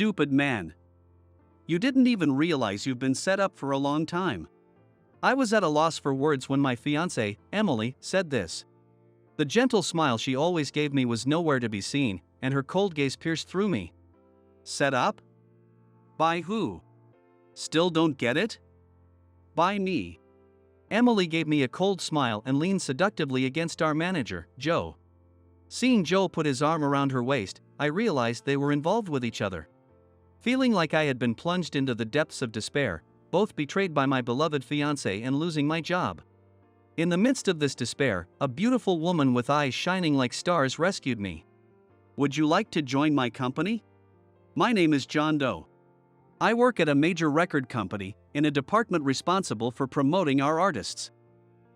Stupid man. You didn't even realize you've been set up for a long time. I was at a loss for words when my fiancée, Emily, said this. The gentle smile she always gave me was nowhere to be seen, and her cold gaze pierced through me. Set up? By who? Still don't get it? By me. Emily gave me a cold smile and leaned seductively against our manager, Joe. Seeing Joe put his arm around her waist, I realized they were involved with each other. Feeling like I had been plunged into the depths of despair, both betrayed by my beloved fiancé and losing my job. In the midst of this despair, a beautiful woman with eyes shining like stars rescued me. Would you like to join my company? My name is John Doe. I work at a major record company, in a department responsible for promoting our artists.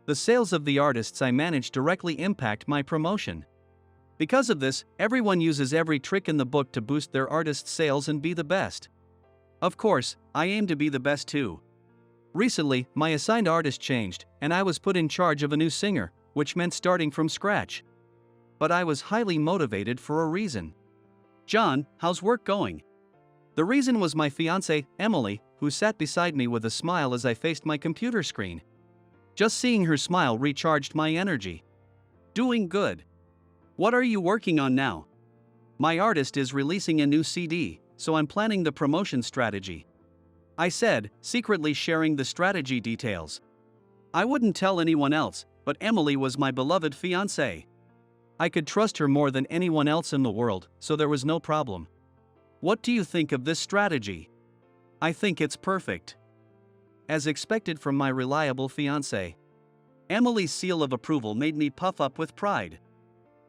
The sales of the artists I manage directly impact my promotion. Because of this, everyone uses every trick in the book to boost their artist's sales and be the best. Of course, I aim to be the best too. Recently, my assigned artist changed, and I was put in charge of a new singer, which meant starting from scratch. But I was highly motivated for a reason. John, how's work going? The reason was my fiancée, Emily, who sat beside me with a smile as I faced my computer screen. Just seeing her smile recharged my energy. Doing good. What are you working on now? My artist is releasing a new CD, so I'm planning the promotion strategy. I said, secretly sharing the strategy details. I wouldn't tell anyone else, but Emily was my beloved fiancée. I could trust her more than anyone else in the world, so there was no problem. What do you think of this strategy? I think it's perfect. As expected from my reliable fiancé. Emily's seal of approval made me puff up with pride.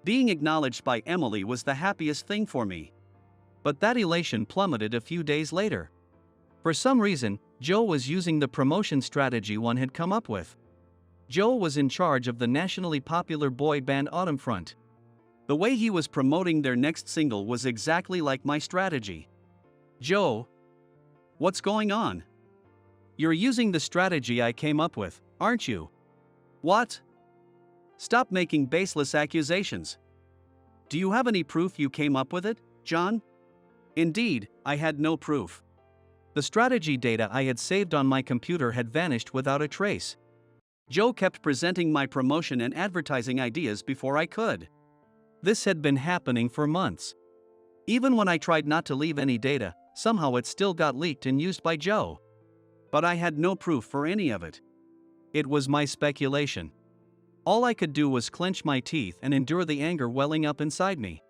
Being acknowledged by Emily was the happiest thing for me. But that elation plummeted a few days later. For some reason, Joe was using the promotion strategy one had come up with. Joe was in charge of the nationally popular boy band Autumnfront. The way he was promoting their next single was exactly like my strategy. Joe, what's going on? You're using the strategy I came up with, aren't you? What? Stop making baseless accusations. Do you have any proof you came up with it, John? Indeed, I had no proof. The strategy data I had saved on my computer had vanished without a trace. Joe kept presenting my promotion and advertising ideas before I could. This had been happening for months. Even when I tried not to leave any data, somehow it still got leaked and used by Joe. But I had no proof for any of it. It was my speculation. All I could do was clench my teeth and endure the anger welling up inside me.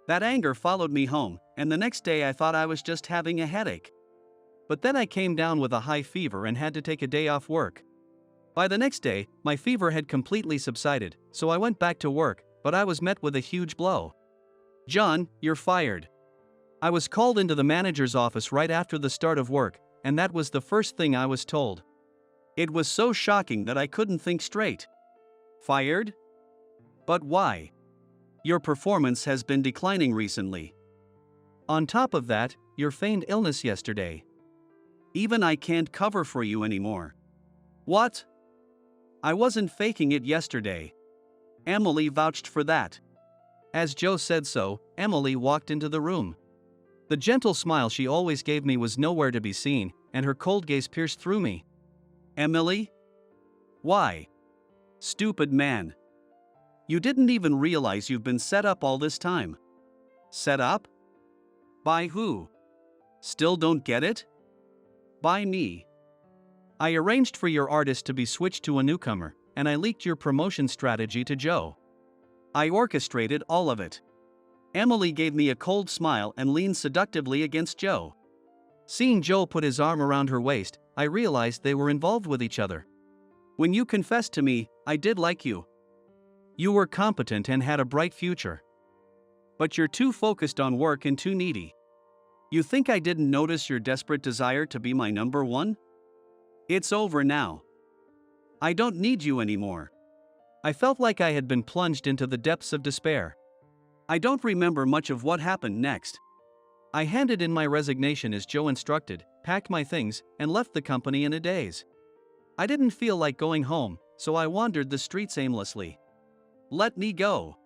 That anger followed me home, and the next day I thought I was just having a headache. But then I came down with a high fever and had to take a day off work. By the next day, my fever had completely subsided, so I went back to work, but I was met with a huge blow. John, you're fired. I was called into the manager's office right after the start of work, and that was the first thing I was told. It was so shocking that I couldn't think straight. Fired? But why? Your performance has been declining recently. On top of that, your feigned illness yesterday. Even I can't cover for you anymore. What? I wasn't faking it yesterday. Emily vouched for that. As Joe said so, Emily walked into the room. The gentle smile she always gave me was nowhere to be seen, and her cold gaze pierced through me. Emily? Why? Stupid man. You didn't even realize you've been set up all this time. Set up? By who? Still don't get it? By me. I arranged for your artist to be switched to a newcomer, and I leaked your promotion strategy to Joe. I orchestrated all of it. Emily gave me a cold smile and leaned seductively against Joe. Seeing Joe put his arm around her waist, I realized they were involved with each other. When you confessed to me, I did like you. You were competent and had a bright future. But you're too focused on work and too needy. You think I didn't notice your desperate desire to be my number one? It's over now. I don't need you anymore. I felt like I had been plunged into the depths of despair. I don't remember much of what happened next. I handed in my resignation as Joe instructed, packed my things, and left the company in a daze. I didn't feel like going home, so I wandered the streets aimlessly. Let me go.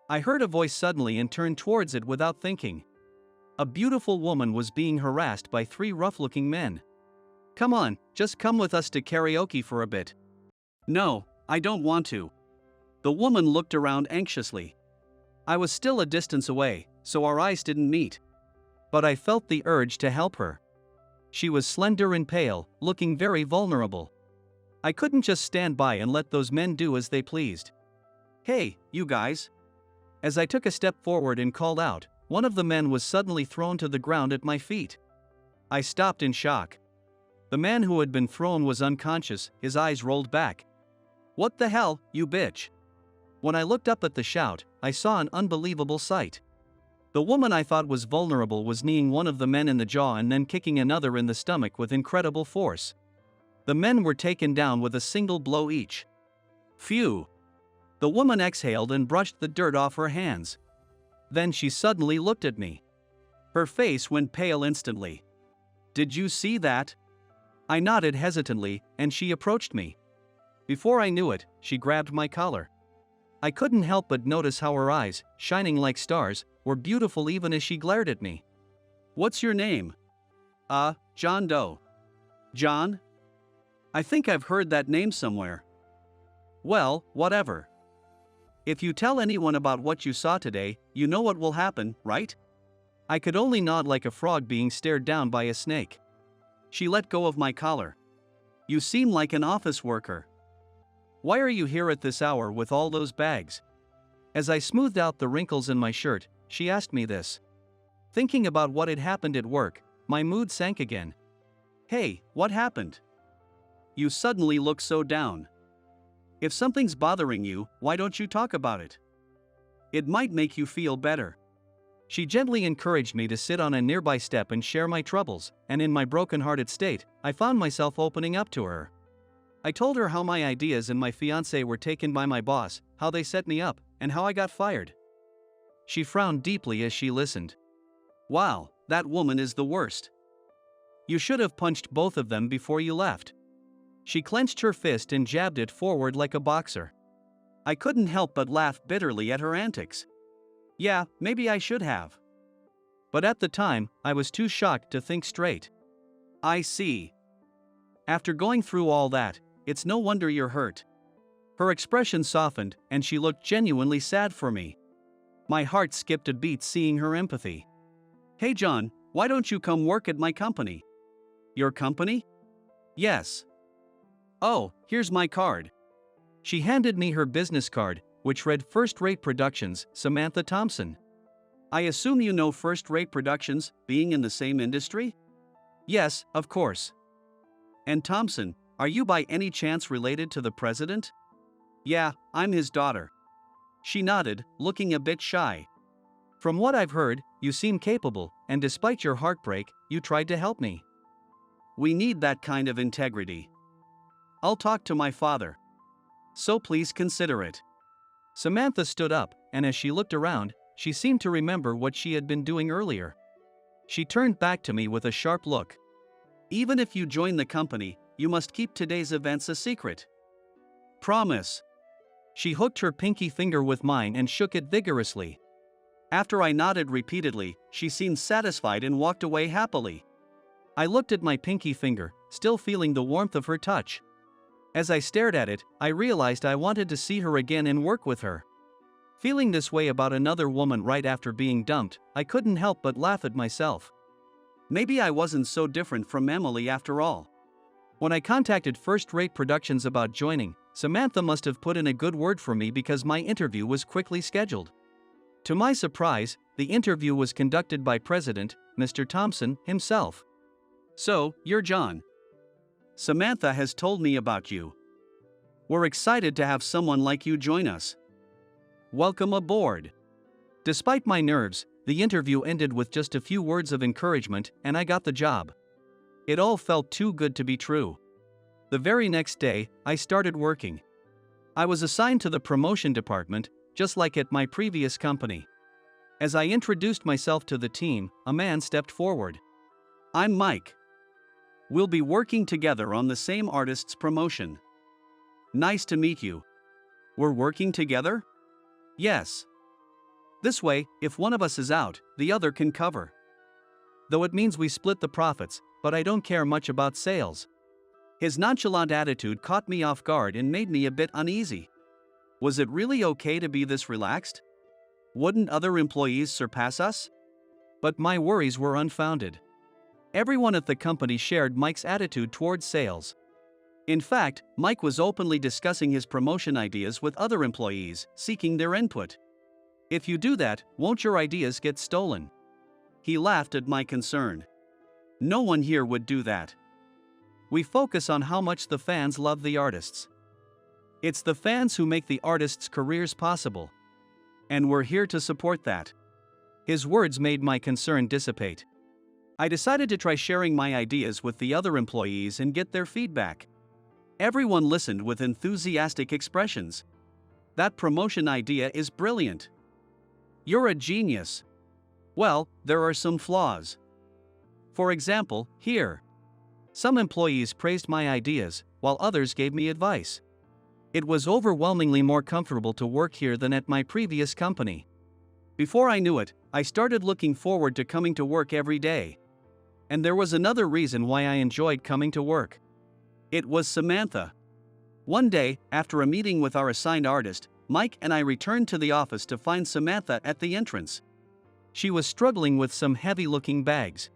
I heard a voice suddenly and turned towards it without thinking. A beautiful woman was being harassed by three rough-looking men. "Come on, just come with us to karaoke for a bit." "No, I don't want to." The woman looked around anxiously. I was still a distance away, so our eyes didn't meet. But I felt the urge to help her. She was slender and pale, looking very vulnerable. I couldn't just stand by and let those men do as they pleased. "Hey, you guys." As I took a step forward and called out, one of the men was suddenly thrown to the ground at my feet. I stopped in shock. The man who had been thrown was unconscious, his eyes rolled back. "What the hell, you bitch?" When I looked up at the shout, I saw an unbelievable sight. The woman I thought was vulnerable was kneeing one of the men in the jaw and then kicking another in the stomach with incredible force. The men were taken down with a single blow each. Phew! The woman exhaled and brushed the dirt off her hands. Then she suddenly looked at me. Her face went pale instantly. "Did you see that?" I nodded hesitantly, and she approached me. Before I knew it, she grabbed my collar. I couldn't help but notice how her eyes, shining like stars, were beautiful even as she glared at me. "What's your name?" John Doe." "John? I think I've heard that name somewhere." "Well, whatever. If you tell anyone about what you saw today, you know what will happen, right?" I could only nod like a frog being stared down by a snake. She let go of my collar. "You seem like an office worker. Why are you here at this hour with all those bags?" As I smoothed out the wrinkles in my shirt, she asked me this. Thinking about what had happened at work, my mood sank again. "Hey, what happened? You suddenly look so down. If something's bothering you, why don't you talk about it? It might make you feel better." She gently encouraged me to sit on a nearby step and share my troubles, and in my broken-hearted state, I found myself opening up to her. I told her how my ideas and my fiancé were taken by my boss, how they set me up, and how I got fired. She frowned deeply as she listened. "Wow, that woman is the worst. You should have punched both of them before you left." She clenched her fist and jabbed it forward like a boxer. I couldn't help but laugh bitterly at her antics. Yeah, maybe I should have. But at the time, I was too shocked to think straight. "I see. After going through all that, it's no wonder you're hurt." Her expression softened, and she looked genuinely sad for me. My heart skipped a beat seeing her empathy. "Hey John, why don't you come work at my company?" "Your company?" "Yes." "Oh, here's my card." She handed me her business card, which read First Rate Productions, Samantha Thompson. "I assume you know First Rate Productions, being in the same industry?" "Yes, of course." "And Thompson, are you by any chance related to the president?" "Yeah, I'm his daughter." She nodded, looking a bit shy. "From what I've heard, you seem capable, and despite your heartbreak, you tried to help me." "We need that kind of integrity. I'll talk to my father. So please consider it." Samantha stood up, and as she looked around, she seemed to remember what she had been doing earlier. She turned back to me with a sharp look. "Even if you join the company, you must keep today's events a secret. Promise." She hooked her pinky finger with mine and shook it vigorously. After I nodded repeatedly, she seemed satisfied and walked away happily. I looked at my pinky finger, still feeling the warmth of her touch. As I stared at it, I realized I wanted to see her again and work with her. Feeling this way about another woman right after being dumped, I couldn't help but laugh at myself. Maybe I wasn't so different from Emily after all. When I contacted First Rate Productions about joining, Samantha must have put in a good word for me because my interview was quickly scheduled. To my surprise, the interview was conducted by President, Mr. Thompson, himself. "So, you're John. Samantha has told me about you. We're excited to have someone like you join us. Welcome aboard." Despite my nerves, the interview ended with just a few words of encouragement, and I got the job. It all felt too good to be true. The very next day, I started working. I was assigned to the promotion department, just like at my previous company. As I introduced myself to the team, a man stepped forward. "I'm Mike. We'll be working together on the same artist's promotion." "Nice to meet you. We're working together?" "Yes. This way, if one of us is out, the other can cover." though it means we split the profits, but I don't care much about sales. His nonchalant attitude caught me off guard and made me a bit uneasy. Was it really okay to be this relaxed? Wouldn't other employees surpass us? But my worries were unfounded. Everyone at the company shared Mike's attitude towards sales. In fact, Mike was openly discussing his promotion ideas with other employees, seeking their input. If you do that, won't your ideas get stolen? He laughed at my concern. No one here would do that. We focus on how much the fans love the artists. It's the fans who make the artists' careers possible. And we're here to support that. His words made my concern dissipate. I decided to try sharing my ideas with the other employees and get their feedback. Everyone listened with enthusiastic expressions. That promotion idea is brilliant. You're a genius. Well, there are some flaws. For example, here. Some employees praised my ideas, while others gave me advice. It was overwhelmingly more comfortable to work here than at my previous company. Before I knew it, I started looking forward to coming to work every day. And there was another reason why I enjoyed coming to work. It was Samantha. One day, after a meeting with our assigned artist, Mike and I returned to the office to find Samantha at the entrance. She was struggling with some heavy-looking bags.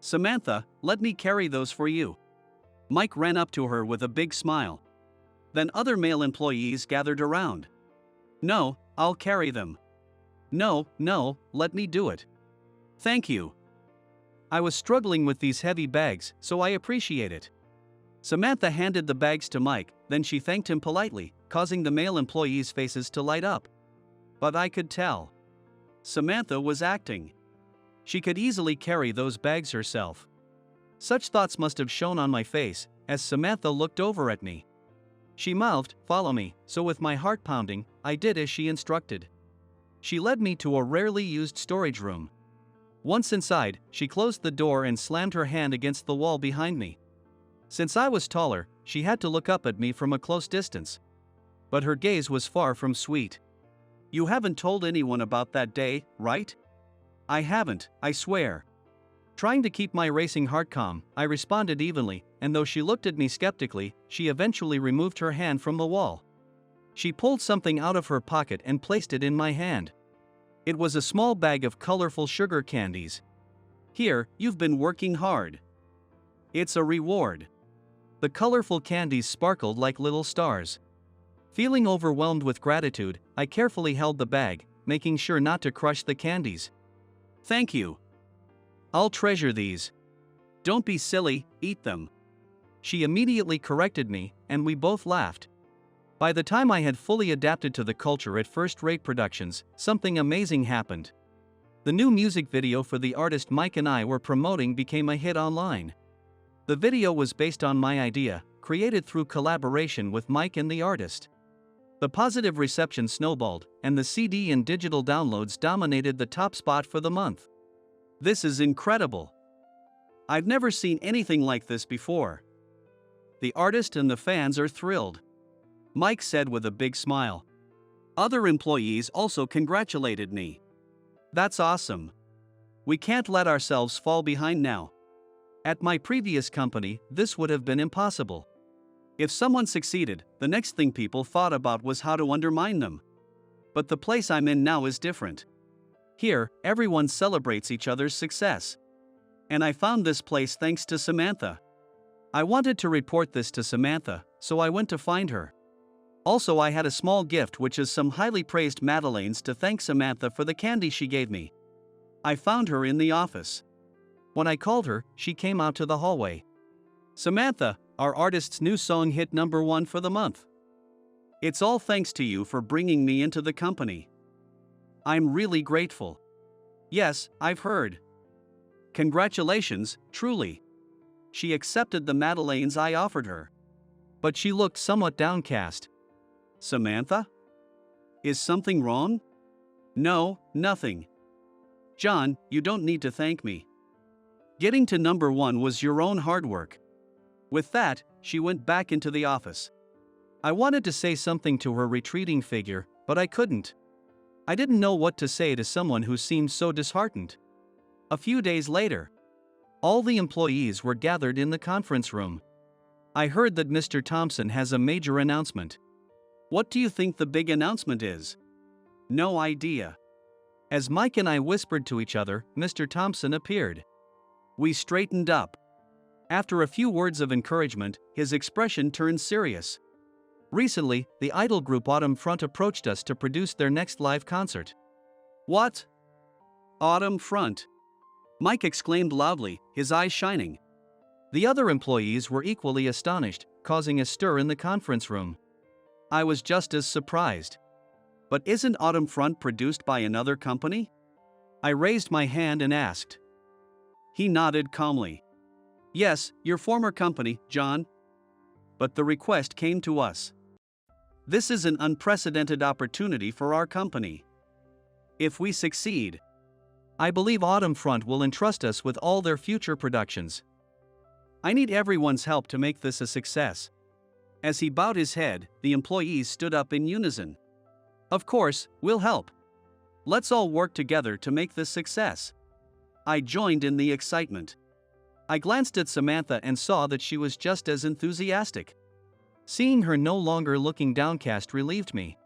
"Samantha, let me carry those for you." Mike ran up to her with a big smile. Then other male employees gathered around. "No, I'll carry them." No, let me do it." "Thank you." I was struggling with these heavy bags, so I appreciate it. Samantha handed the bags to Mike, then she thanked him politely, causing the male employees' faces to light up. But I could tell. Samantha was acting. She could easily carry those bags herself. Such thoughts must have shown on my face, as Samantha looked over at me. She mouthed, "Follow me," so with my heart pounding, I did as she instructed. She led me to a rarely used storage room. Once inside, she closed the door and slammed her hand against the wall behind me. Since I was taller, she had to look up at me from a close distance. But her gaze was far from sweet. "You haven't told anyone about that day, right?" "I haven't, I swear." Trying to keep my racing heart calm, I responded evenly, and though she looked at me skeptically, she eventually removed her hand from the wall. She pulled something out of her pocket and placed it in my hand. It was a small bag of colorful sugar candies. "Here, you've been working hard. It's a reward." The colorful candies sparkled like little stars. Feeling overwhelmed with gratitude, I carefully held the bag, making sure not to crush the candies. "Thank you. I'll treasure these." "Don't be silly, eat them." She immediately corrected me, and we both laughed. By the time I had fully adapted to the culture at First Rate Productions, something amazing happened. The new music video for the artist Mike and I were promoting became a hit online. The video was based on my idea, created through collaboration with Mike and the artist. The positive reception snowballed, and the CD and digital downloads dominated the top spot for the month. This is incredible. I've never seen anything like this before. The artist and the fans are thrilled. Mike said with a big smile. Other employees also congratulated me. "That's awesome. We can't let ourselves fall behind now." At my previous company, this would have been impossible. If someone succeeded, the next thing people thought about was how to undermine them. But the place I'm in now is different. Here, everyone celebrates each other's success. And I found this place thanks to Samantha. I wanted to report this to Samantha, so I went to find her. Also, I had a small gift, which is some highly praised madeleines to thank Samantha for the candy she gave me. I found her in the office. When I called her, she came out to the hallway. "Samantha, our artist's new song hit #1 for the month. It's all thanks to you for bringing me into the company. I'm really grateful." "Yes, I've heard." "Congratulations, truly." She accepted the madeleines I offered her. But she looked somewhat downcast. "Samantha? Is something wrong?" "No, nothing. John, you don't need to thank me. Getting to #1 was your own hard work." With that, she went back into the office. I wanted to say something to her retreating figure, but I couldn't. I didn't know what to say to someone who seemed so disheartened. A few days later, All the employees were gathered in the conference room. I heard that Mr. Thompson has a major announcement. What do you think the big announcement is? No idea. As Mike and I whispered to each other, Mr. Thompson appeared. We straightened up. After a few words of encouragement, his expression turned serious. Recently, the idol group Autumn Front approached us to produce their next live concert. What? Autumn Front? Mike exclaimed loudly, his eyes shining. The other employees were equally astonished, causing a stir in the conference room. I was just as surprised. But isn't Autumn Front produced by another company? I raised my hand and asked. He nodded calmly. Yes, your former company, John. But the request came to us. This is an unprecedented opportunity for our company. If we succeed, I believe Autumn Front will entrust us with all their future productions. I need everyone's help to make this a success. As he bowed his head, the employees stood up in unison. Of course, we'll help. Let's all work together to make this success. I joined in the excitement. I glanced at Samantha and saw that she was just as enthusiastic. Seeing her no longer looking downcast relieved me.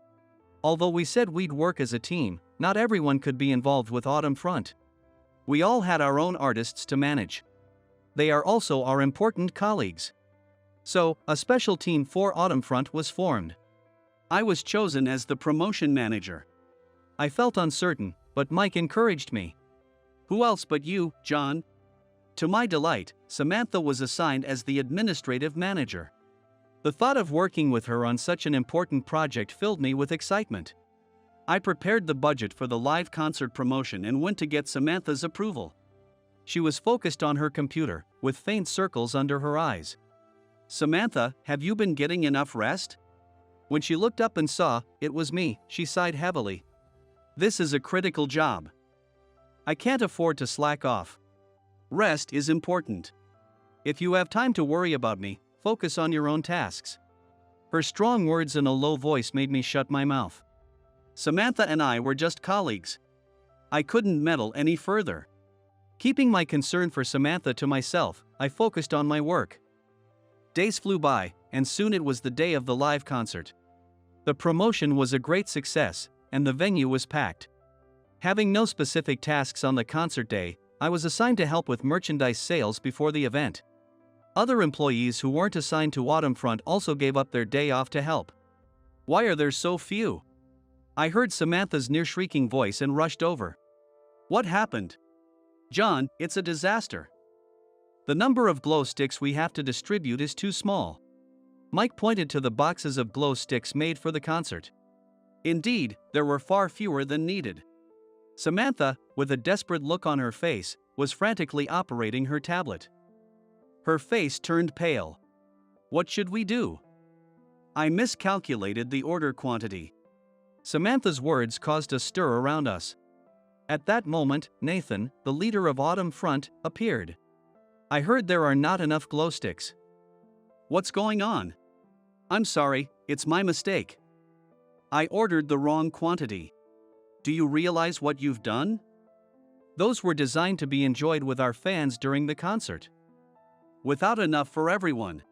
Although we said we'd work as a team, not everyone could be involved with Autumn Front. We all had our own artists to manage. They are also our important colleagues. So, a special team for Autumn Front was formed. I was chosen as the promotion manager. I felt uncertain, but Mike encouraged me. Who else but you, John? To my delight, Samantha was assigned as the administrative manager. The thought of working with her on such an important project filled me with excitement. I prepared the budget for the live concert promotion and went to get Samantha's approval. She was focused on her computer, with faint circles under her eyes. Samantha, have you been getting enough rest? When she looked up and saw it was me, she sighed heavily. This is a critical job. I can't afford to slack off. Rest is important. If you have time to worry about me, focus on your own tasks. Her strong words in a low voice made me shut my mouth. Samantha and I were just colleagues. I couldn't meddle any further. Keeping my concern for Samantha to myself, I focused on my work. Days flew by, and soon it was the day of the live concert. The promotion was a great success, and the venue was packed. Having no specific tasks on the concert day, I was assigned to help with merchandise sales before the event. Other employees who weren't assigned to Autumn Front also gave up their day off to help. Why are there so few? I heard Samantha's near-shrieking voice and rushed over. What happened? John, it's a disaster. The number of glow sticks we have to distribute is too small. Mike pointed to the boxes of glow sticks made for the concert. Indeed, there were far fewer than needed. Samantha, with a desperate look on her face, was frantically operating her tablet. Her face turned pale. What should we do? I miscalculated the order quantity. Samantha's words caused a stir around us. At that moment, Nathan, the leader of Autumn Front, appeared. I heard there are not enough glow sticks. What's going on? I'm sorry, it's my mistake. I ordered the wrong quantity. Do you realize what you've done? Those were designed to be enjoyed with our fans during the concert. Without enough for everyone.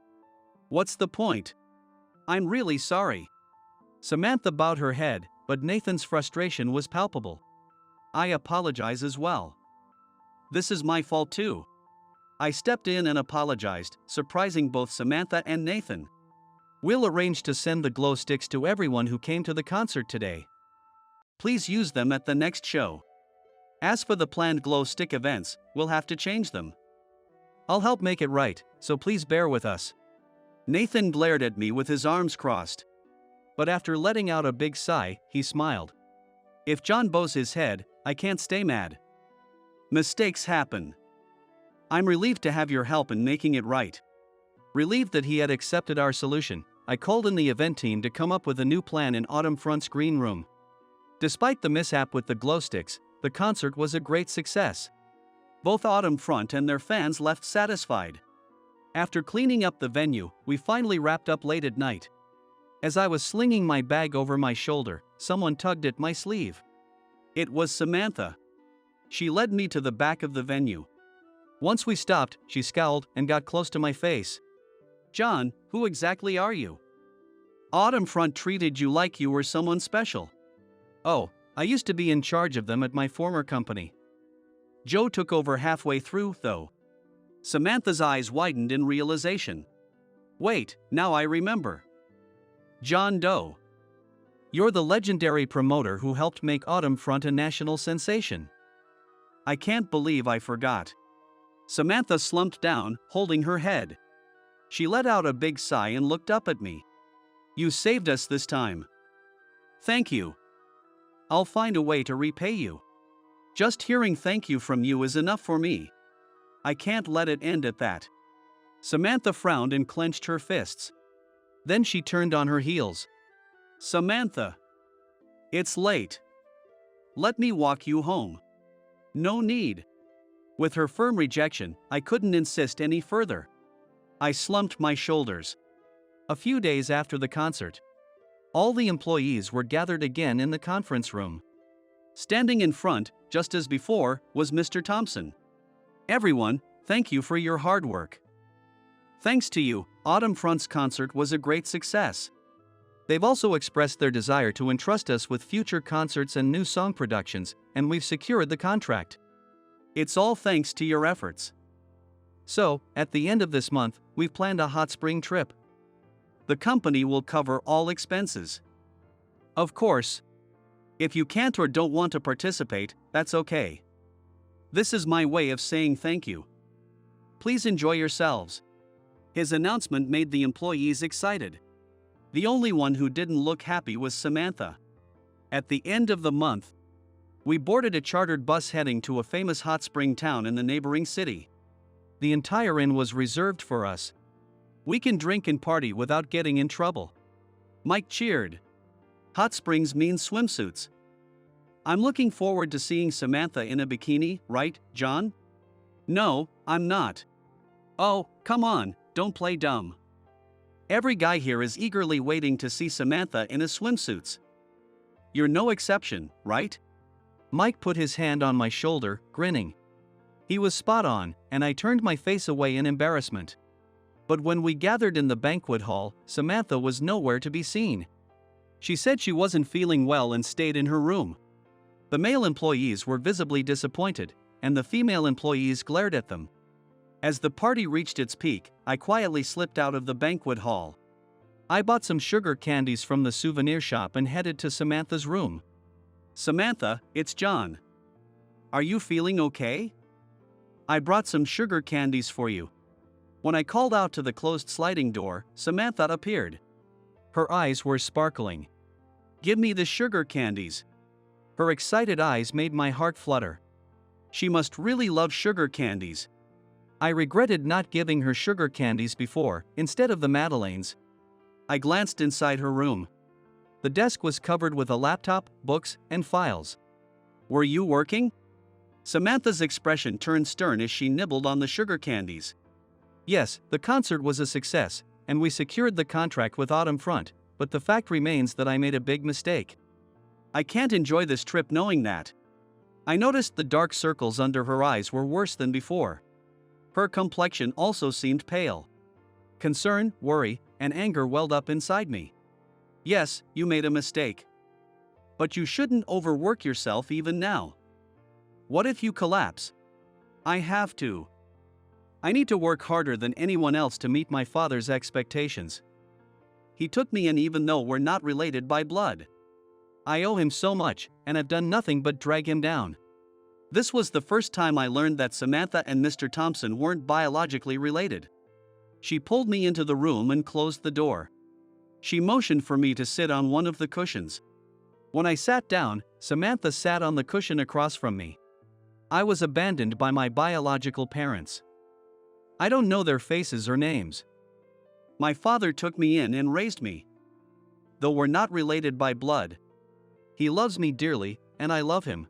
What's the point? I'm really sorry. Samantha bowed her head, but Nathan's frustration was palpable. I apologize as well. This is my fault too. I stepped in and apologized, surprising both Samantha and Nathan. We'll arrange to send the glow sticks to everyone who came to the concert today. Please use them at the next show. As for the planned glow stick events, we'll have to change them. I'll help make it right, so please bear with us. Nathan glared at me with his arms crossed. But after letting out a big sigh, he smiled. If John bows his head, I can't stay mad. Mistakes happen. I'm relieved to have your help in making it right. Relieved that he had accepted our solution, I called in the event team to come up with a new plan in Autumn Front's green room. Despite the mishap with the glow sticks, the concert was a great success. Both Autumn Front and their fans left satisfied. After cleaning up the venue, we finally wrapped up late at night. As I was slinging my bag over my shoulder, someone tugged at my sleeve. It was Samantha. She led me to the back of the venue. Once we stopped, she scowled and got close to my face. John, who exactly are you? Autumn Front treated you like you were someone special. Oh, I used to be in charge of them at my former company. Joe took over halfway through, though. Samantha's eyes widened in realization. Wait, now I remember. John Doe. You're the legendary promoter who helped make Autumn Front a national sensation. I can't believe I forgot. Samantha slumped down, holding her head. She let out a big sigh and looked up at me. You saved us this time. Thank you. I'll find a way to repay you. Just hearing thank you from you is enough for me. I can't let it end at that. Samantha frowned and clenched her fists. Then she turned on her heels. Samantha. It's late. Let me walk you home. No need. With her firm rejection, I couldn't insist any further. I slumped my shoulders. A few days after the concert, all the employees were gathered again in the conference room. Standing in front, just as before, was Mr. Thompson. Everyone, thank you for your hard work. Thanks to you, Autumn Front's concert was a great success. They've also expressed their desire to entrust us with future concerts and new song productions, and we've secured the contract. It's all thanks to your efforts. So, at the end of this month, we've planned a hot spring trip. The company will cover all expenses. Of course. If you can't or don't want to participate, that's okay. This is my way of saying thank you. Please enjoy yourselves. His announcement made the employees excited. The only one who didn't look happy was Samantha. At the end of the month, we boarded a chartered bus heading to a famous hot spring town in the neighboring city. The entire inn was reserved for us. We can drink and party without getting in trouble. Mike cheered. Hot springs means swimsuits. I'm looking forward to seeing Samantha in a bikini, right, John? No, I'm not. Oh, come on, don't play dumb. Every guy here is eagerly waiting to see Samantha in a swimsuits. You're no exception, right? Mike put his hand on my shoulder, grinning. He was spot on, and I turned my face away in embarrassment. But when we gathered in the banquet hall, Samantha was nowhere to be seen. She said she wasn't feeling well and stayed in her room. The male employees were visibly disappointed, and the female employees glared at them. As the party reached its peak, I quietly slipped out of the banquet hall. I bought some sugar candies from the souvenir shop and headed to Samantha's room. Samantha, it's John. Are you feeling okay? I brought some sugar candies for you. When I called out to the closed sliding door, Samantha appeared. Her eyes were sparkling. Give me the sugar candies. Her excited eyes made my heart flutter. She must really love sugar candies. I regretted not giving her sugar candies before, instead of the Madeleines. I glanced inside her room. The desk was covered with a laptop, books, and files. Were you working? Samantha's expression turned stern as she nibbled on the sugar candies. Yes, the concert was a success, and we secured the contract with Autumn Front, but the fact remains that I made a big mistake. I can't enjoy this trip knowing that. I noticed the dark circles under her eyes were worse than before. Her complexion also seemed pale. Concern, worry, and anger welled up inside me. Yes, you made a mistake. But you shouldn't overwork yourself even now. What if you collapse? I have to. I need to work harder than anyone else to meet my father's expectations. He took me in even though we're not related by blood. I owe him so much, and I've done nothing but drag him down. This was the first time I learned that Samantha and Mr. Thompson weren't biologically related. She pulled me into the room and closed the door. She motioned for me to sit on one of the cushions. When I sat down, Samantha sat on the cushion across from me. I was abandoned by my biological parents. I don't know their faces or names. My father took me in and raised me. Though we're not related by blood, he loves me dearly, and I love him.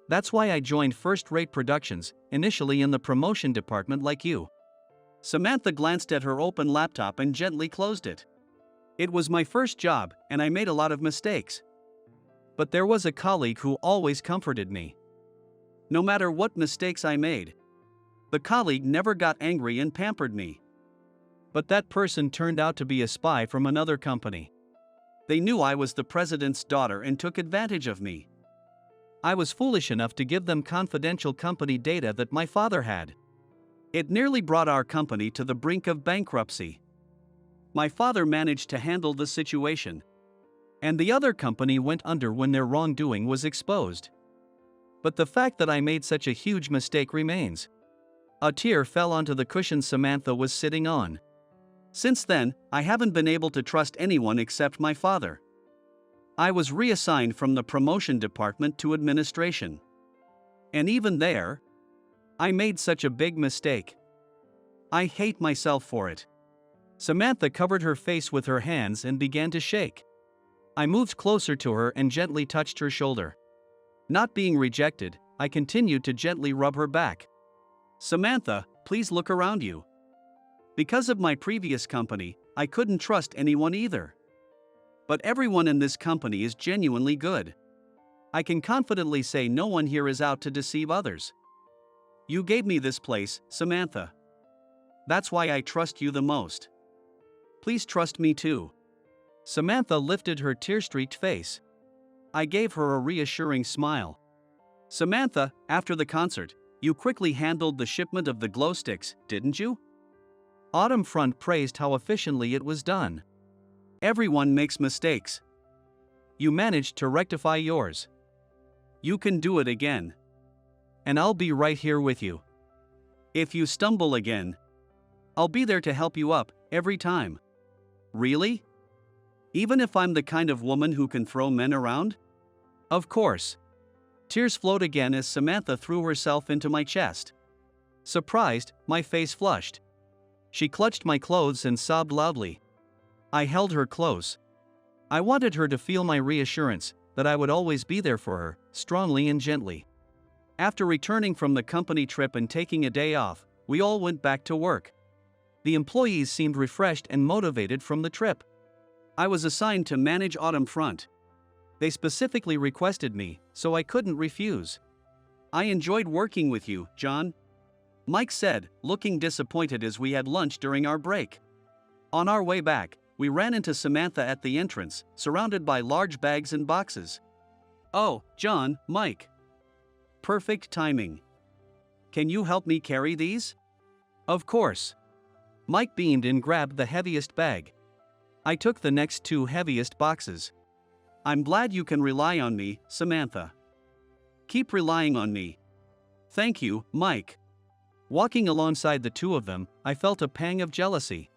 That's why I joined First Rate Productions, initially in the promotion department like you. Samantha glanced at her open laptop and gently closed it. It was my first job, and I made a lot of mistakes. But there was a colleague who always comforted me. No matter what mistakes I made, The colleague never got angry and pampered me. But that person turned out to be a spy from another company. They knew I was the president's daughter and took advantage of me. I was foolish enough to give them confidential company data that my father had. It nearly brought our company to the brink of bankruptcy. My father managed to handle the situation. And the other company went under when their wrongdoing was exposed. But the fact that I made such a huge mistake remains. A tear fell onto the cushion Samantha was sitting on. Since then, I haven't been able to trust anyone except my father. I was reassigned from the promotion department to administration. And even there, I made such a big mistake. I hate myself for it. Samantha covered her face with her hands and began to shake. I moved closer to her and gently touched her shoulder. Not being rejected, I continued to gently rub her back. Samantha, please look around you. Because of my previous company, I couldn't trust anyone either. But everyone in this company is genuinely good. I can confidently say no one here is out to deceive others. You gave me this place, Samantha. That's why I trust you the most. Please trust me too. Samantha lifted her tear-streaked face. I gave her a reassuring smile. Samantha, after the concert, you quickly handled the shipment of the glow sticks, didn't you? Autumn Front praised how efficiently it was done. Everyone makes mistakes. You managed to rectify yours. You can do it again. And I'll be right here with you. If you stumble again, I'll be there to help you up, every time. Really? Even if I'm the kind of woman who can throw men around? Of course. Tears flowed again as Samantha threw herself into my chest. Surprised, my face flushed. She clutched my clothes and sobbed loudly. I held her close. I wanted her to feel my reassurance, that I would always be there for her, strongly and gently. After returning from the company trip and taking a day off, we all went back to work. The employees seemed refreshed and motivated from the trip. I was assigned to manage Autumn Front. They specifically requested me, so I couldn't refuse. I enjoyed working with you, John. Mike said, looking disappointed as we had lunch during our break. On our way back, we ran into Samantha at the entrance, surrounded by large bags and boxes. Oh, John, Mike. Perfect timing. Can you help me carry these? Of course. Mike beamed and grabbed the heaviest bag. I took the next two heaviest boxes. I'm glad you can rely on me, Samantha. Keep relying on me. Thank you, Mike. Walking alongside the two of them, I felt a pang of jealousy.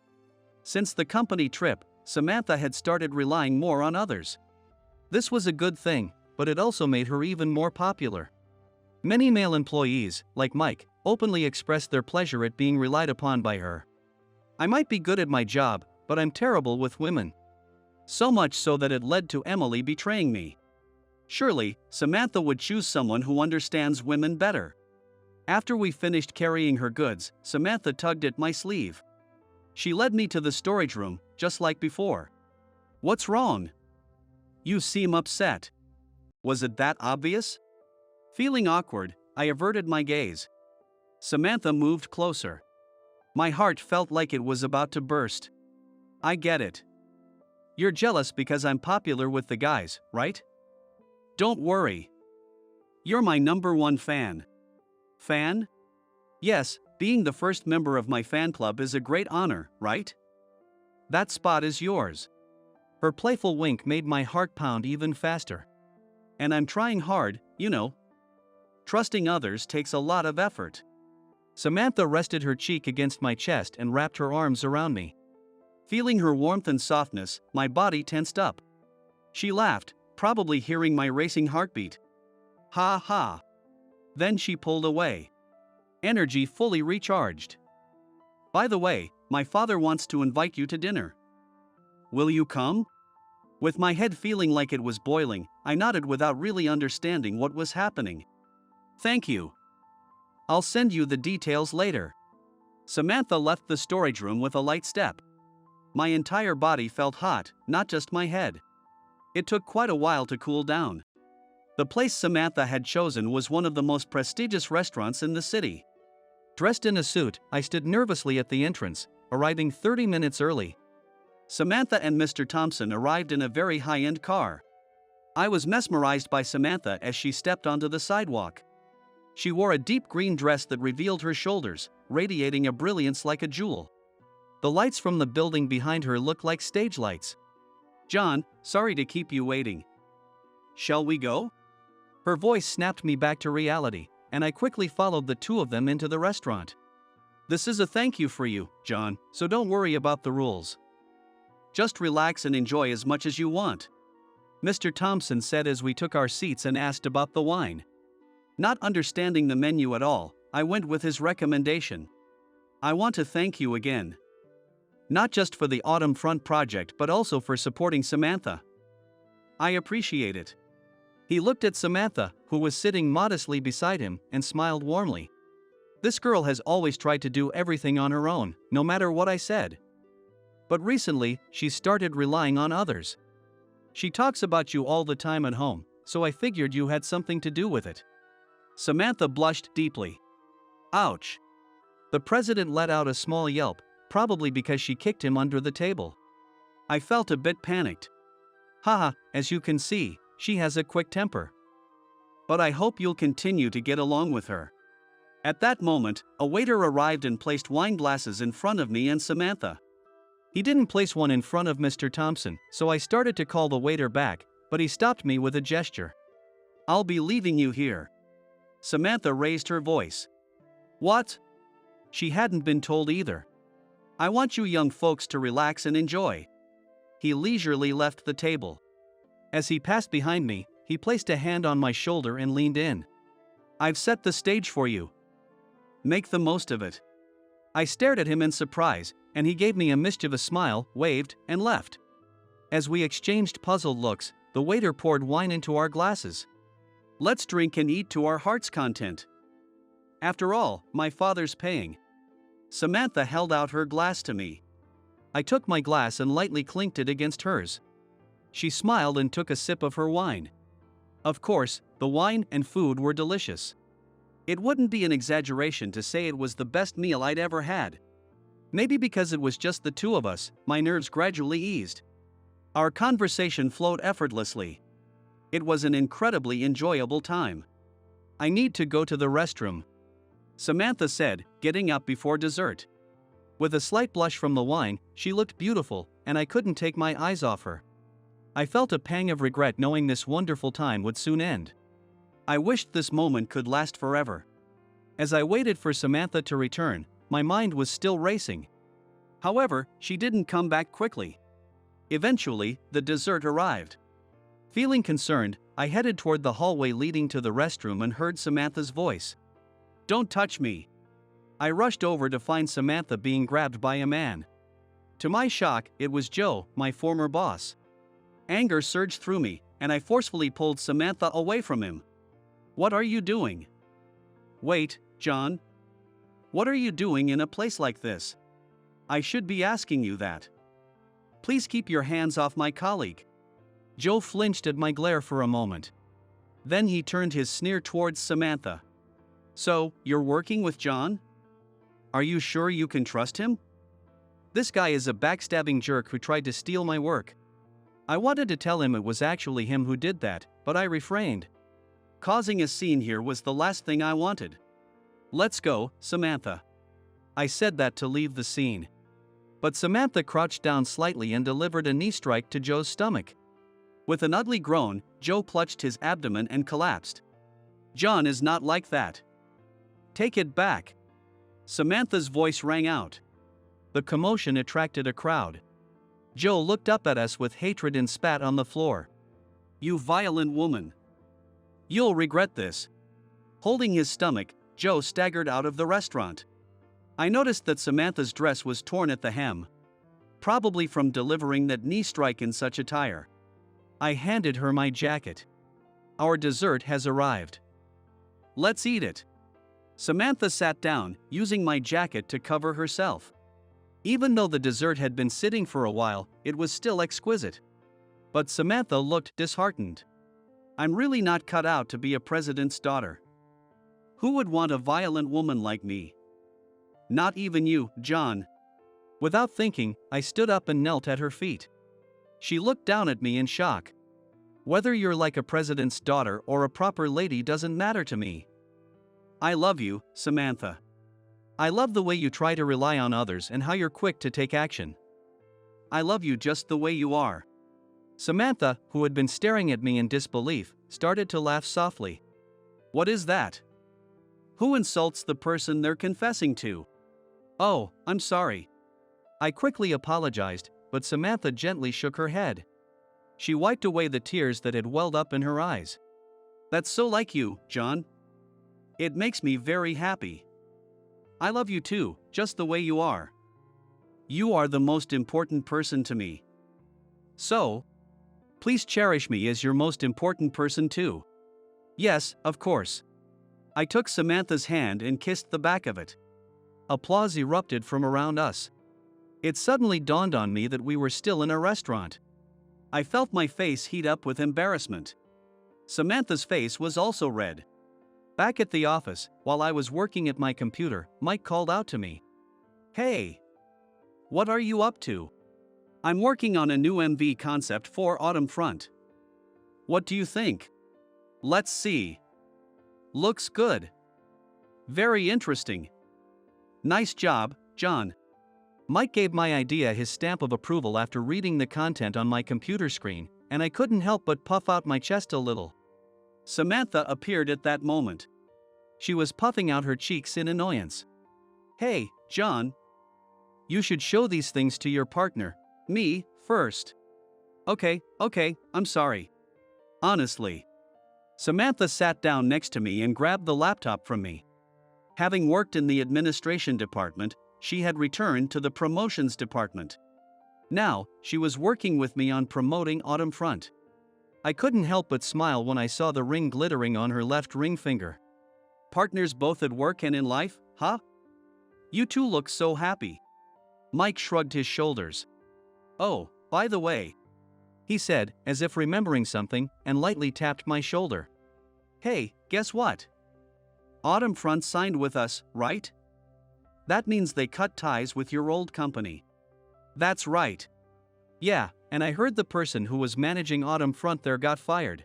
Since the company trip, Samantha had started relying more on others. This was a good thing, but it also made her even more popular. Many male employees, like Mike, openly expressed their pleasure at being relied upon by her. I might be good at my job, but I'm terrible with women. So much so that it led to Emily betraying me. Surely, Samantha would choose someone who understands women better. After we finished carrying her goods, Samantha tugged at my sleeve. She led me to the storage room, just like before. What's wrong? You seem upset. Was it that obvious? Feeling awkward, I averted my gaze. Samantha moved closer. My heart felt like it was about to burst. I get it. You're jealous because I'm popular with the guys, right? Don't worry. You're my #1 fan. Fan? Yes, being the first member of my fan club is a great honor, right? That spot is yours. Her playful wink made my heart pound even faster. And I'm trying hard, you know. Trusting others takes a lot of effort. Samantha rested her cheek against my chest and wrapped her arms around me. Feeling her warmth and softness, my body tensed up. She laughed, probably hearing my racing heartbeat. Ha ha. Then she pulled away. Energy fully recharged. By the way, my father wants to invite you to dinner. Will you come? With my head feeling like it was boiling, I nodded without really understanding what was happening. Thank you. I'll send you the details later. Samantha left the storage room with a light step. My entire body felt hot, not just my head. It took quite a while to cool down. The place Samantha had chosen was one of the most prestigious restaurants in the city. Dressed in a suit, I stood nervously at the entrance, arriving 30 minutes early. Samantha and Mr. Thompson arrived in a very high-end car. I was mesmerized by Samantha as she stepped onto the sidewalk. She wore a deep green dress that revealed her shoulders, radiating a brilliance like a jewel. The lights from the building behind her looked like stage lights. "John, sorry to keep you waiting. Shall we go?" Her voice snapped me back to reality, and I quickly followed the two of them into the restaurant. "This is a thank you for you, John, so don't worry about the rules. Just relax and enjoy as much as you want," Mr. Thompson said as we took our seats and asked about the wine. Not understanding the menu at all, I went with his recommendation. "I want to thank you again. Not just for the Autumn Front project but also for supporting Samantha. I appreciate it." He looked at Samantha, who was sitting modestly beside him, and smiled warmly. "This girl has always tried to do everything on her own, no matter what I said. But recently, she's started relying on others. She talks about you all the time at home, so I figured you had something to do with it." Samantha blushed deeply. Ouch. The president let out a small yelp, probably because she kicked him under the table. I felt a bit panicked. Haha, as you can see, she has a quick temper. But I hope you'll continue to get along with her. At that moment, a waiter arrived and placed wine glasses in front of me and Samantha. He didn't place one in front of Mr. Thompson, so I started to call the waiter back, but he stopped me with a gesture. "I'll be leaving you here." Samantha raised her voice. "What?" She hadn't been told either. "I want you young folks to relax and enjoy." He leisurely left the table. As he passed behind me, he placed a hand on my shoulder and leaned in. "I've set the stage for you. Make the most of it." I stared at him in surprise, and he gave me a mischievous smile, waved, and left. As we exchanged puzzled looks, the waiter poured wine into our glasses. "Let's drink and eat to our heart's content. After all, my father's paying." Samantha held out her glass to me. I took my glass and lightly clinked it against hers. She smiled and took a sip of her wine. Of course, the wine and food were delicious. It wouldn't be an exaggeration to say it was the best meal I'd ever had. Maybe because it was just the two of us, my nerves gradually eased. Our conversation flowed effortlessly. It was an incredibly enjoyable time. "I need to go to the restroom," Samantha said, getting up before dessert. With a slight blush from the wine, she looked beautiful, and I couldn't take my eyes off her. I felt a pang of regret knowing this wonderful time would soon end. I wished this moment could last forever. As I waited for Samantha to return, my mind was still racing. However, she didn't come back quickly. Eventually, the dessert arrived. Feeling concerned, I headed toward the hallway leading to the restroom and heard Samantha's voice. "Don't touch me." I rushed over to find Samantha being grabbed by a man. To my shock, it was Joe, my former boss. Anger surged through me, and I forcefully pulled Samantha away from him. "What are you doing?" "Wait, John. What are you doing in a place like this? I should be asking you that. Please keep your hands off my colleague." Joe flinched at my glare for a moment. Then he turned his sneer towards Samantha. "So, you're working with John? Are you sure you can trust him? This guy is a backstabbing jerk who tried to steal my work." I wanted to tell him it was actually him who did that, but I refrained. Causing a scene here was the last thing I wanted. "Let's go, Samantha." I said that to leave the scene. But Samantha crouched down slightly and delivered a knee strike to Joe's stomach. With an ugly groan, Joe clutched his abdomen and collapsed. "John is not like that. Take it back." Samantha's voice rang out. The commotion attracted a crowd. Joe looked up at us with hatred and spat on the floor. "You violent woman. You'll regret this." Holding his stomach, Joe staggered out of the restaurant. I noticed that Samantha's dress was torn at the hem. Probably from delivering that knee strike in such attire. I handed her my jacket. "Our dessert has arrived. Let's eat it." Samantha sat down, using my jacket to cover herself. Even though the dessert had been sitting for a while, it was still exquisite. But Samantha looked disheartened. "I'm really not cut out to be a president's daughter. Who would want a violent woman like me?" Not even you, John. Without thinking, I stood up and knelt at her feet. She looked down at me in shock. Whether you're like a president's daughter or a proper lady doesn't matter to me. I love you, Samantha. I love the way you try to rely on others and how you're quick to take action. I love you just the way you are. Samantha, who had been staring at me in disbelief, started to laugh softly. What is that? Who insults the person they're confessing to? Oh, I'm sorry. I quickly apologized, but Samantha gently shook her head. She wiped away the tears that had welled up in her eyes. That's so like you, John. It makes me very happy. I love you too, just the way you are. You are the most important person to me. So, please cherish me as your most important person too. Yes, of course. I took Samantha's hand and kissed the back of it. Applause erupted from around us. It suddenly dawned on me that we were still in a restaurant. I felt my face heat up with embarrassment. Samantha's face was also red. Back at the office, while I was working at my computer, Mike called out to me. Hey! What are you up to? I'm working on a new MV concept for Autumn Front. What do you think? Let's see. Looks good. Very interesting. Nice job, John. Mike gave my idea his stamp of approval after reading the content on my computer screen, and I couldn't help but puff out my chest a little. Samantha appeared at that moment. She was puffing out her cheeks in annoyance. Hey, John. You should show these things to your partner, me, first. Okay, I'm sorry. Honestly. Samantha sat down next to me and grabbed the laptop from me. Having worked in the administration department, she had returned to the promotions department. Now, she was working with me on promoting Autumn Front. I couldn't help but smile when I saw the ring glittering on her left ring finger. Partners both at work and in life, huh? You two look so happy. Mike shrugged his shoulders. Oh, by the way, he said, as if remembering something, and lightly tapped my shoulder. Hey, guess what? Autumn Front signed with us, right? That means they cut ties with your old company. That's right. Yeah, and I heard the person who was managing Autumn Front there got fired.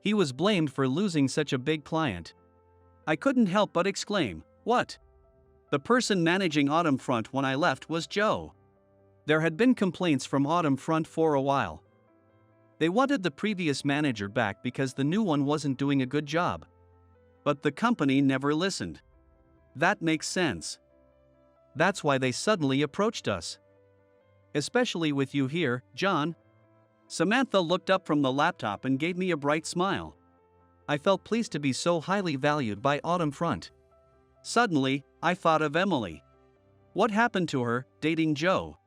He was blamed for losing such a big client. I couldn't help but exclaim, what? The person managing Autumn Front when I left was Joe. There had been complaints from Autumn Front for a while. They wanted the previous manager back because the new one wasn't doing a good job. But the company never listened. That makes sense. That's why they suddenly approached us. Especially with you here, John. Samantha looked up from the laptop and gave me a bright smile. I felt pleased to be so highly valued by Autumn Front. Suddenly, I thought of Emily. What happened to her, dating Joe?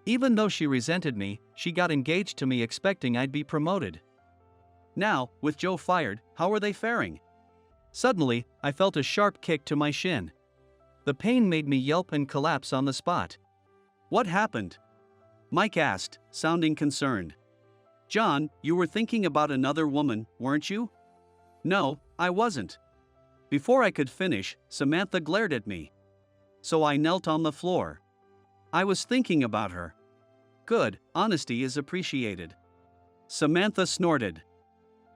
Even though she resented me, she got engaged to me expecting I'd be promoted. Now, with Joe fired, how are they faring? Suddenly, I felt a sharp kick to my shin. The pain made me yelp and collapse on the spot. What happened? Mike asked, sounding concerned. John, you were thinking about another woman, weren't you? No, I wasn't. Before I could finish, Samantha glared at me. So I knelt on the floor. I was thinking about her. Good, honesty is appreciated. Samantha snorted.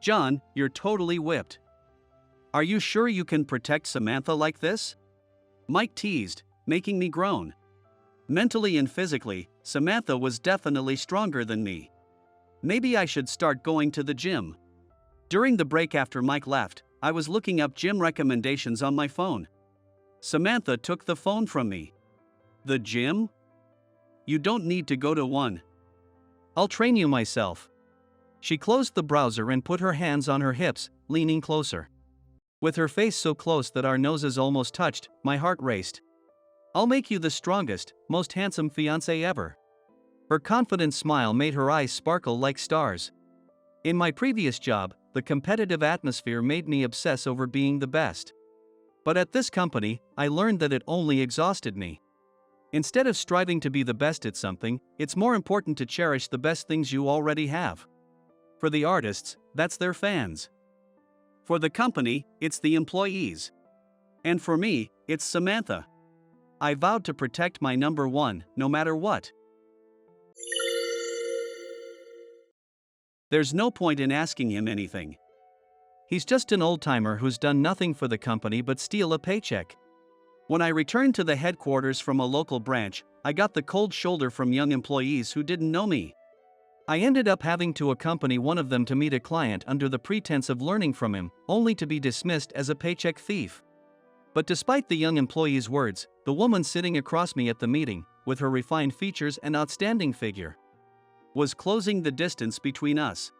John, you're totally whipped. Are you sure you can protect Samantha like this? Mike teased, making me groan. Mentally and physically, Samantha was definitely stronger than me. Maybe I should start going to the gym. During the break after Mike left, I was looking up gym recommendations on my phone. Samantha took the phone from me. The gym? You don't need to go to one. I'll train you myself. She closed the browser and put her hands on her hips, leaning closer. With her face so close that our noses almost touched, my heart raced. I'll make you the strongest, most handsome fiancé ever. Her confident smile made her eyes sparkle like stars. In my previous job, the competitive atmosphere made me obsess over being the best. But at this company, I learned that it only exhausted me. Instead of striving to be the best at something, it's more important to cherish the best things you already have. For the artists, that's their fans. For the company, it's the employees. And for me, it's Samantha. I vowed to protect my number one, no matter what. There's no point in asking him anything. He's just an old-timer who's done nothing for the company but steal a paycheck. When I returned to the headquarters from a local branch, I got the cold shoulder from young employees who didn't know me. I ended up having to accompany one of them to meet a client under the pretense of learning from him, only to be dismissed as a paycheck thief. But despite the young employee's words, the woman sitting across me at the meeting, with her refined features and outstanding figure, was closing the distance between us.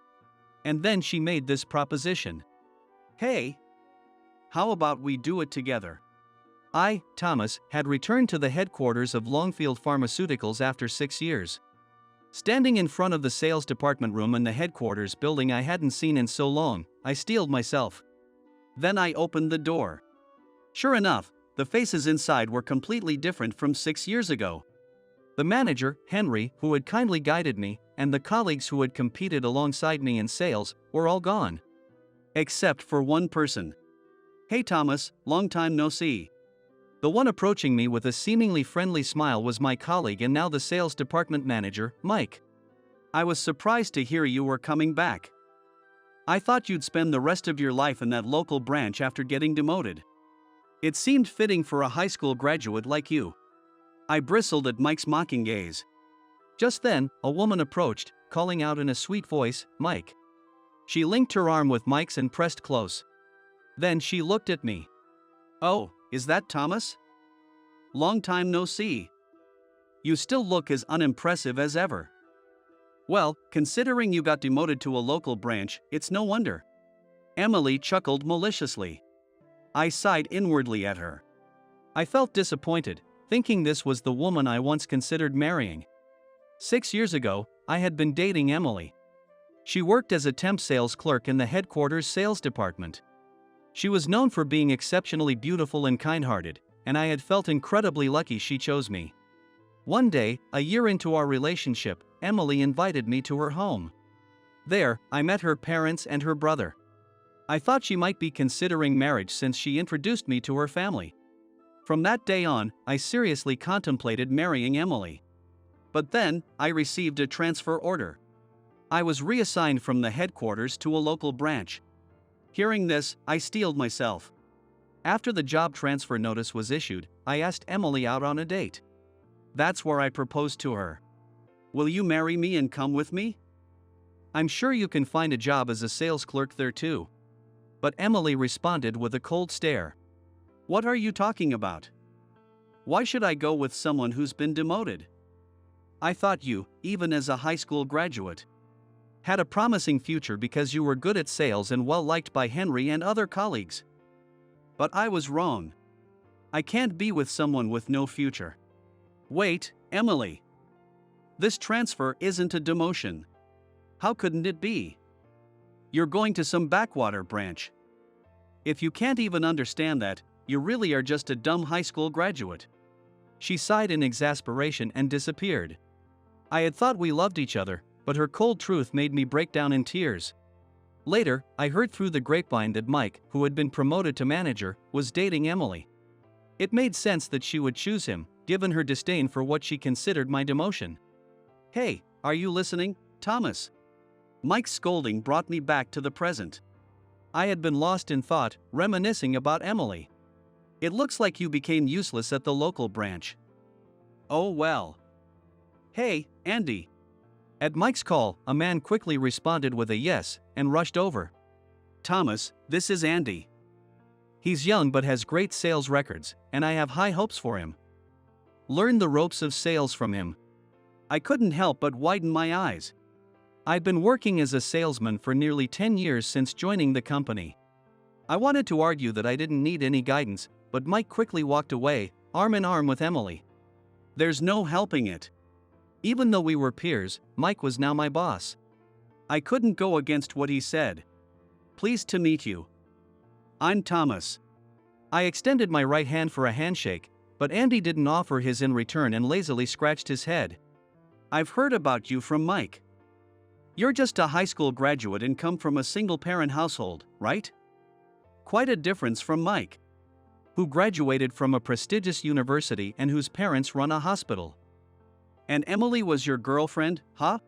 And then she made this proposition. Hey, how about we do it together? I, Thomas, had returned to the headquarters of Longfield Pharmaceuticals after 6 years. Standing in front of the sales department room in the headquarters building I hadn't seen in so long, I steeled myself. Then I opened the door. Sure enough, the faces inside were completely different from 6 years ago. The manager, Henry, who had kindly guided me, and the colleagues who had competed alongside me in sales, were all gone. Except for one person. Hey Thomas, long time no see. The one approaching me with a seemingly friendly smile was my colleague and now the sales department manager, Mike. I was surprised to hear you were coming back. I thought you'd spend the rest of your life in that local branch after getting demoted. It seemed fitting for a high school graduate like you. I bristled at Mike's mocking gaze. Just then, a woman approached, calling out in a sweet voice, "Mike." She linked her arm with Mike's and pressed close. Then she looked at me. "Oh, is that Thomas? Long time no see. You still look as unimpressive as ever." Well, considering you got demoted to a local branch, it's no wonder. Emily chuckled maliciously. I sighed inwardly at her. I felt disappointed, thinking this was the woman I once considered marrying. 6 years ago, I had been dating Emily. She worked as a temp sales clerk in the headquarters sales department. She was known for being exceptionally beautiful and kind-hearted, and I had felt incredibly lucky she chose me. One day, a year into our relationship, Emily invited me to her home. There, I met her parents and her brother. I thought she might be considering marriage since she introduced me to her family. From that day on, I seriously contemplated marrying Emily. But then, I received a transfer order. I was reassigned from the headquarters to a local branch. Hearing this, I steeled myself. After the job transfer notice was issued, I asked Emily out on a date. That's where I proposed to her. "Will you marry me and come with me? I'm sure you can find a job as a sales clerk there too." But Emily responded with a cold stare. "What are you talking about? Why should I go with someone who's been demoted? I thought you, even as a high school graduate, had a promising future because you were good at sales and well liked by Henry and other colleagues." But I was wrong. I can't be with someone with no future. Wait, Emily. This transfer isn't a demotion. How couldn't it be? You're going to some backwater branch. If you can't even understand that, you really are just a dumb high school graduate. She sighed in exasperation and disappeared. I had thought we loved each other, but her cold truth made me break down in tears. Later, I heard through the grapevine that Mike, who had been promoted to manager, was dating Emily. It made sense that she would choose him, given her disdain for what she considered my demotion. "Hey, are you listening, Thomas?" Mike's scolding brought me back to the present. I had been lost in thought, reminiscing about Emily. "It looks like you became useless at the local branch." "Oh well." "Hey, Andy." At Mike's call, a man quickly responded with a yes, and rushed over. "Thomas, this is Andy. He's young but has great sales records, and I have high hopes for him. Learn the ropes of sales from him." I couldn't help but widen my eyes. I'd been working as a salesman for nearly 10 years since joining the company. I wanted to argue that I didn't need any guidance, but Mike quickly walked away, arm in arm with Emily. There's no helping it. Even though we were peers, Mike was now my boss. I couldn't go against what he said. "Pleased to meet you. I'm Thomas." I extended my right hand for a handshake, but Andy didn't offer his in return and lazily scratched his head. "I've heard about you from Mike. You're just a high school graduate and come from a single-parent household, right? Quite a difference from Mike. who graduated from a prestigious university and whose parents run a hospital. And Emily was your girlfriend, huh?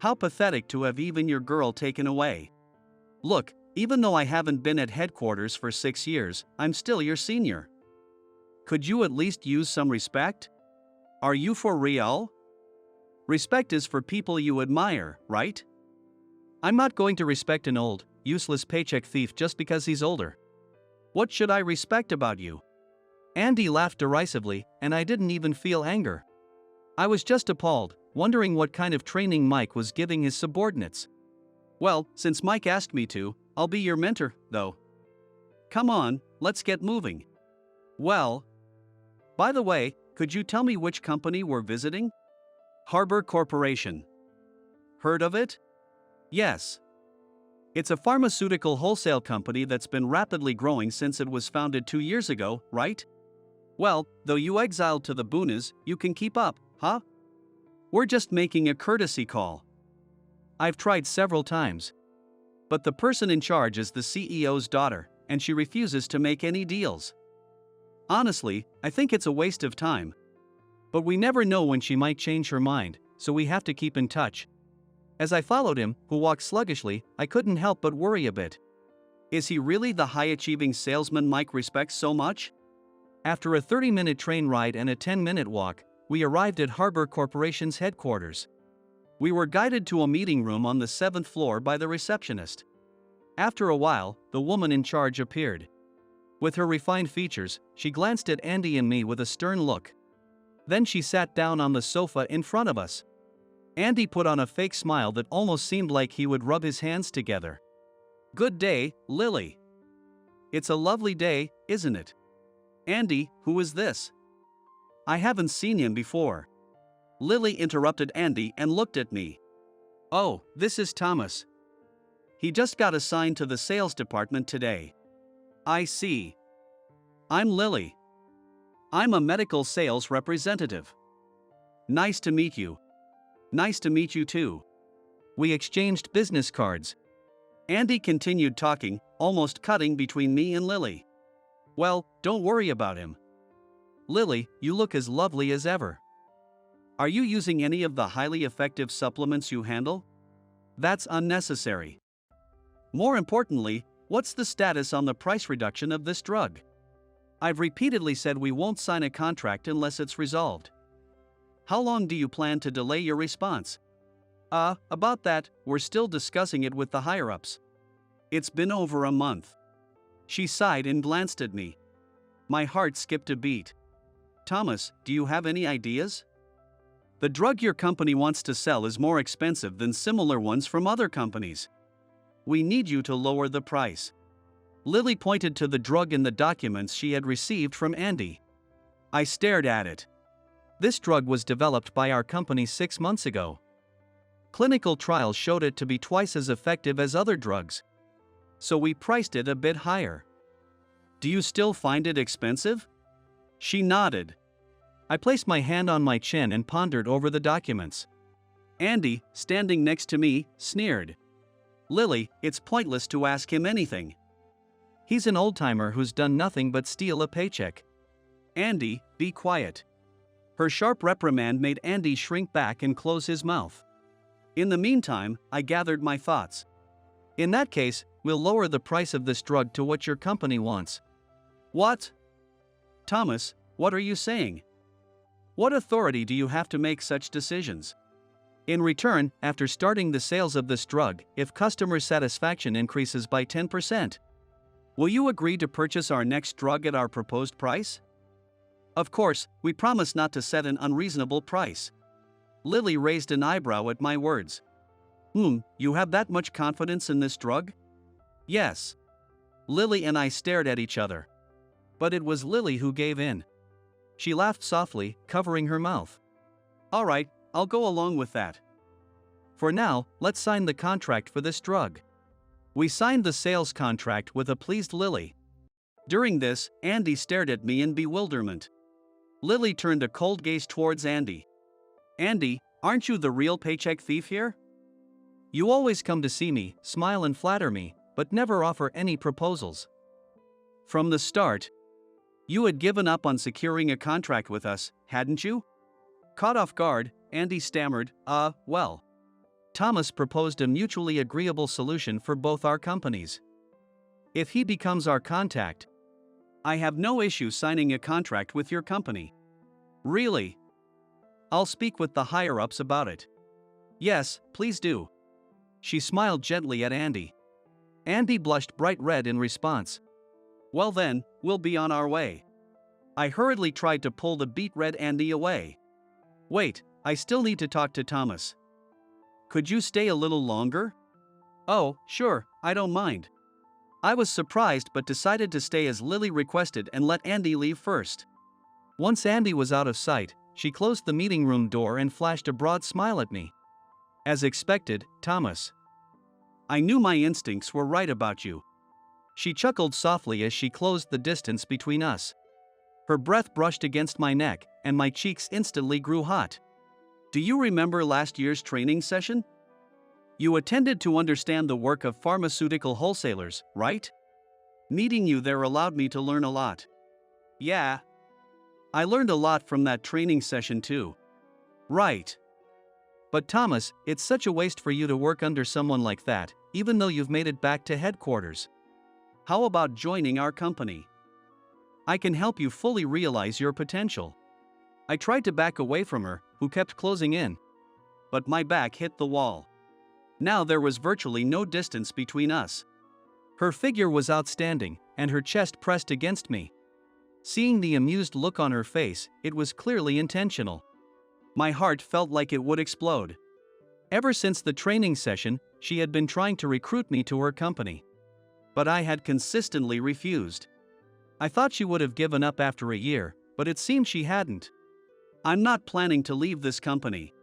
How pathetic to have even your girl taken away. Look, even though I haven't been at headquarters for 6 years, I'm still your senior. Could you at least use some respect? Are you for real? Respect is for people you admire, right? I'm not going to respect an old, useless paycheck thief just because he's older. What should I respect about you? Andy laughed derisively, and I didn't even feel anger. I was just appalled, wondering what kind of training Mike was giving his subordinates. Well, since Mike asked me to, I'll be your mentor, though. Come on, let's get moving. Well, by the way, could you tell me which company we're visiting? Harbor Corporation. Heard of it? Yes. It's a pharmaceutical wholesale company that's been rapidly growing since it was founded 2 years ago, right? Well, though you exiled to the boonies, you can keep up, huh? We're just making a courtesy call. I've tried several times. But the person in charge is the CEO's daughter, and she refuses to make any deals. Honestly, I think it's a waste of time. But we never know when she might change her mind, so we have to keep in touch. As I followed him, who walked sluggishly, I couldn't help but worry a bit. Is he really the high-achieving salesman Mike respects so much? After a 30-minute train ride and a 10-minute walk, we arrived at Harbor Corporation's headquarters. We were guided to a meeting room on the 7th floor by the receptionist. After a while, the woman in charge appeared. With her refined features, she glanced at Andy and me with a stern look. Then she sat down on the sofa in front of us. Andy put on a fake smile that almost seemed like he would rub his hands together. Good day, Lily. It's a lovely day, isn't it? Andy, who is this? I haven't seen him before. Lily interrupted Andy and looked at me. Oh, this is Thomas. He just got assigned to the sales department today. I see. I'm Lily. I'm a medical sales representative. Nice to meet you. Nice to meet you too. We exchanged business cards. Andy continued talking, almost cutting between me and Lily. Well, don't worry about him. Lily, you look as lovely as ever. Are you using any of the highly effective supplements you handle? That's unnecessary. More importantly, what's the status on the price reduction of this drug? I've repeatedly said we won't sign a contract unless it's resolved. How long do you plan to delay your response? About that, we're still discussing it with the higher-ups. It's been over a month. She sighed and glanced at me. My heart skipped a beat. Thomas, do you have any ideas? The drug your company wants to sell is more expensive than similar ones from other companies. We need you to lower the price. Lily pointed to the drug in the documents she had received from Andy. I stared at it. This drug was developed by our company 6 months ago. Clinical trials showed it to be twice as effective as other drugs. So we priced it a bit higher. Do you still find it expensive? She nodded. I placed my hand on my chin and pondered over the documents. Andy, standing next to me, sneered. Lily, it's pointless to ask him anything. He's an old-timer who's done nothing but steal a paycheck. Andy, be quiet. Her sharp reprimand made Andy shrink back and close his mouth. In the meantime, I gathered my thoughts. In that case, we'll lower the price of this drug to what your company wants. What? Thomas, what are you saying? What authority do you have to make such decisions? In return, after starting the sales of this drug, if customer satisfaction increases by 10%, will you agree to purchase our next drug at our proposed price? Of course, we promise not to set an unreasonable price. Lily raised an eyebrow at my words. You have that much confidence in this drug? Yes. Lily and I stared at each other. But it was Lily who gave in. She laughed softly, covering her mouth. All right, I'll go along with that. For now, let's sign the contract for this drug. We signed the sales contract with a pleased Lily. During this, Andy stared at me in bewilderment. Lily turned a cold gaze towards Andy. Andy, aren't you the real paycheck thief here? You always come to see me, smile and flatter me, but never offer any proposals. From the start. You had given up on securing a contract with us, hadn't you? Caught off guard, Andy stammered, well. Thomas proposed a mutually agreeable solution for both our companies. If he becomes our contact, I have no issue signing a contract with your company. Really? I'll speak with the higher-ups about it. Yes, please do. She smiled gently at Andy. Andy blushed bright red in response. Well then, we'll be on our way. I hurriedly tried to pull the beet red Andy away. Wait, I still need to talk to Thomas. Could you stay a little longer? Oh, sure, I don't mind. I was surprised but decided to stay as Lily requested and let Andy leave first. Once Andy was out of sight, she closed the meeting room door and flashed a broad smile at me. As expected, Thomas. I knew my instincts were right about you. She chuckled softly as she closed the distance between us. Her breath brushed against my neck, and my cheeks instantly grew hot. Do you remember last year's training session? You attended to understand the work of pharmaceutical wholesalers, right? Meeting you there allowed me to learn a lot. Yeah. I learned a lot from that training session too. Right. But Thomas, it's such a waste for you to work under someone like that, even though you've made it back to headquarters. How about joining our company? I can help you fully realize your potential. I tried to back away from her, who kept closing in. But my back hit the wall. Now there was virtually no distance between us. Her figure was outstanding, and her chest pressed against me. Seeing the amused look on her face, it was clearly intentional. My heart felt like it would explode. Ever since the training session, she had been trying to recruit me to her company. But I had consistently refused. I thought she would have given up after a year, but it seemed she hadn't. I'm not planning to leave this company,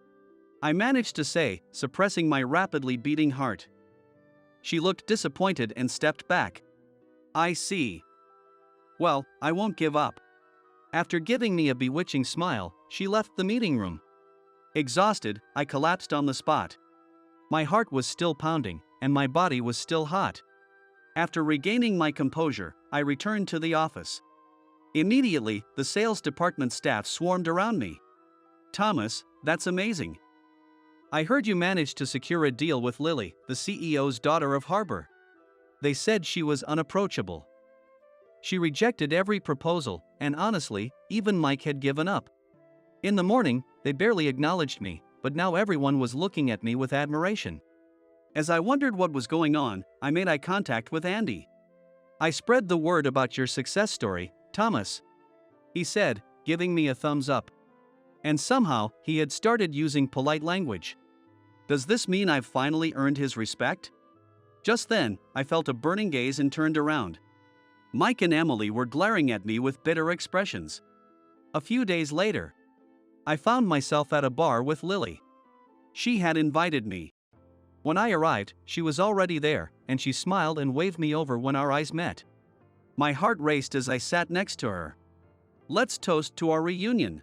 I managed to say, suppressing my rapidly beating heart. She looked disappointed and stepped back. I see. Well, I won't give up. After giving me a bewitching smile, she left the meeting room. Exhausted, I collapsed on the spot. My heart was still pounding, and my body was still hot. After regaining my composure, I returned to the office. Immediately, the sales department staff swarmed around me. Thomas, that's amazing. I heard you managed to secure a deal with Lily, the CEO's daughter of Harbor. They said she was unapproachable. She rejected every proposal, and honestly, even Mike had given up. In the morning, they barely acknowledged me, but now everyone was looking at me with admiration. As I wondered what was going on, I made eye contact with Andy. I spread the word about your success story, Thomas, he said, giving me a thumbs up. And somehow, he had started using polite language. Does this mean I've finally earned his respect? Just then, I felt a burning gaze and turned around. Mike and Emily were glaring at me with bitter expressions. A few days later, I found myself at a bar with Lily. She had invited me. When I arrived, she was already there, and she smiled and waved me over when our eyes met. My heart raced as I sat next to her. Let's toast to our reunion.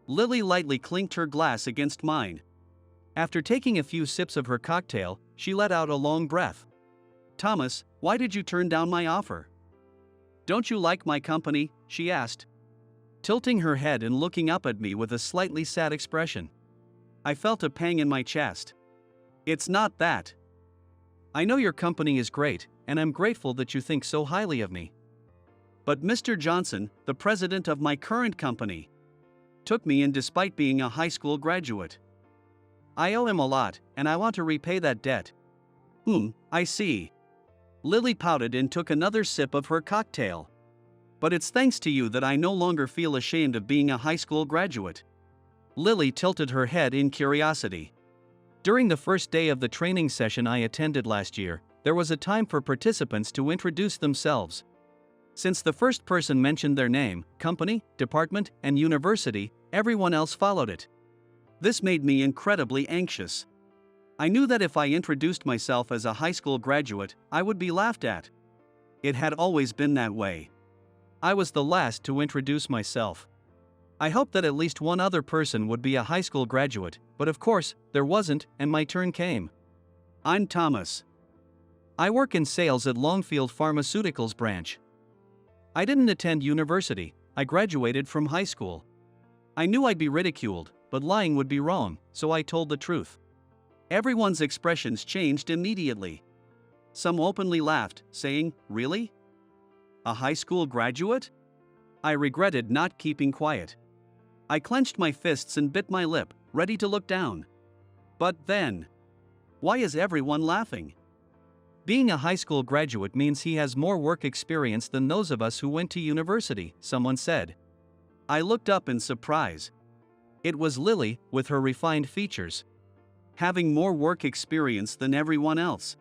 Lily lightly clinked her glass against mine. After taking a few sips of her cocktail, she let out a long breath. Thomas, why did you turn down my offer? Don't you like my company? She asked, tilting her head and looking up at me with a slightly sad expression. I felt a pang in my chest. It's not that. I know your company is great, and I'm grateful that you think so highly of me. But Mr. Johnson, the president of my current company, took me in despite being a high school graduate. I owe him a lot, and I want to repay that debt. I see. Lily pouted and took another sip of her cocktail. But it's thanks to you that I no longer feel ashamed of being a high school graduate. Lily tilted her head in curiosity. During the first day of the training session I attended last year, there was a time for participants to introduce themselves. Since the first person mentioned their name, company, department, and university, everyone else followed it. This made me incredibly anxious. I knew that if I introduced myself as a high school graduate, I would be laughed at. It had always been that way. I was the last to introduce myself. I hoped that at least one other person would be a high school graduate, but of course, there wasn't, and my turn came. I'm Thomas. I work in sales at Longfield Pharmaceuticals branch. I didn't attend university, I graduated from high school. I knew I'd be ridiculed, but lying would be wrong, so I told the truth. Everyone's expressions changed immediately. Some openly laughed, saying, "Really? A high school graduate?" I regretted not keeping quiet. I clenched my fists and bit my lip, ready to look down. But then, why is everyone laughing? Being a high school graduate means he has more work experience than those of us who went to university, someone said. I looked up in surprise. It was Lily, with her refined features. Having more work experience than everyone else.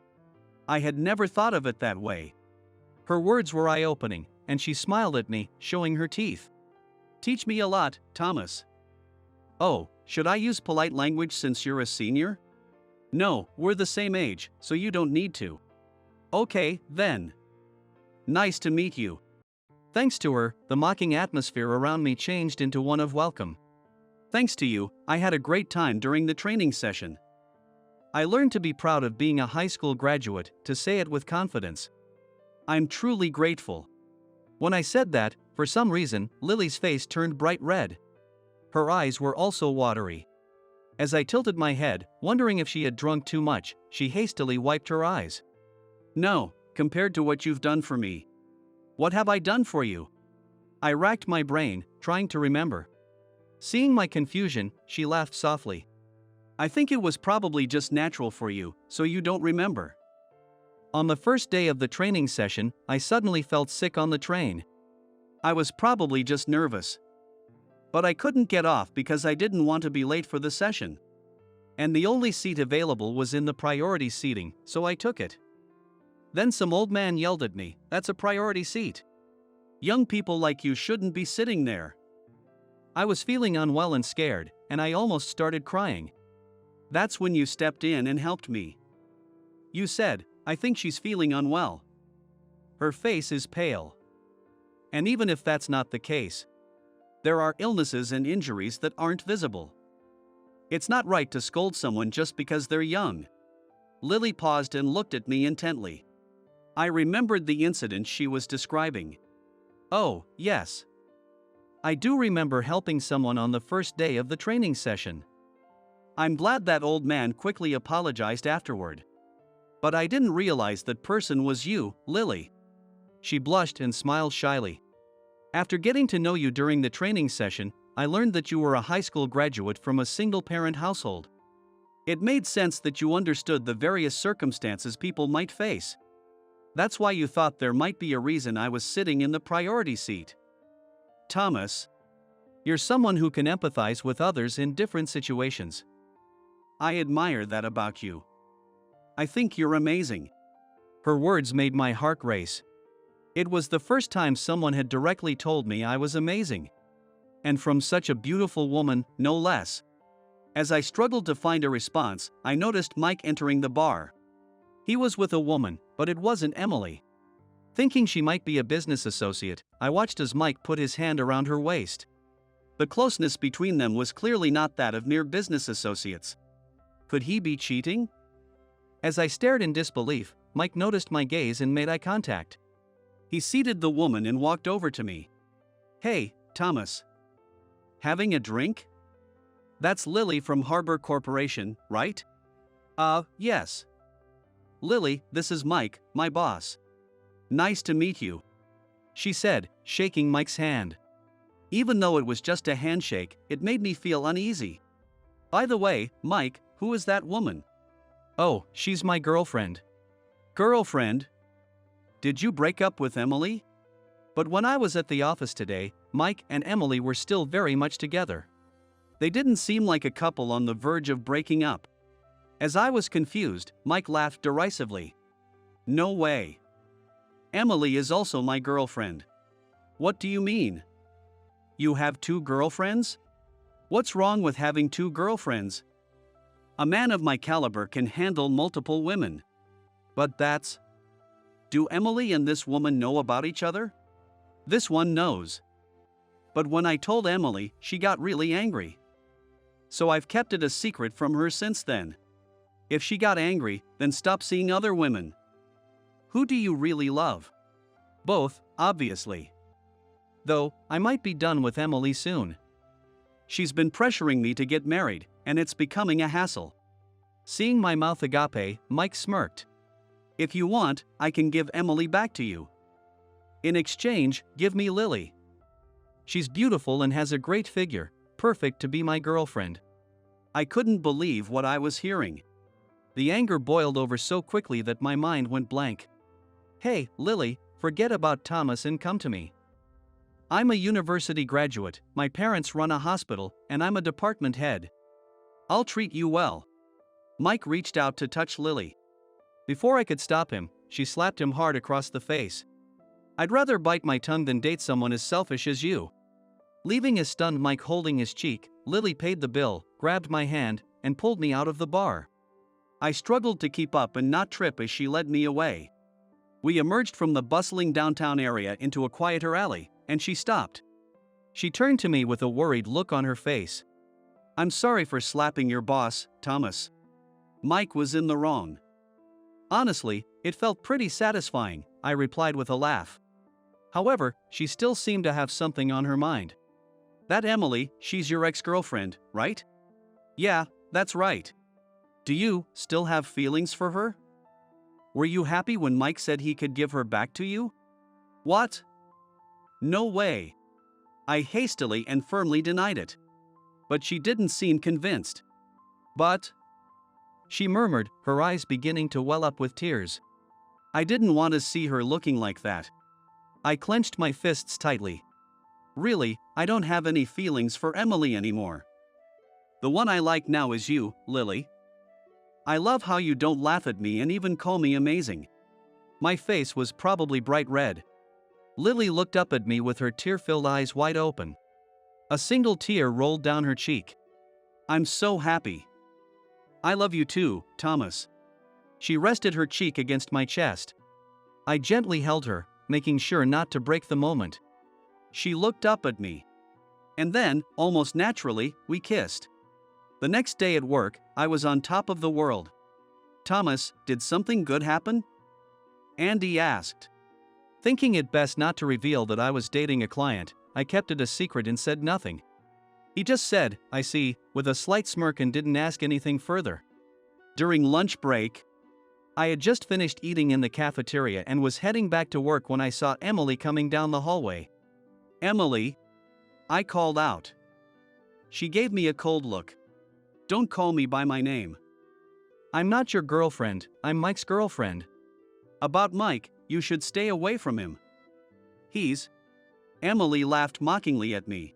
I had never thought of it that way. Her words were eye-opening, and she smiled at me, showing her teeth. Teach me a lot, Thomas. Oh, should I use polite language since you're a senior? No, we're the same age, so you don't need to. Okay, then. Nice to meet you. Thanks to her, the mocking atmosphere around me changed into one of welcome. Thanks to you, I had a great time during the training session. I learned to be proud of being a high school graduate, to say it with confidence. I'm truly grateful. When I said that, for some reason, Lily's face turned bright red. Her eyes were also watery. As I tilted my head, wondering if she had drunk too much, she hastily wiped her eyes. No, compared to what you've done for me. What have I done for you? I racked my brain, trying to remember. Seeing my confusion, she laughed softly. I think it was probably just natural for you, so you don't remember. On the first day of the training session, I suddenly felt sick on the train. I was probably just nervous. But I couldn't get off because I didn't want to be late for the session. And the only seat available was in the priority seating, so I took it. Then some old man yelled at me, "That's a priority seat. Young people like you shouldn't be sitting there." I was feeling unwell and scared, and I almost started crying. That's when you stepped in and helped me. You said, "I think she's feeling unwell. Her face is pale." And even if that's not the case, there are illnesses and injuries that aren't visible. It's not right to scold someone just because they're young. Lily paused and looked at me intently. I remembered the incident she was describing. Oh, yes. I do remember helping someone on the first day of the training session. I'm glad that old man quickly apologized afterward. But I didn't realize that person was you, Lily. She blushed and smiled shyly. After getting to know you during the training session, I learned that you were a high school graduate from a single-parent household. It made sense that you understood the various circumstances people might face. That's why you thought there might be a reason I was sitting in the priority seat. Thomas, you're someone who can empathize with others in different situations. I admire that about you. I think you're amazing. Her words made my heart race. It was the first time someone had directly told me I was amazing. And from such a beautiful woman, no less. As I struggled to find a response, I noticed Mike entering the bar. He was with a woman, but it wasn't Emily. Thinking she might be a business associate, I watched as Mike put his hand around her waist. The closeness between them was clearly not that of mere business associates. Could he be cheating? As I stared in disbelief, Mike noticed my gaze and made eye contact. He seated the woman and walked over to me. Hey, Thomas. Having a drink? That's Lily from Harbor Corporation, right? Yes. Lily, this is Mike, my boss. Nice to meet you, she said, shaking Mike's hand. Even though it was just a handshake, it made me feel uneasy. By the way, Mike, who is that woman? Oh, she's my girlfriend. Girlfriend? Did you break up with Emily? But when I was at the office today, Mike and Emily were still very much together. They didn't seem like a couple on the verge of breaking up. As I was confused, Mike laughed derisively. No way. Emily is also my girlfriend. What do you mean? You have two girlfriends? What's wrong with having two girlfriends? A man of my caliber can handle multiple women. But that's... Do Emily and this woman know about each other? This one knows. But when I told Emily, she got really angry. So I've kept it a secret from her since then. If she got angry, then stop seeing other women. Who do you really love? Both, obviously. Though, I might be done with Emily soon. She's been pressuring me to get married, and it's becoming a hassle. Seeing my mouth agape, Mike smirked. If you want, I can give Emily back to you. In exchange, give me Lily. She's beautiful and has a great figure, perfect to be my girlfriend. I couldn't believe what I was hearing. The anger boiled over so quickly that my mind went blank. Hey, Lily, forget about Thomas and come to me. I'm a university graduate, my parents run a hospital, and I'm a department head. I'll treat you well. Mike reached out to touch Lily. Before I could stop him, she slapped him hard across the face. I'd rather bite my tongue than date someone as selfish as you. Leaving a stunned Mike holding his cheek, Lily paid the bill, grabbed my hand, and pulled me out of the bar. I struggled to keep up and not trip as she led me away. We emerged from the bustling downtown area into a quieter alley, and she stopped. She turned to me with a worried look on her face. I'm sorry for slapping your boss, Thomas. Mike was in the wrong. Honestly, it felt pretty satisfying, I replied with a laugh. However, she still seemed to have something on her mind. That Emily, she's your ex-girlfriend, right? Yeah, that's right. Do you still have feelings for her? Were you happy when Mike said he could give her back to you? What? No way. I hastily and firmly denied it. But she didn't seem convinced. But? She murmured, her eyes beginning to well up with tears. I didn't want to see her looking like that. I clenched my fists tightly. Really, I don't have any feelings for Emily anymore. The one I like now is you, Lily. I love how you don't laugh at me and even call me amazing. My face was probably bright red. Lily looked up at me with her tear-filled eyes wide open. A single tear rolled down her cheek. I'm so happy. I love you too, Thomas. She rested her cheek against my chest. I gently held her, making sure not to break the moment. She looked up at me. And then, almost naturally, we kissed. The next day at work, I was on top of the world. Thomas, did something good happen? Andy asked. Thinking it best not to reveal that I was dating a client, I kept it a secret and said nothing. He just said, I see, with a slight smirk and didn't ask anything further. During lunch break, I had just finished eating in the cafeteria and was heading back to work when I saw Emily coming down the hallway. Emily? I called out. She gave me a cold look. Don't call me by my name. I'm not your girlfriend, I'm Mike's girlfriend. About Mike, you should stay away from him. Emily laughed mockingly at me.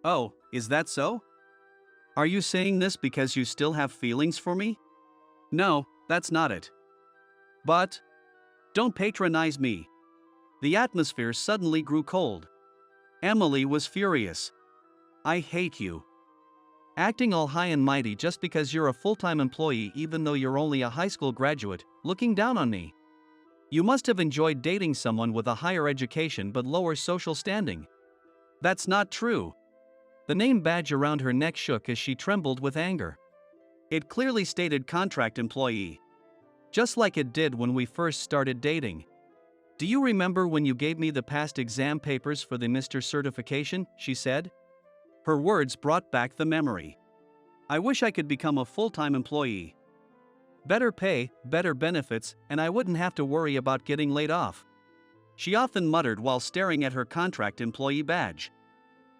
Oh, is that so? Are you saying this because you still have feelings for me? No, that's not it. But, don't patronize me. The atmosphere suddenly grew cold. Emily was furious. I hate you. Acting all high and mighty just because you're a full-time employee even though you're only a high school graduate, looking down on me. You must have enjoyed dating someone with a higher education but lower social standing. That's not true. The name badge around her neck shook as she trembled with anger. It clearly stated contract employee. Just like it did when we first started dating. Do you remember when you gave me the past exam papers for the Mr. certification, she said? Her words brought back the memory. I wish I could become a full-time employee. Better pay, better benefits, and I wouldn't have to worry about getting laid off. She often muttered while staring at her contract employee badge.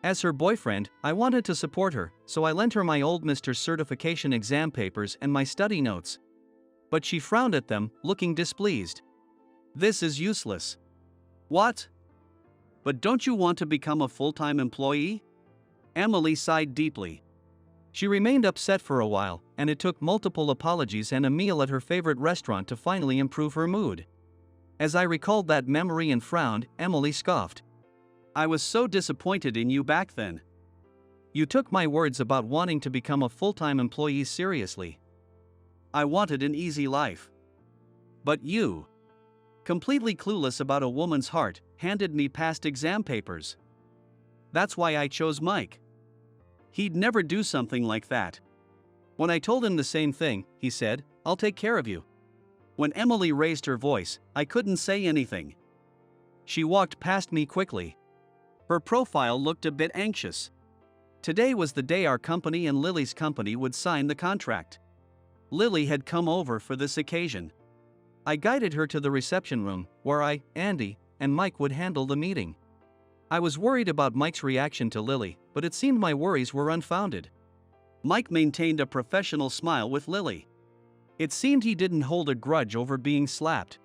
As her boyfriend, I wanted to support her, so I lent her my old Mr. certification exam papers and my study notes. But she frowned at them, looking displeased. This is useless. What? But don't you want to become a full-time employee? Emily sighed deeply. She remained upset for a while, and it took multiple apologies and a meal at her favorite restaurant to finally improve her mood. As I recalled that memory and frowned, Emily scoffed. I was so disappointed in you back then. You took my words about wanting to become a full-time employee seriously. I wanted an easy life. But you, completely clueless about a woman's heart, handed me past exam papers. That's why I chose Mike. He'd never do something like that. When I told him the same thing, he said, I'll take care of you. When Emily raised her voice, I couldn't say anything. She walked past me quickly. Her profile looked a bit anxious. Today was the day our company and Lily's company would sign the contract. Lily had come over for this occasion. I guided her to the reception room, where I, Andy, and Mike would handle the meeting. I was worried about Mike's reaction to Lily, but it seemed my worries were unfounded. Mike maintained a professional smile with Lily. It seemed he didn't hold a grudge over being slapped.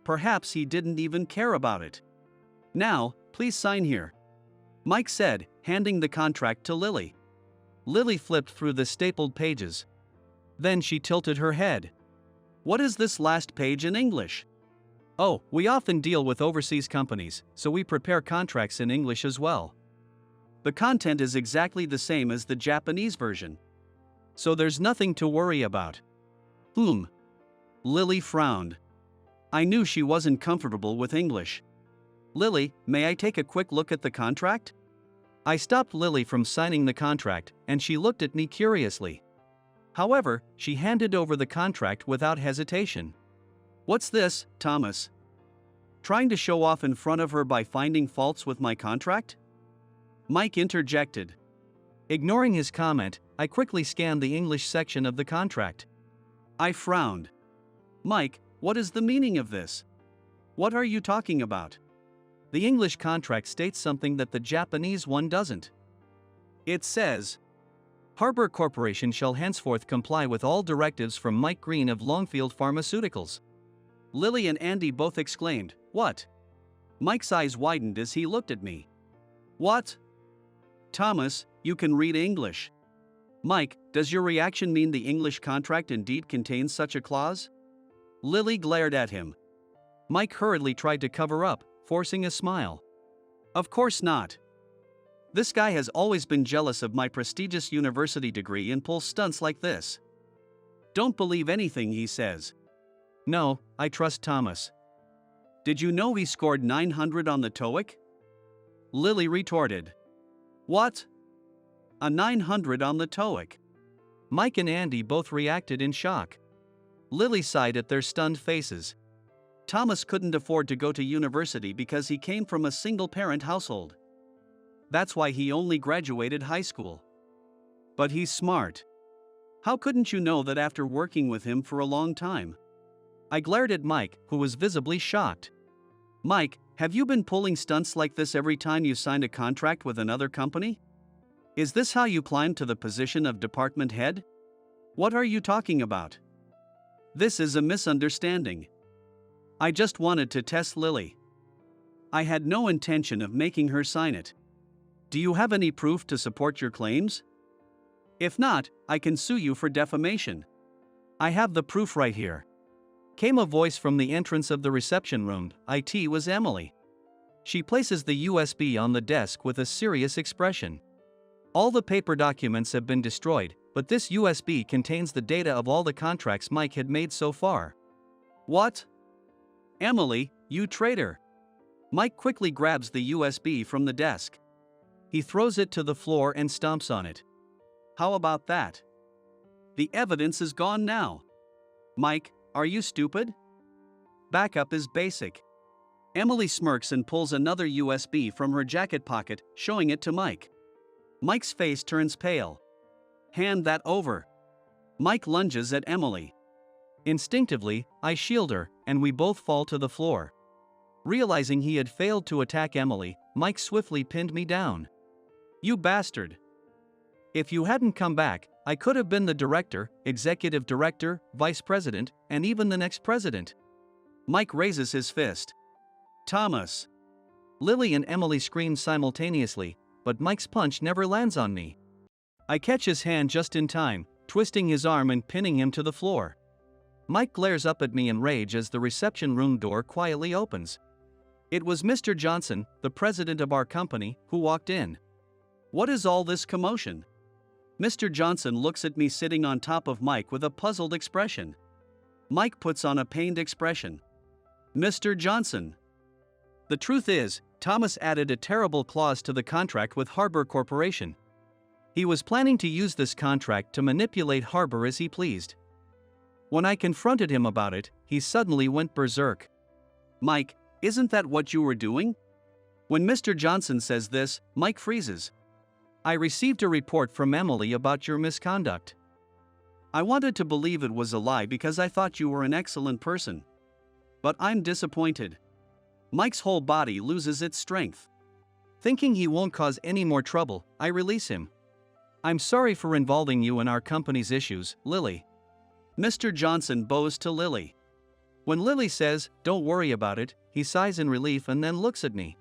Perhaps he didn't even care about it. Now, please sign here, Mike said, handing the contract to Lily. Lily flipped through the stapled pages. Then she tilted her head. What is this last page in English? Oh, we often deal with overseas companies, so we prepare contracts in English as well. The content is exactly the same as the Japanese version. So there's nothing to worry about. Lily frowned. I knew she wasn't comfortable with English. Lily, may I take a quick look at the contract? I stopped Lily from signing the contract, and she looked at me curiously. However, she handed over the contract without hesitation. What's this, Thomas? Trying to show off in front of her by finding faults with my contract? Mike interjected. Ignoring his comment, I quickly scanned the English section of the contract. I frowned. Mike, what is the meaning of this? What are you talking about? The English contract states something that the Japanese one doesn't. It says, Harbor Corporation shall henceforth comply with all directives from Mike Green of Longfield Pharmaceuticals. Lily and Andy both exclaimed, What? Mike's eyes widened as he looked at me. What? Thomas, you can read English. Mike, does your reaction mean the English contract indeed contains such a clause? Lily glared at him. Mike hurriedly tried to cover up, forcing a smile. Of course not. This guy has always been jealous of my prestigious university degree and pulls stunts like this. Don't believe anything he says. No, I trust Thomas. Did you know he scored 900 on the TOEIC? Lily retorted. What? A 900 on the TOEIC. Mike and Andy both reacted in shock. Lily sighed at their stunned faces. Thomas couldn't afford to go to university because he came from a single-parent household. That's why he only graduated high school. But he's smart. How couldn't you know that after working with him for a long time? I glared at Mike, who was visibly shocked. Mike, have you been pulling stunts like this every time you signed a contract with another company? Is this how you climbed to the position of department head? What are you talking about? This is a misunderstanding. I just wanted to test Lily. I had no intention of making her sign it. Do you have any proof to support your claims? If not, I can sue you for defamation. I have the proof right here. Came a voice from the entrance of the reception room. It was Emily. She places the USB on the desk with a serious expression. All the paper documents have been destroyed, but this USB contains the data of all the contracts Mike had made so far. What? Emily, you traitor! Mike quickly grabs the USB from the desk. He throws it to the floor and stomps on it. How about that? The evidence is gone now. Mike, are you stupid? Backup is basic. Emily smirks and pulls another USB from her jacket pocket, showing it to Mike. Mike's face turns pale. Hand that over. Mike lunges at Emily. Instinctively, I shield her, and we both fall to the floor. Realizing he had failed to attack Emily, Mike swiftly pinned me down. You bastard! If you hadn't come back, I could have been the director, executive director, vice president, and even the next president. Mike raises his fist. Thomas! Lily and Emily scream simultaneously, but Mike's punch never lands on me. I catch his hand just in time, twisting his arm and pinning him to the floor. Mike glares up at me in rage as the reception room door quietly opens. It was Mr. Johnson, the president of our company, who walked in. What is all this commotion? Mr. Johnson looks at me sitting on top of Mike with a puzzled expression. Mike puts on a pained expression. Mr. Johnson. The truth is, Thomas added a terrible clause to the contract with Harbor Corporation. He was planning to use this contract to manipulate Harbor as he pleased. When I confronted him about it, he suddenly went berserk. Mike, isn't that what you were doing? When Mr. Johnson says this, Mike freezes. I received a report from Emily about your misconduct. I wanted to believe it was a lie because I thought you were an excellent person. But I'm disappointed. Mike's whole body loses its strength. Thinking he won't cause any more trouble, I release him. I'm sorry for involving you in our company's issues, Lily. Mr. Johnson bows to Lily. When Lily says, "Don't worry about it," he sighs in relief and then looks at me.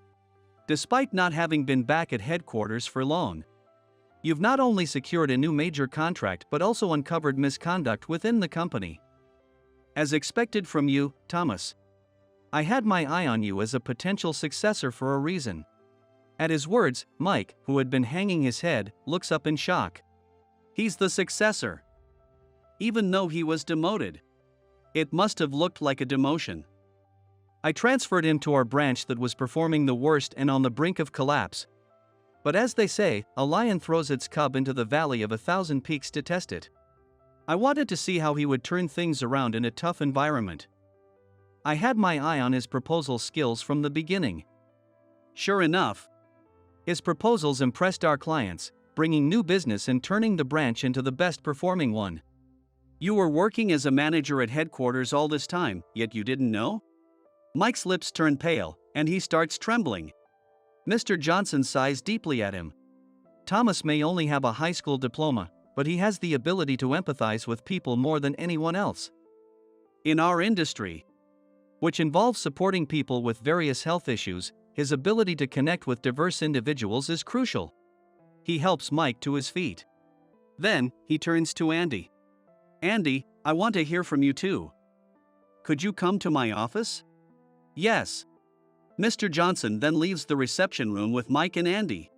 Despite not having been back at headquarters for long, you've not only secured a new major contract but also uncovered misconduct within the company. As expected from you, Thomas. I had my eye on you as a potential successor for a reason. At his words, Mike, who had been hanging his head, looks up in shock. He's the successor. Even though he was demoted. It must have looked like a demotion. I transferred him to our branch that was performing the worst and on the brink of collapse. But as they say, a lion throws its cub into the valley of 1,000 peaks to test it. I wanted to see how he would turn things around in a tough environment. I had my eye on his proposal skills from the beginning. Sure enough, his proposals impressed our clients, bringing new business and turning the branch into the best performing one. You were working as a manager at headquarters all this time, yet you didn't know? Mike's lips turn pale, and he starts trembling. Mr. Johnson sighs deeply at him. Thomas may only have a high school diploma, but he has the ability to empathize with people more than anyone else. In our industry, which involves supporting people with various health issues, his ability to connect with diverse individuals is crucial. He helps Mike to his feet. Then, he turns to Andy. Andy, I want to hear from you too. Could you come to my office? Yes. Mr. Johnson then leaves the reception room with Mike and Andy.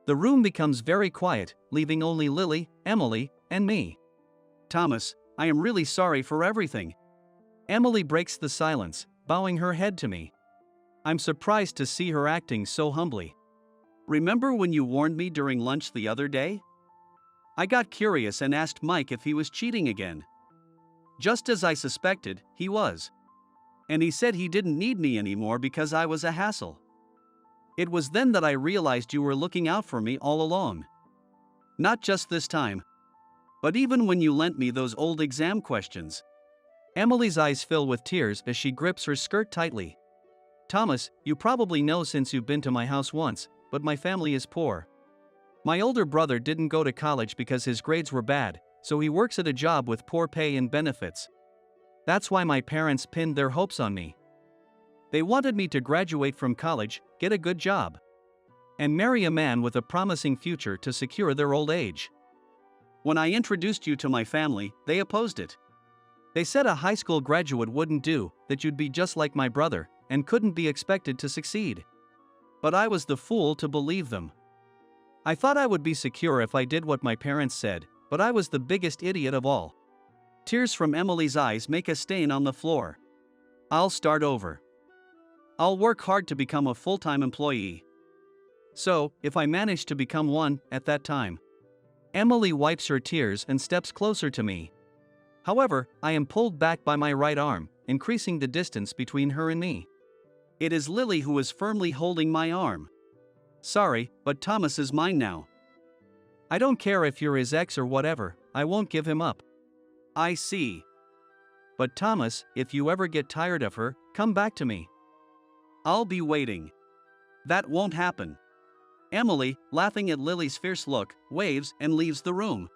The room becomes very quiet, leaving only Lily, Emily, and me. Thomas, I am really sorry for everything. Emily breaks the silence, bowing her head to me. I'm surprised to see her acting so humbly. Remember when you warned me during lunch the other day? I got curious and asked Mike if he was cheating again. Just as I suspected, he was. And he said he didn't need me anymore because I was a hassle. It was then that I realized you were looking out for me all along. Not just this time, but even when you lent me those old exam questions. Emily's eyes fill with tears as she grips her skirt tightly. Thomas, you probably know since you've been to my house once, but my family is poor. My older brother didn't go to college because his grades were bad, so he works at a job with poor pay and benefits. That's why my parents pinned their hopes on me. They wanted me to graduate from college, get a good job, and marry a man with a promising future to secure their old age. When I introduced you to my family, they opposed it. They said a high school graduate wouldn't do, that you'd be just like my brother, and couldn't be expected to succeed. But I was the fool to believe them. I thought I would be secure if I did what my parents said, but I was the biggest idiot of all. Tears from Emily's eyes make a stain on the floor. I'll start over. I'll work hard to become a full-time employee. So, if I manage to become one, at that time. Emily wipes her tears and steps closer to me. However, I am pulled back by my right arm, increasing the distance between her and me. It is Lily who is firmly holding my arm. Sorry, but Thomas is mine now. I don't care if you're his ex or whatever, I won't give him up. I see. But Thomas, if you ever get tired of her, come back to me. I'll be waiting. That won't happen. Emily, laughing at Lily's fierce look, waves and leaves the room.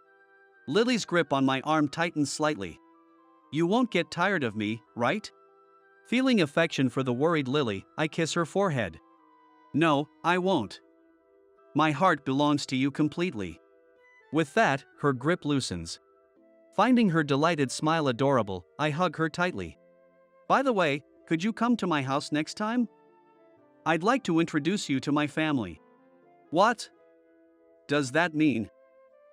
Lily's grip on my arm tightens slightly. You won't get tired of me, right? Feeling affection for the worried Lily, I kiss her forehead. No, I won't. My heart belongs to you completely. With that, her grip loosens. Finding her delighted smile adorable, I hug her tightly. By the way, could you come to my house next time? I'd like to introduce you to my family. What does that mean?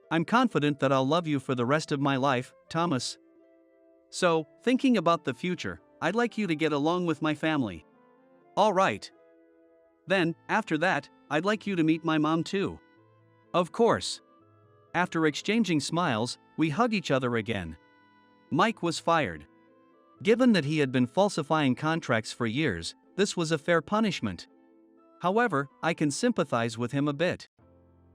I'm confident that I'll love you for the rest of my life, Thomas. So, thinking about the future, I'd like you to get along with my family. All right. Then, after that, I'd like you to meet my mom too. Of course. After exchanging smiles, we hug each other again. Mike was fired. Given that he had been falsifying contracts for years, this was a fair punishment. However, I can sympathize with him a bit.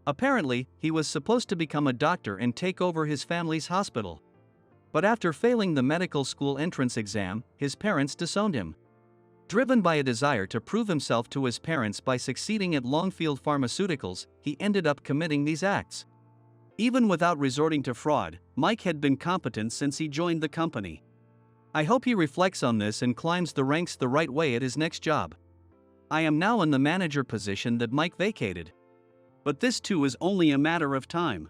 Apparently, he was supposed to become a doctor and take over his family's hospital. But after failing the medical school entrance exam, his parents disowned him. Driven by a desire to prove himself to his parents by succeeding at Longfield Pharmaceuticals, he ended up committing these acts. Even without resorting to fraud, Mike had been competent since he joined the company. I hope he reflects on this and climbs the ranks the right way at his next job. I am now in the manager position that Mike vacated. But this too is only a matter of time.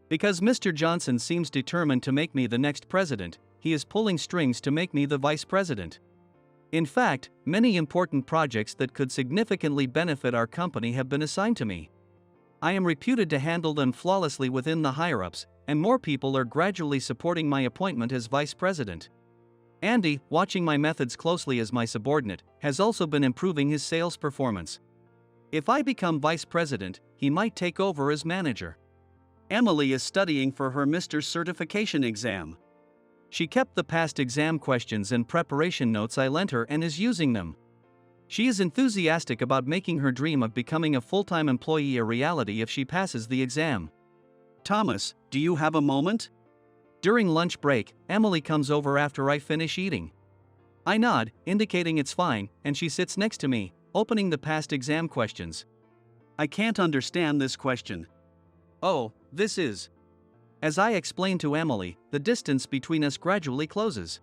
Because Mr. Johnson seems determined to make me the next president, he is pulling strings to make me the vice president. In fact, many important projects that could significantly benefit our company have been assigned to me. I am reputed to handle them flawlessly within the higher-ups, and more people are gradually supporting my appointment as vice president. Andy, watching my methods closely as my subordinate, has also been improving his sales performance. If I become vice president, he might take over as manager. Emily is studying for her Mr. Certification exam. She kept the past exam questions and preparation notes I lent her and is using them. She is enthusiastic about making her dream of becoming a full-time employee a reality if she passes the exam. Thomas, do you have a moment? During lunch break, Emily comes over after I finish eating. I nod, indicating it's fine, and she sits next to me, opening the past exam questions. I can't understand this question. Oh, this is. As I explain to Emily, the distance between us gradually closes.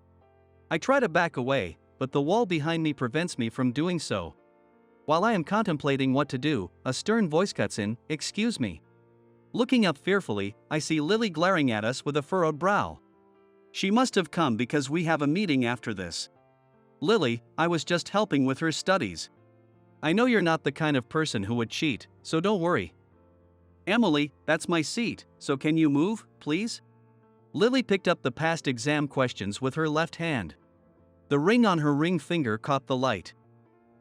I try to back away, but the wall behind me prevents me from doing so. While I am contemplating what to do, a stern voice cuts in, "Excuse me." Looking up fearfully, I see Lily glaring at us with a furrowed brow. She must have come because we have a meeting after this. Lily, I was just helping with her studies. I know you're not the kind of person who would cheat, so don't worry. Emily, that's my seat, so can you move, please? Lily picked up the past exam questions with her left hand. The ring on her ring finger caught the light.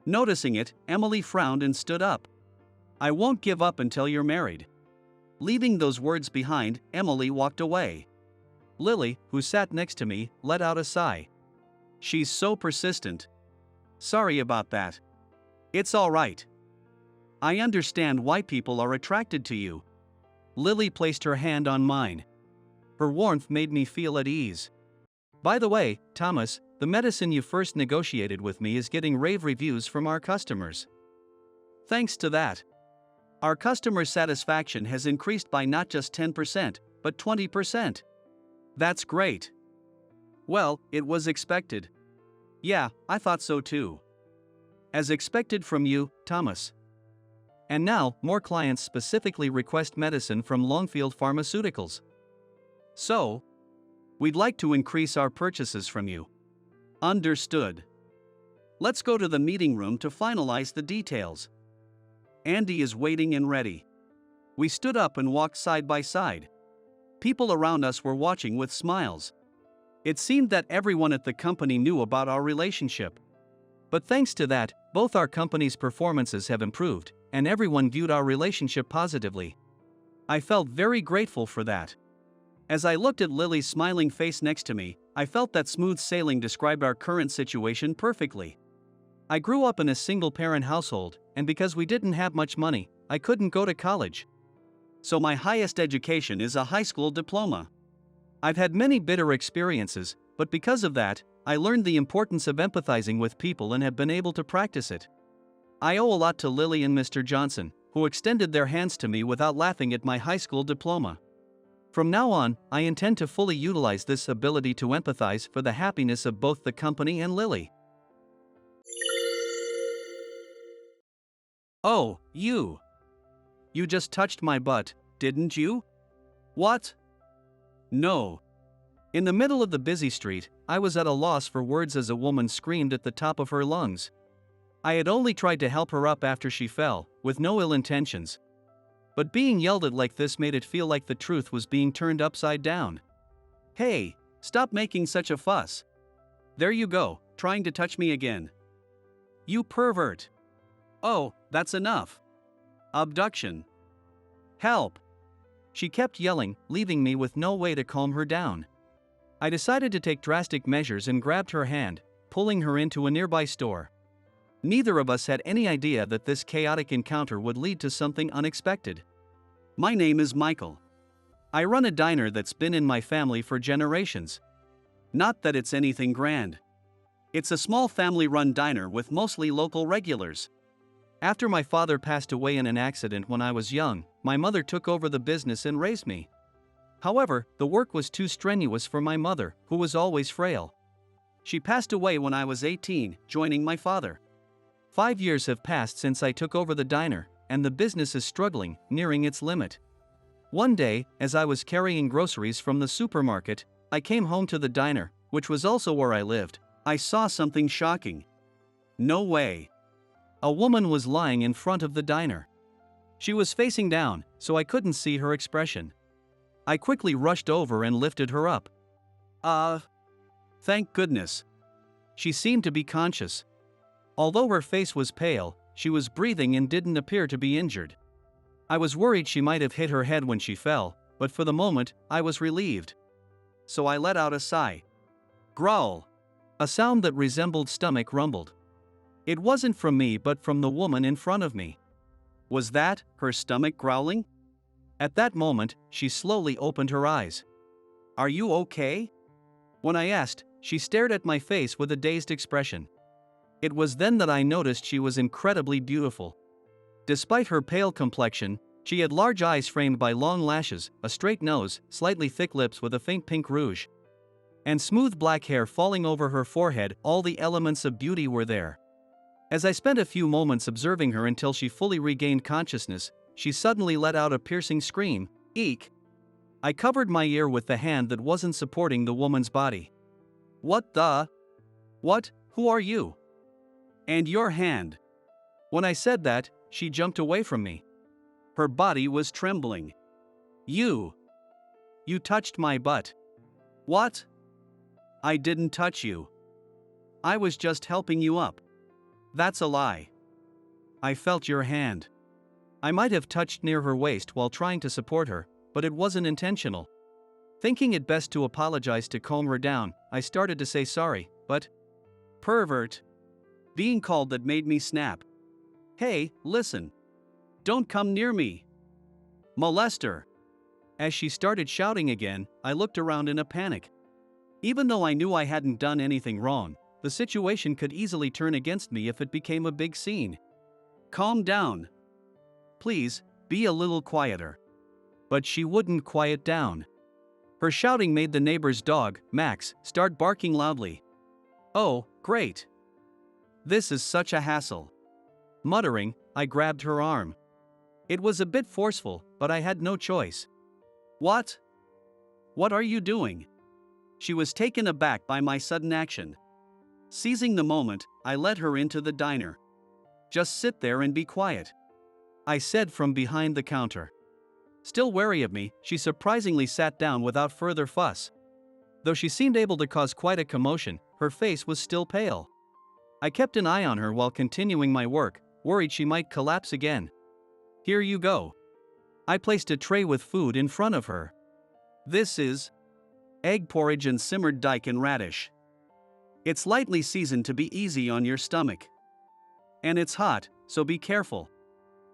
Noticing it, Emily frowned and stood up. I won't give up until you're married. Leaving those words behind, Emily walked away. Lily, who sat next to me, let out a sigh. She's so persistent. Sorry about that. It's all right. I understand why people are attracted to you. Lily placed her hand on mine. Her warmth made me feel at ease. By the way, Thomas, the medicine you first negotiated with me is getting rave reviews from our customers. Thanks to that. Our customer satisfaction has increased by not just 10%, but 20%. That's great. Well, it was expected. Yeah, I thought so too. As expected from you, Thomas. And now, more clients specifically request medicine from Longfield Pharmaceuticals. So, we'd like to increase our purchases from you. Understood. Let's go to the meeting room to finalize the details. Andy is waiting and ready. We stood up and walked side by side. People around us were watching with smiles. It seemed that everyone at the company knew about our relationship. But thanks to that, both our company's performances have improved, and everyone viewed our relationship positively. I felt very grateful for that. As I looked at Lily's smiling face next to me, I felt that smooth sailing described our current situation perfectly. I grew up in a single-parent household, and because we didn't have much money, I couldn't go to college. So my highest education is a high school diploma. I've had many bitter experiences, but because of that, I learned the importance of empathizing with people and have been able to practice it. I owe a lot to Lily and Mr. Johnson, who extended their hands to me without laughing at my high school diploma. From now on, I intend to fully utilize this ability to empathize for the happiness of both the company and Lily. Oh, you. You just touched my butt, didn't you? What? No. In the middle of the busy street, I was at a loss for words as a woman screamed at the top of her lungs. I had only tried to help her up after she fell, with no ill intentions. But being yelled at like this made it feel like the truth was being turned upside down. Hey, stop making such a fuss. There you go, trying to touch me again. You pervert. Oh, that's enough. Abduction. Help. She kept yelling, leaving me with no way to calm her down. I decided to take drastic measures and grabbed her hand, pulling her into a nearby store. Neither of us had any idea that this chaotic encounter would lead to something unexpected. My name is Michael. I run a diner that's been in my family for generations. Not that it's anything grand. It's a small family-run diner with mostly local regulars. After my father passed away in an accident when I was young, my mother took over the business and raised me. However, the work was too strenuous for my mother, who was always frail. She passed away when I was 18, joining my father. 5 years have passed since I took over the diner, and the business is struggling, nearing its limit. One day, as I was carrying groceries from the supermarket, I came home to the diner, which was also where I lived. I saw something shocking. No way. A woman was lying in front of the diner. She was facing down, so I couldn't see her expression. I quickly rushed over and lifted her up. Thank goodness. She seemed to be conscious. Although her face was pale, she was breathing and didn't appear to be injured. I was worried she might have hit her head when she fell, but for the moment, I was relieved. So I let out a sigh. Growl. A sound that resembled stomach rumbled. It wasn't from me but from the woman in front of me. Was that her stomach growling? At that moment, she slowly opened her eyes. Are you okay? When I asked, she stared at my face with a dazed expression. It was then that I noticed she was incredibly beautiful. Despite her pale complexion, she had large eyes framed by long lashes, a straight nose, slightly thick lips with a faint pink rouge, and smooth black hair falling over her forehead. All the elements of beauty were there. As I spent a few moments observing her until she fully regained consciousness, she suddenly let out a piercing scream. Eek! I covered my ear with the hand that wasn't supporting the woman's body. What the? What? Who are you? And your hand? When I said that, she jumped away from me. Her body was trembling. You touched my butt. What? I didn't touch you. I was just helping you up. That's a lie. I felt your hand. I might have touched near her waist while trying to support her, but it wasn't intentional. Thinking it best to apologize to calm her down, I started to say sorry, but... Pervert. Being called that made me snap. Hey, listen. Don't come near me. Molester. As she started shouting again, I looked around in a panic. Even though I knew I hadn't done anything wrong, the situation could easily turn against me if it became a big scene. Calm down. Please, be a little quieter. But she wouldn't quiet down. Her shouting made the neighbor's dog, Max, start barking loudly. Oh, great. This is such a hassle. Muttering, I grabbed her arm. It was a bit forceful, but I had no choice. What? What are you doing? She was taken aback by my sudden action. Seizing the moment, I led her into the diner. Just sit there and be quiet, I said from behind the counter. Still wary of me, she surprisingly sat down without further fuss. Though she seemed able to cause quite a commotion, her face was still pale. I kept an eye on her while continuing my work, worried she might collapse again. Here you go. I placed a tray with food in front of her. This is egg porridge and simmered daikon radish. It's lightly seasoned to be easy on your stomach. And it's hot, so be careful.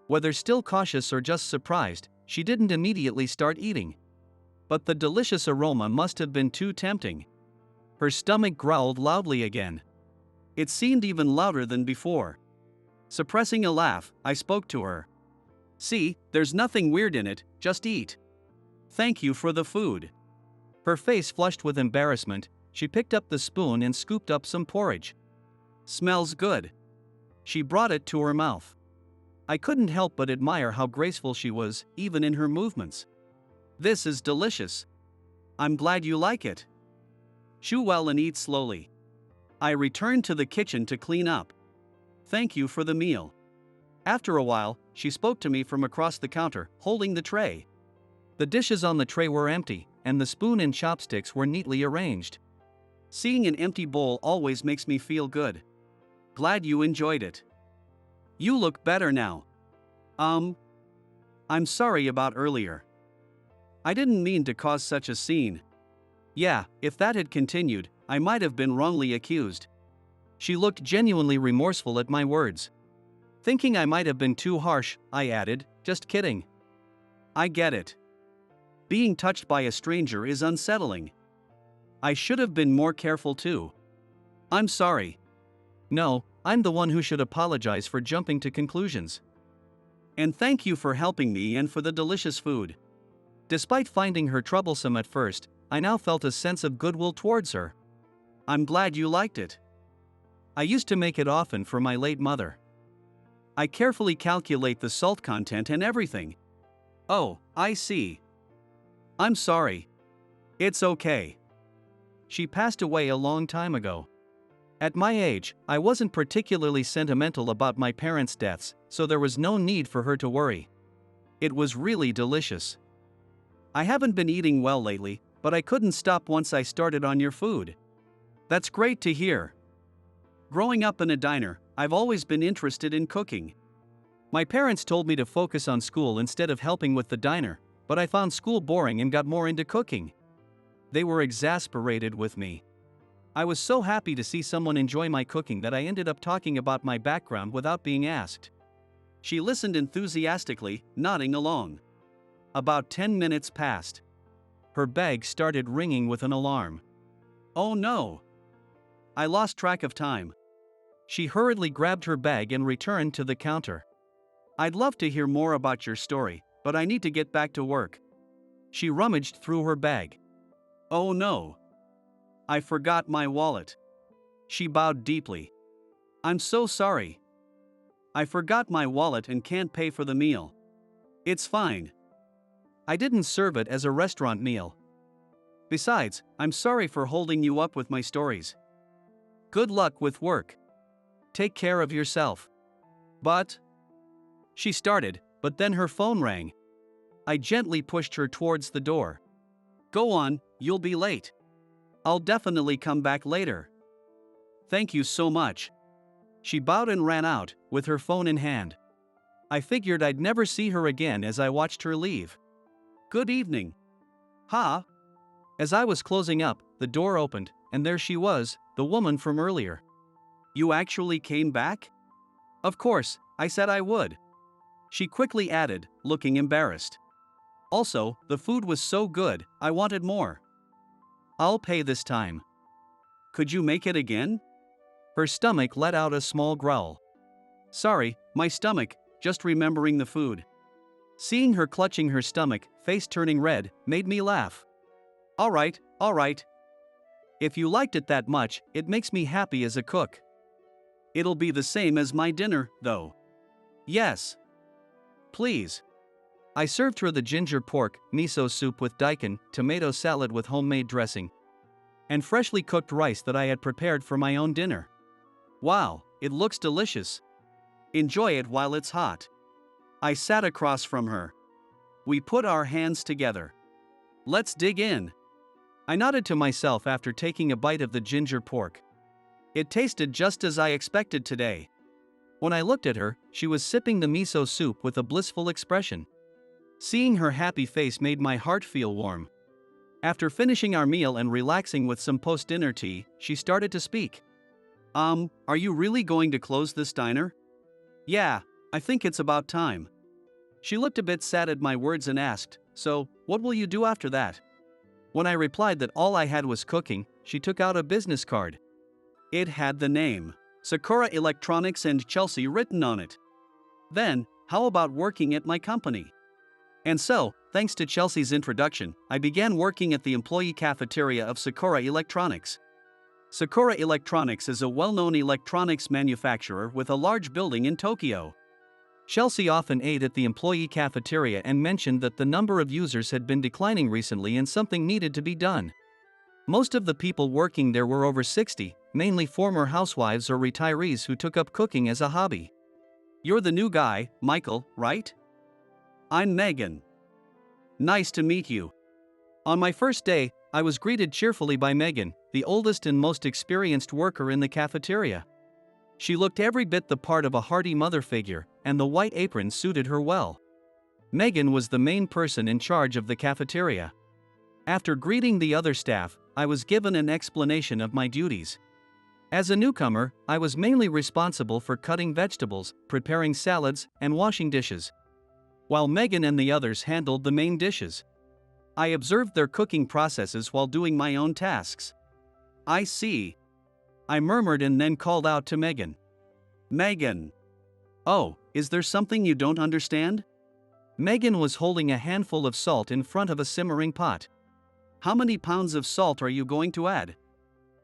Whether still cautious or just surprised, she didn't immediately start eating. But the delicious aroma must have been too tempting. Her stomach growled loudly again. It seemed even louder than before. Suppressing a laugh, I spoke to her. See, there's nothing weird in it, just eat. Thank you for the food. Her face flushed with embarrassment, she picked up the spoon and scooped up some porridge. Smells good. She brought it to her mouth. I couldn't help but admire how graceful she was, even in her movements. This is delicious. I'm glad you like it. Chew well and eat slowly. I returned to the kitchen to clean up. Thank you for the meal. After a while, she spoke to me from across the counter, holding the tray. The dishes on the tray were empty, and the spoon and chopsticks were neatly arranged. Seeing an empty bowl always makes me feel good. Glad you enjoyed it. You look better now. I'm sorry about earlier. I didn't mean to cause such a scene. Yeah, if that had continued, I might have been wrongly accused. She looked genuinely remorseful at my words. Thinking I might have been too harsh, I added, "Just kidding. I get it. Being touched by a stranger is unsettling. I should have been more careful too. I'm sorry." "No, I'm the one who should apologize for jumping to conclusions. And thank you for helping me and for the delicious food." Despite finding her troublesome at first, I now felt a sense of goodwill towards her. "I'm glad you liked it. I used to make it often for my late mother. I carefully calculate the salt content and everything." "Oh, I see. I'm sorry." "It's okay. She passed away a long time ago. At my age, I wasn't particularly sentimental about my parents' deaths, so there was no need for her to worry. It was really delicious. I haven't been eating well lately, but I couldn't stop once I started on your food." "That's great to hear." Growing up in a diner, I've always been interested in cooking. My parents told me to focus on school instead of helping with the diner, but I found school boring and got more into cooking. They were exasperated with me. I was so happy to see someone enjoy my cooking that I ended up talking about my background without being asked. She listened enthusiastically, nodding along. About 10 minutes passed. Her bag started ringing with an alarm. "Oh no!" I lost track of time. She hurriedly grabbed her bag and returned to the counter. "I'd love to hear more about your story, but I need to get back to work." She rummaged through her bag. "Oh no! I forgot my wallet." She bowed deeply. "I'm so sorry. I forgot my wallet and can't pay for the meal." "It's fine. I didn't serve it as a restaurant meal. Besides, I'm sorry for holding you up with my stories. Good luck with work. Take care of yourself." "But..." She started, but then her phone rang. I gently pushed her towards the door. "Go on, you'll be late. I'll definitely come back later." "Thank you so much." She bowed and ran out, with her phone in hand. I figured I'd never see her again as I watched her leave. "Good evening." "Ha?" As I was closing up, the door opened, and there she was, the woman from earlier. "You actually came back?" "Of course, I said I would." She quickly added, looking embarrassed. "Also, the food was so good, I wanted more." "I'll pay this time." "Could you make it again?" Her stomach let out a small growl. "Sorry, my stomach, just remembering the food." Seeing her clutching her stomach, face turning red, made me laugh. All right. If you liked it that much, it makes me happy as a cook." "It'll be the same as my dinner, though." "Yes. Please." I served her the ginger pork, miso soup with daikon, tomato salad with homemade dressing, and freshly cooked rice that I had prepared for my own dinner. "Wow, it looks delicious. Enjoy it while it's hot." I sat across from her. We put our hands together. "Let's dig in." I nodded to myself after taking a bite of the ginger pork. It tasted just as I expected today. When I looked at her, she was sipping the miso soup with a blissful expression. Seeing her happy face made my heart feel warm. After finishing our meal and relaxing with some post-dinner tea, she started to speak. Are you really going to close this diner?" "Yeah, I think it's about time." She looked a bit sad at my words and asked, "So, what will you do after that?" When I replied that all I had was cooking, she took out a business card. It had the name, Sakura Electronics and Chelsea written on it. "Then, how about working at my company?" And so, thanks to Chelsea's introduction, I began working at the employee cafeteria of Sakura Electronics. Sakura Electronics is a well-known electronics manufacturer with a large building in Tokyo. Chelsea often ate at the employee cafeteria and mentioned that the number of users had been declining recently and something needed to be done. Most of the people working there were over 60, mainly former housewives or retirees who took up cooking as a hobby. "You're the new guy, Michael, right?" "I'm Megan." "Nice to meet you." On my first day, I was greeted cheerfully by Megan, the oldest and most experienced worker in the cafeteria. She looked every bit the part of a hearty mother figure, and the white apron suited her well. Megan was the main person in charge of the cafeteria. After greeting the other staff, I was given an explanation of my duties. As a newcomer, I was mainly responsible for cutting vegetables, preparing salads, and washing dishes, while Megan and the others handled the main dishes. I observed their cooking processes while doing my own tasks. I see. I murmured and then called out to Megan. Megan! Oh, is there something you don't understand? Megan was holding a handful of salt in front of a simmering pot. How many pounds of salt are you going to add?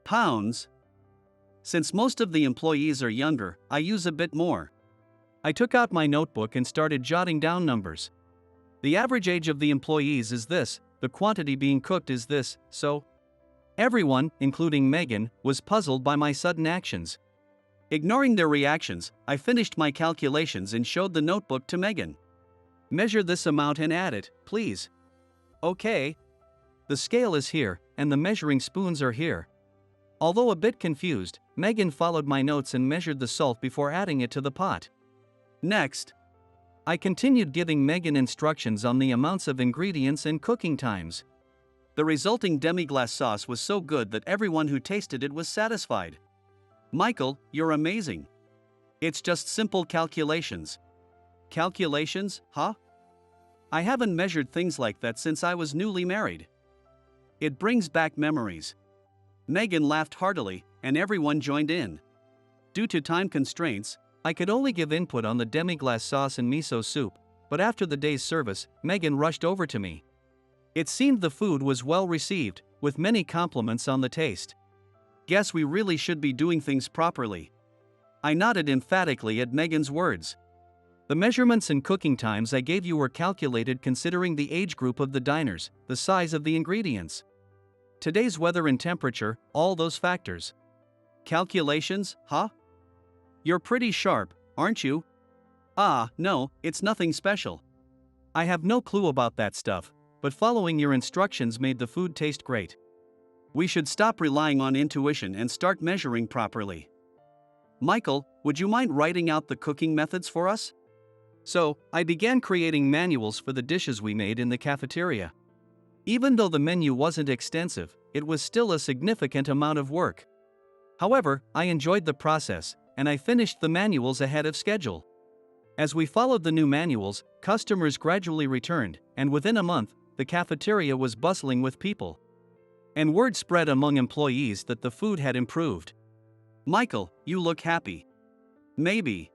Pounds? Since most of the employees are younger, I use a bit more. I took out my notebook and started jotting down numbers. The average age of the employees is this, the quantity being cooked is this, so. Everyone, including Megan, was puzzled by my sudden actions. Ignoring their reactions, I finished my calculations and showed the notebook to Megan. Measure this amount and add it, please. Okay. The scale is here, and the measuring spoons are here. Although a bit confused, Megan followed my notes and measured the salt before adding it to the pot. Next. I continued giving Megan instructions on the amounts of ingredients and cooking times. The resulting demi-glace sauce was so good that everyone who tasted it was satisfied. Michael, you're amazing. It's just simple calculations. Calculations, huh? I haven't measured things like that since I was newly married. It brings back memories. Megan laughed heartily, and everyone joined in. Due to time constraints, I could only give input on the demi-glace sauce and miso soup, but after the day's service, Megan rushed over to me. It seemed the food was well received, with many compliments on the taste. Guess we really should be doing things properly. I nodded emphatically at Megan's words. The measurements and cooking times I gave you were calculated considering the age group of the diners, the size of the ingredients, today's weather and temperature, all those factors. Calculations, huh? You're pretty sharp, aren't you? Ah, no, it's nothing special. I have no clue about that stuff, but following your instructions made the food taste great. We should stop relying on intuition and start measuring properly. Michael, would you mind writing out the cooking methods for us? So, I began creating manuals for the dishes we made in the cafeteria. Even though the menu wasn't extensive, it was still a significant amount of work. However, I enjoyed the process, and I finished the manuals ahead of schedule. As we followed the new manuals, customers gradually returned, and within a month, the cafeteria was bustling with people. And word spread among employees that the food had improved. Michael, you look happy. Maybe.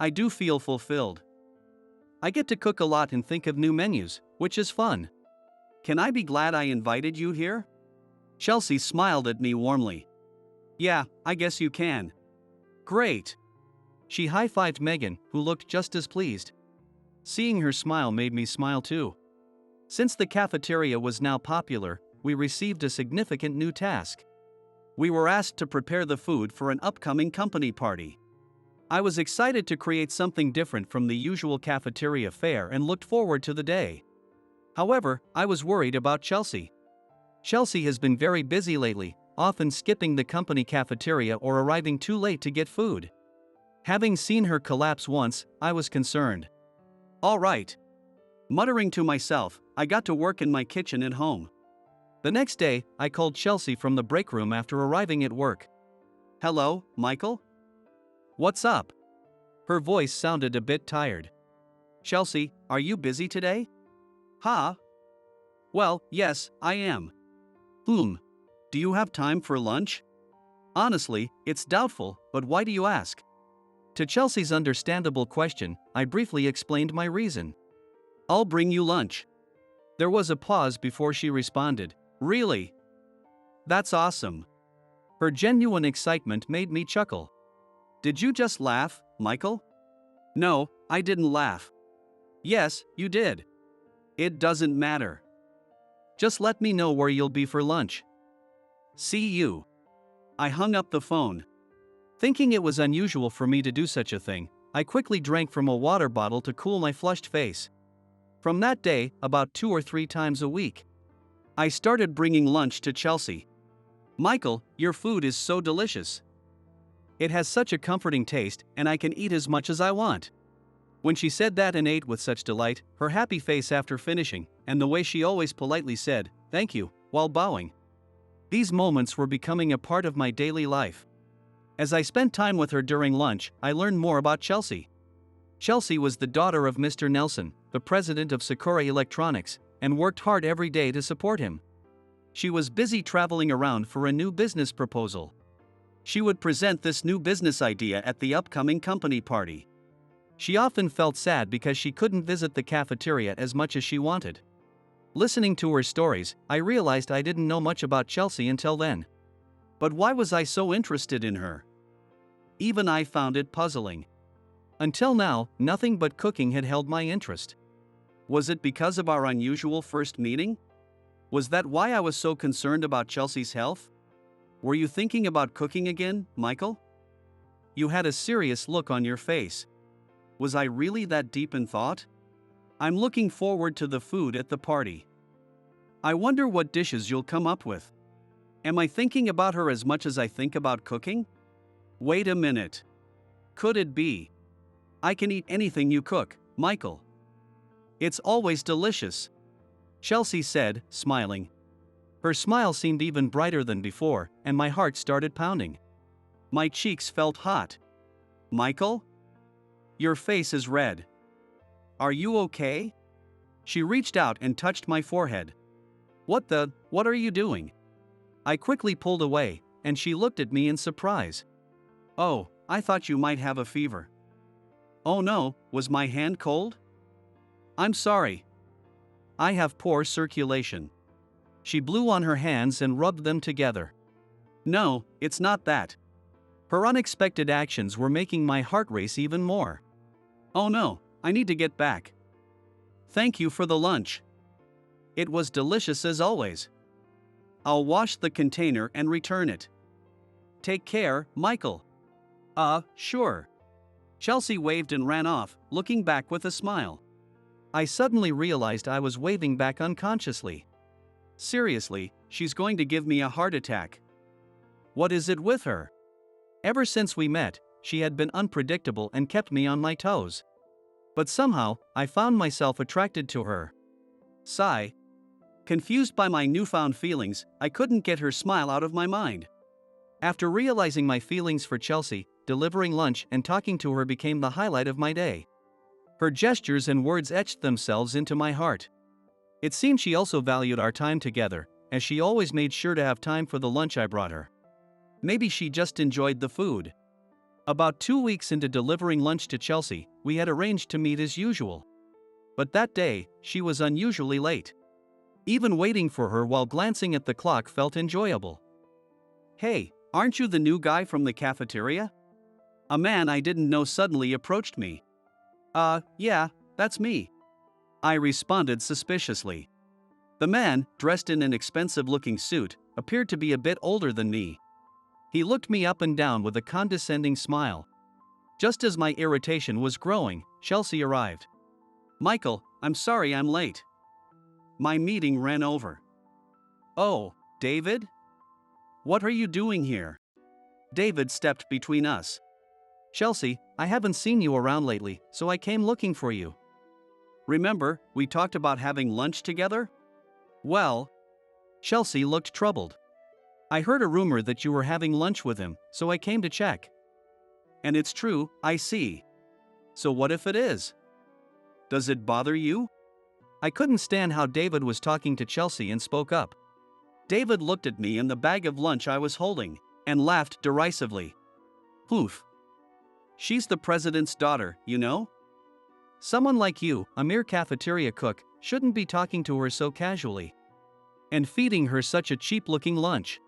I do feel fulfilled. I get to cook a lot and think of new menus, which is fun. Can I be glad I invited you here? Chelsea smiled at me warmly. Yeah, I guess you can. Great. She high-fived Megan, who looked just as pleased. Seeing her smile made me smile too. Since the cafeteria was now popular, we received a significant new task. We were asked to prepare the food for an upcoming company party. I was excited to create something different from the usual cafeteria fare and looked forward to the day. However, I was worried about Chelsea. Chelsea has been very busy lately, often skipping the company cafeteria or arriving too late to get food. Having seen her collapse once, I was concerned. All right. Muttering to myself, I got to work in my kitchen at home. The next day, I called Chelsea from the break room after arriving at work. Hello, Michael? What's up? Her voice sounded a bit tired. Chelsea, are you busy today? Huh? Well, yes, I am. Do you have time for lunch? Honestly, it's doubtful, but why do you ask? To Chelsea's understandable question, I briefly explained my reason. I'll bring you lunch. There was a pause before she responded. Really? That's awesome. Her genuine excitement made me chuckle. Did you just laugh, Michael? No, I didn't laugh. Yes, you did. It doesn't matter. Just let me know where you'll be for lunch. See you. I hung up the phone. Thinking it was unusual for me to do such a thing, I quickly drank from a water bottle to cool my flushed face. From that day, about 2 or 3 times a week, I started bringing lunch to Chelsea. Michael, your food is so delicious. It has such a comforting taste, and I can eat as much as I want. When she said that and ate with such delight, her happy face after finishing, and the way she always politely said, "Thank you," while bowing. These moments were becoming a part of my daily life. As I spent time with her during lunch, I learned more about Chelsea. Chelsea was the daughter of Mr. Nelson, the president of Sakura Electronics, and worked hard every day to support him. She was busy traveling around for a new business proposal. She would present this new business idea at the upcoming company party. She often felt sad because she couldn't visit the cafeteria as much as she wanted. Listening to her stories, I realized I didn't know much about Chelsea until then. But why was I so interested in her? Even I found it puzzling. Until now, nothing but cooking had held my interest. Was it because of our unusual first meeting? Was that why I was so concerned about Chelsea's health? Were you thinking about cooking again, Michael? You had a serious look on your face. Was I really that deep in thought? I'm looking forward to the food at the party. I wonder what dishes you'll come up with. Am I thinking about her as much as I think about cooking? Wait a minute. Could it be? I can eat anything you cook, Michael. It's always delicious, Chelsea said, smiling. Her smile seemed even brighter than before, and my heart started pounding. My cheeks felt hot. Michael? Your face is red. Are you okay? She reached out and touched my forehead. What are you doing? I quickly pulled away, and she looked at me in surprise. Oh, I thought you might have a fever. Oh no, was my hand cold? I'm sorry. I have poor circulation. She blew on her hands and rubbed them together. No, it's not that. Her unexpected actions were making my heart race even more. Oh no, I need to get back. Thank you for the lunch. It was delicious as always. I'll wash the container and return it. Take care, Michael. Sure. Chelsea waved and ran off, looking back with a smile. I suddenly realized I was waving back unconsciously. Seriously, she's going to give me a heart attack. What is it with her? Ever since we met, she had been unpredictable and kept me on my toes. But somehow, I found myself attracted to her. Sigh. Confused by my newfound feelings, I couldn't get her smile out of my mind. After realizing my feelings for Chelsea, delivering lunch and talking to her became the highlight of my day. Her gestures and words etched themselves into my heart. It seemed she also valued our time together, as she always made sure to have time for the lunch I brought her. Maybe she just enjoyed the food. About 2 weeks into delivering lunch to Chelsea, we had arranged to meet as usual. But that day, she was unusually late. Even waiting for her while glancing at the clock felt enjoyable. Hey, aren't you the new guy from the cafeteria? A man I didn't know suddenly approached me. Yeah, that's me. I responded suspiciously. The man, dressed in an expensive-looking suit, appeared to be a bit older than me. He looked me up and down with a condescending smile. Just as my irritation was growing, Chelsea arrived. Michael, I'm sorry I'm late. My meeting ran over. Oh, David? What are you doing here? David stepped between us. Chelsea, I haven't seen you around lately, so I came looking for you. Remember, we talked about having lunch together? Well, Chelsea looked troubled. I heard a rumor that you were having lunch with him, so I came to check. And it's true, I see. So what if it is? Does it bother you? I couldn't stand how David was talking to Chelsea and spoke up. David looked at me and the bag of lunch I was holding, and laughed derisively. Poof. She's the president's daughter, you know? Someone like you, a mere cafeteria cook, shouldn't be talking to her so casually. And feeding her such a cheap-looking lunch.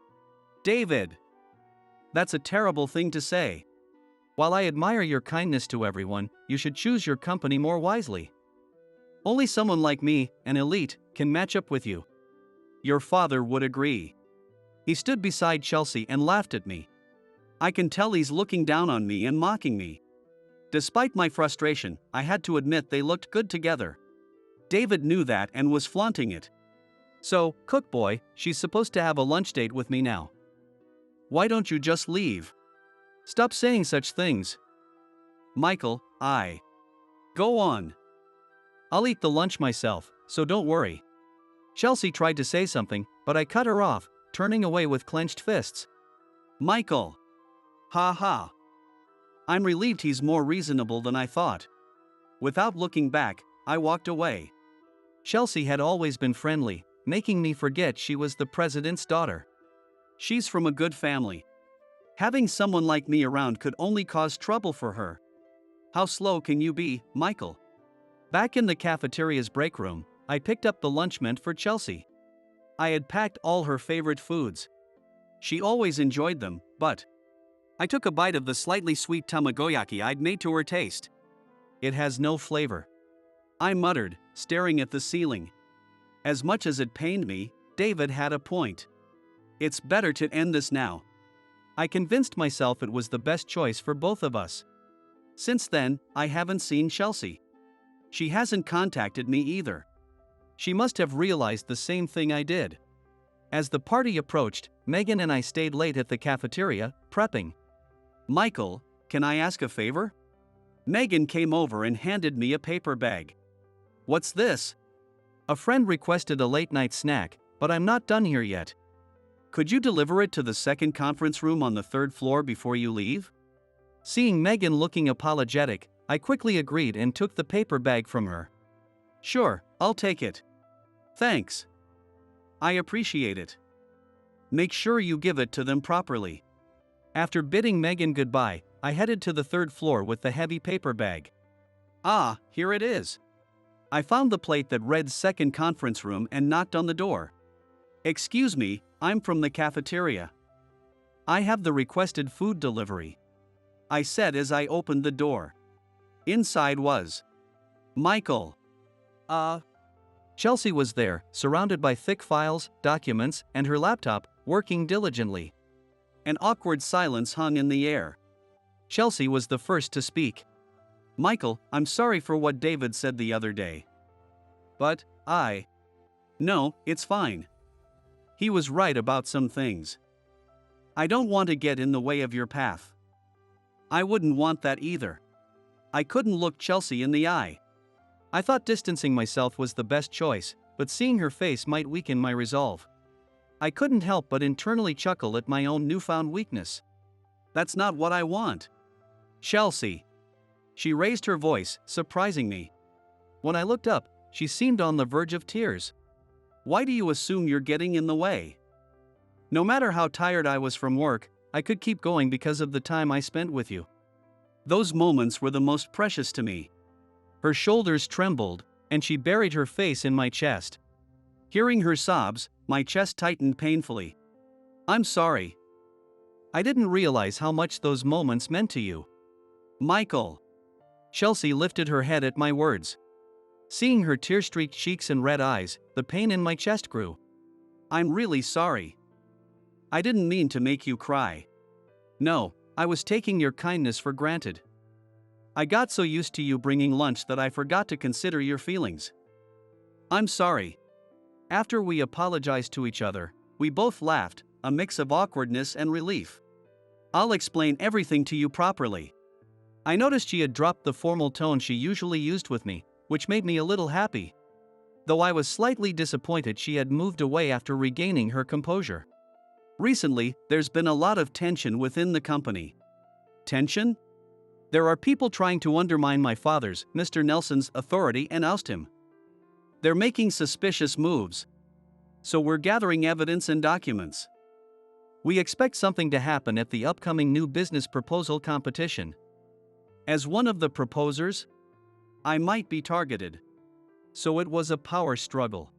David! That's a terrible thing to say. While I admire your kindness to everyone, you should choose your company more wisely. Only someone like me, an elite, can match up with you. Your father would agree. He stood beside Chelsea and laughed at me. I can tell he's looking down on me and mocking me. Despite my frustration, I had to admit they looked good together. David knew that and was flaunting it. So, cook boy, she's supposed to have a lunch date with me now. Why don't you just leave? Stop saying such things. Michael, Go on. I'll eat the lunch myself, so don't worry. Chelsea tried to say something, but I cut her off, turning away with clenched fists. Michael! Ha ha. I'm relieved he's more reasonable than I thought. Without looking back, I walked away. Chelsea had always been friendly, making me forget she was the president's daughter. She's from a good family. Having someone like me around could only cause trouble for her. How slow can you be, Michael? Back in the cafeteria's break room, I picked up the lunch meant for Chelsea. I had packed all her favorite foods. She always enjoyed them, but I took a bite of the slightly sweet tamagoyaki I'd made to her taste. It has no flavor. I muttered, staring at the ceiling. As much as it pained me, David had a point. It's better to end this now. I convinced myself it was the best choice for both of us. Since then, I haven't seen Chelsea. She hasn't contacted me either. She must have realized the same thing I did. As the party approached, Megan and I stayed late at the cafeteria, prepping. Michael, can I ask a favor? Megan came over and handed me a paper bag. What's this? A friend requested a late-night snack, but I'm not done here yet. Could you deliver it to the second conference room on the third floor before you leave? Seeing Megan looking apologetic, I quickly agreed and took the paper bag from her. Sure, I'll take it. Thanks. I appreciate it. Make sure you give it to them properly. After bidding Megan goodbye, I headed to the third floor with the heavy paper bag. Ah, here it is. I found the plate that read second conference room and knocked on the door. Excuse me, I'm from the cafeteria. I have the requested food delivery, I said as I opened the door. Inside was Michael. Chelsea was there, surrounded by thick files, documents, and her laptop, working diligently. An awkward silence hung in the air. Chelsea was the first to speak. Michael, I'm sorry for what David said the other day. But, No, it's fine. He was right about some things. I don't want to get in the way of your path. I wouldn't want that either. I couldn't look Chelsea in the eye. I thought distancing myself was the best choice, but seeing her face might weaken my resolve. I couldn't help but internally chuckle at my own newfound weakness. That's not what I want. Chelsea. She raised her voice, surprising me. When I looked up, she seemed on the verge of tears. Why do you assume you're getting in the way? No matter how tired I was from work, I could keep going because of the time I spent with you. Those moments were the most precious to me. Her shoulders trembled, and she buried her face in my chest. Hearing her sobs, my chest tightened painfully. I'm sorry. I didn't realize how much those moments meant to you. Michael. Chelsea lifted her head at my words. Seeing her tear-streaked cheeks and red eyes, the pain in my chest grew. I'm really sorry. I didn't mean to make you cry. No, I was taking your kindness for granted. I got so used to you bringing lunch that I forgot to consider your feelings. I'm sorry. After we apologized to each other, we both laughed, a mix of awkwardness and relief. I'll explain everything to you properly. I noticed she had dropped the formal tone she usually used with me, which made me a little happy. Though I was slightly disappointed she had moved away after regaining her composure. Recently, there's been a lot of tension within the company. Tension? There are people trying to undermine my father's, Mr. Nelson's, authority and oust him. They're making suspicious moves. So we're gathering evidence and documents. We expect something to happen at the upcoming new business proposal competition. As one of the proposers, I might be targeted. So it was a power struggle.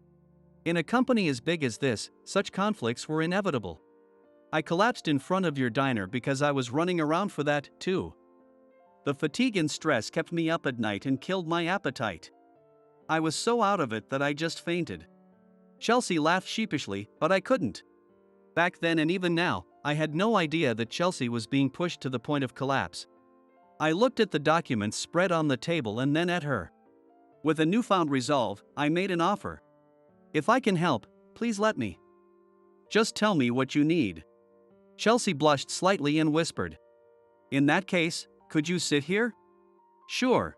In a company as big as this, such conflicts were inevitable. I collapsed in front of your diner because I was running around for that, too. The fatigue and stress kept me up at night and killed my appetite. I was so out of it that I just fainted. Chelsea laughed sheepishly, but I couldn't. Back then and even now, I had no idea that Chelsea was being pushed to the point of collapse. I looked at the documents spread on the table and then at her. With a newfound resolve, I made an offer. If I can help, please let me. Just tell me what you need. Chelsea blushed slightly and whispered. In that case, could you sit here? Sure.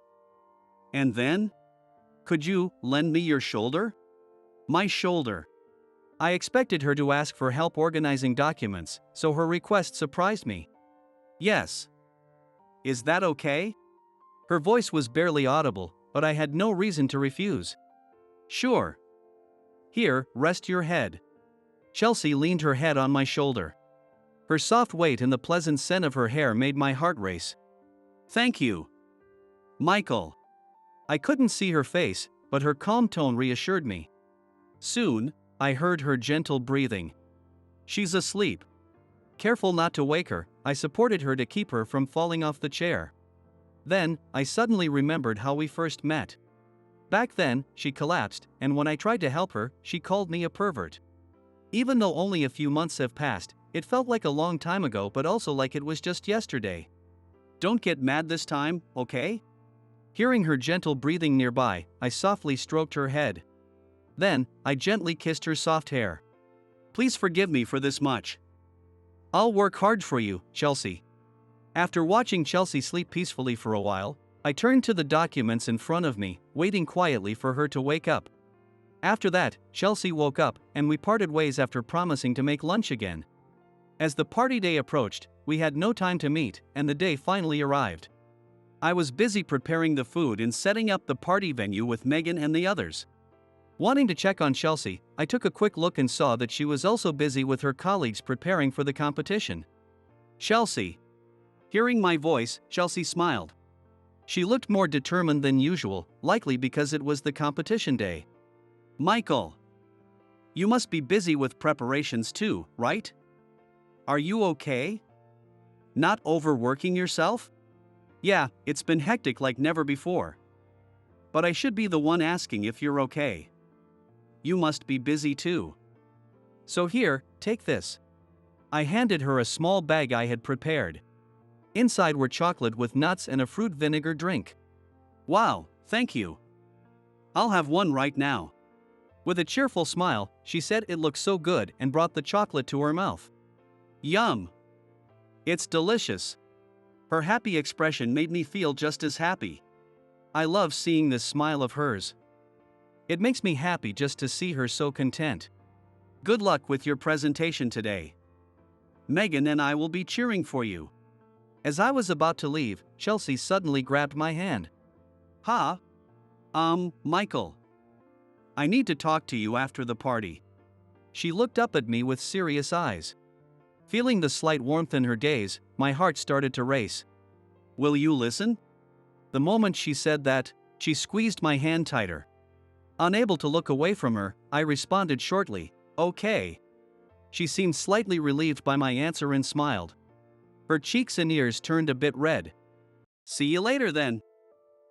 And then? Could you lend me your shoulder? My shoulder. I expected her to ask for help organizing documents, so her request surprised me. Yes. Is that okay? Her voice was barely audible, but I had no reason to refuse. Sure. Here, rest your head. Chelsea leaned her head on my shoulder. Her soft weight and the pleasant scent of her hair made my heart race. Thank you. Michael. I couldn't see her face, but her calm tone reassured me. Soon, I heard her gentle breathing. She's asleep. Careful not to wake her, I supported her to keep her from falling off the chair. Then, I suddenly remembered how we first met. Back then, she collapsed, and when I tried to help her, she called me a pervert. Even though only a few months have passed, it felt like a long time ago, but also like it was just yesterday. Don't get mad this time, okay? Hearing her gentle breathing nearby, I softly stroked her head. Then, I gently kissed her soft hair. Please forgive me for this much. I'll work hard for you, Chelsea. After watching Chelsea sleep peacefully for a while, I turned to the documents in front of me, waiting quietly for her to wake up. After that, Chelsea woke up, and we parted ways after promising to make lunch again. As the party day approached, we had no time to meet, and the day finally arrived. I was busy preparing the food and setting up the party venue with Megan and the others. Wanting to check on Chelsea, I took a quick look and saw that she was also busy with her colleagues preparing for the competition. Chelsea. Hearing my voice, Chelsea smiled. She looked more determined than usual, likely because it was the competition day. Michael. You must be busy with preparations too, right? Are you okay? Not overworking yourself? Yeah, it's been hectic like never before. But I should be the one asking if you're okay. You must be busy too. So here, take this. I handed her a small bag I had prepared. Inside were chocolate with nuts and a fruit vinegar drink. Wow, thank you. I'll have one right now. With a cheerful smile, she said it looked so good and brought the chocolate to her mouth. Yum! It's delicious. Her happy expression made me feel just as happy. I love seeing this smile of hers. It makes me happy just to see her so content. Good luck with your presentation today. Megan and I will be cheering for you. As I was about to leave, Chelsea suddenly grabbed my hand. Michael. I need to talk to you after the party. She looked up at me with serious eyes. Feeling the slight warmth in her gaze, my heart started to race. Will you listen? The moment she said that, she squeezed my hand tighter. Unable to look away from her, I responded shortly, okay. She seemed slightly relieved by my answer and smiled. Her cheeks and ears turned a bit red. See you later then.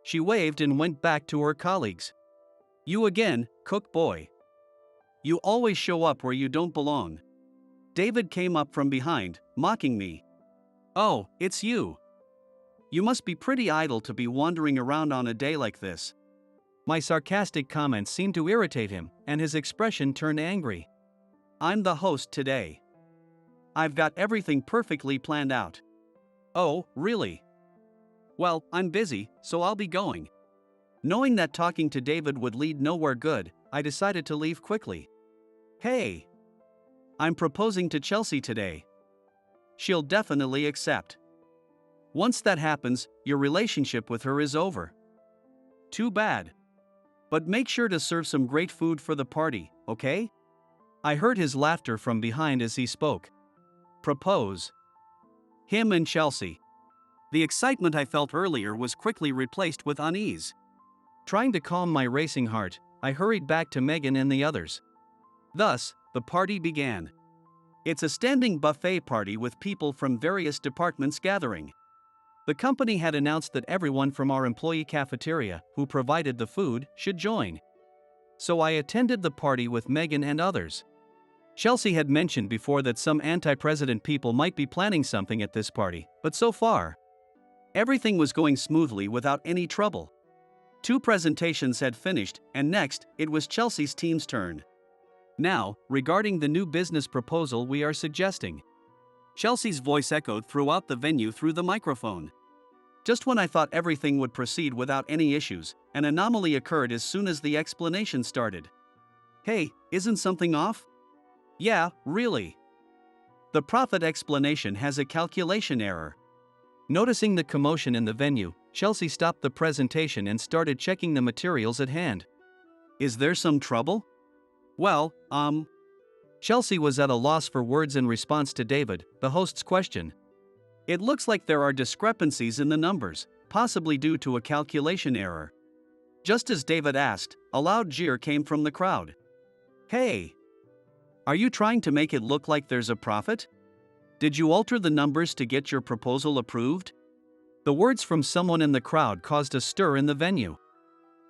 She waved and went back to her colleagues. You again, cook boy. You always show up where you don't belong. David came up from behind, mocking me. Oh, it's you. You must be pretty idle to be wandering around on a day like this. My sarcastic comments seemed to irritate him, and his expression turned angry. I'm the host today. I've got everything perfectly planned out. Oh, really? Well, I'm busy, so I'll be going. Knowing that talking to David would lead nowhere good, I decided to leave quickly. Hey! I'm proposing to Chelsea today. She'll definitely accept. Once that happens, your relationship with her is over. Too bad. But make sure to serve some great food for the party, okay? I heard his laughter from behind as he spoke. Propose. Him and Chelsea. The excitement I felt earlier was quickly replaced with unease. Trying to calm my racing heart, I hurried back to Megan and the others. Thus, the party began. It's a standing buffet party with people from various departments gathering. The company had announced that everyone from our employee cafeteria, who provided the food, should join. So I attended the party with Megan and others. Chelsea had mentioned before that some anti-president people might be planning something at this party, but so far, everything was going smoothly without any trouble. 2 presentations had finished, and next, it was Chelsea's team's turn. Now, regarding the new business proposal we are suggesting. Chelsea's voice echoed throughout the venue through the microphone. Just when I thought everything would proceed without any issues, an anomaly occurred as soon as the explanation started. Hey, isn't something off? Yeah, really. The profit explanation has a calculation error. Noticing the commotion in the venue, Chelsea stopped the presentation and started checking the materials at hand. Is there some trouble? Well, Chelsea was at a loss for words in response to David, the host's question. It looks like there are discrepancies in the numbers, possibly due to a calculation error. Just as David asked, a loud jeer came from the crowd. Hey! Are you trying to make it look like there's a profit? Did you alter the numbers to get your proposal approved? The words from someone in the crowd caused a stir in the venue.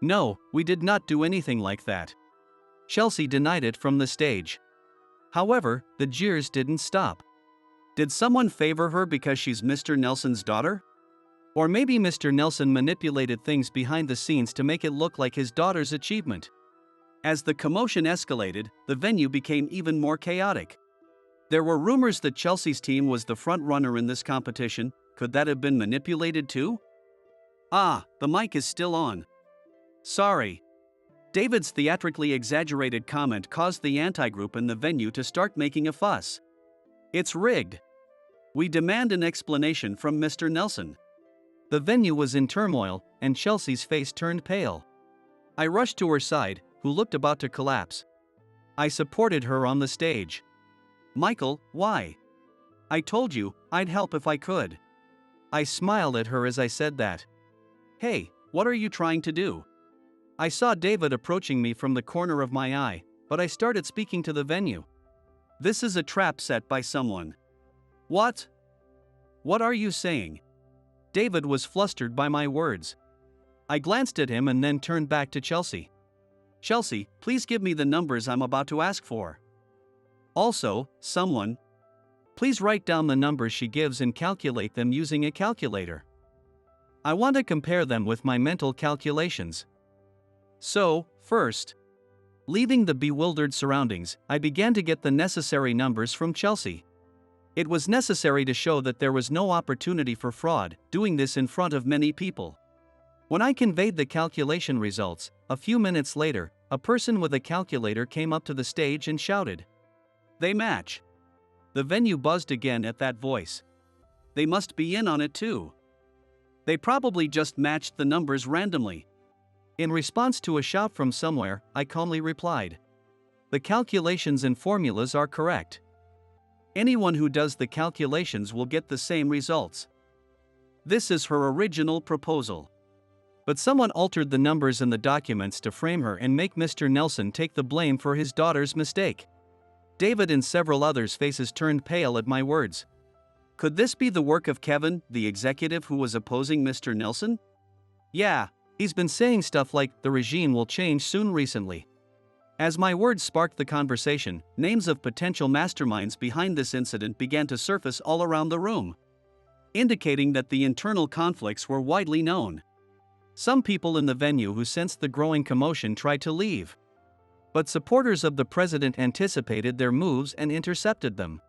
No, we did not do anything like that. Chelsea denied it from the stage. However, the jeers didn't stop. Did someone favor her because she's Mr. Nelson's daughter? Or maybe Mr. Nelson manipulated things behind the scenes to make it look like his daughter's achievement. As the commotion escalated, the venue became even more chaotic. There were rumors that Chelsea's team was the front runner in this competition. Could that have been manipulated too? Ah, the mic is still on. Sorry. David's theatrically exaggerated comment caused the anti-group in the venue to start making a fuss. It's rigged. We demand an explanation from Mr. Nelson. The venue was in turmoil, and Chelsea's face turned pale. I rushed to her side, who looked about to collapse. I supported her on the stage. Michael, why? I told you, I'd help if I could. I smiled at her as I said that. Hey, what are you trying to do? I saw David approaching me from the corner of my eye, but I started speaking to the venue. This is a trap set by someone. What? What are you saying? David was flustered by my words. I glanced at him and then turned back to Chelsea. Chelsea, please give me the numbers I'm about to ask for. Also, someone, please write down the numbers she gives and calculate them using a calculator. I want to compare them with my mental calculations. So, first, leaving the bewildered surroundings, I began to get the necessary numbers from Chelsea. It was necessary to show that there was no opportunity for fraud, doing this in front of many people. When I conveyed the calculation results, a few minutes later, a person with a calculator came up to the stage and shouted. They match. The venue buzzed again at that voice. They must be in on it too. They probably just matched the numbers randomly. In response to a shout from somewhere, I calmly replied. The calculations and formulas are correct. Anyone who does the calculations will get the same results. This is her original proposal. But someone altered the numbers in the documents to frame her and make Mr. Nelson take the blame for his daughter's mistake. David and several others' faces turned pale at my words. Could this be the work of Kevin, the executive who was opposing Mr. Nelson? Yeah, he's been saying stuff like the regime will change soon recently. As my words sparked the conversation, names of potential masterminds behind this incident began to surface all around the room, indicating that the internal conflicts were widely known. Some people in the venue who sensed the growing commotion tried to leave. But supporters of the president anticipated their moves and intercepted them.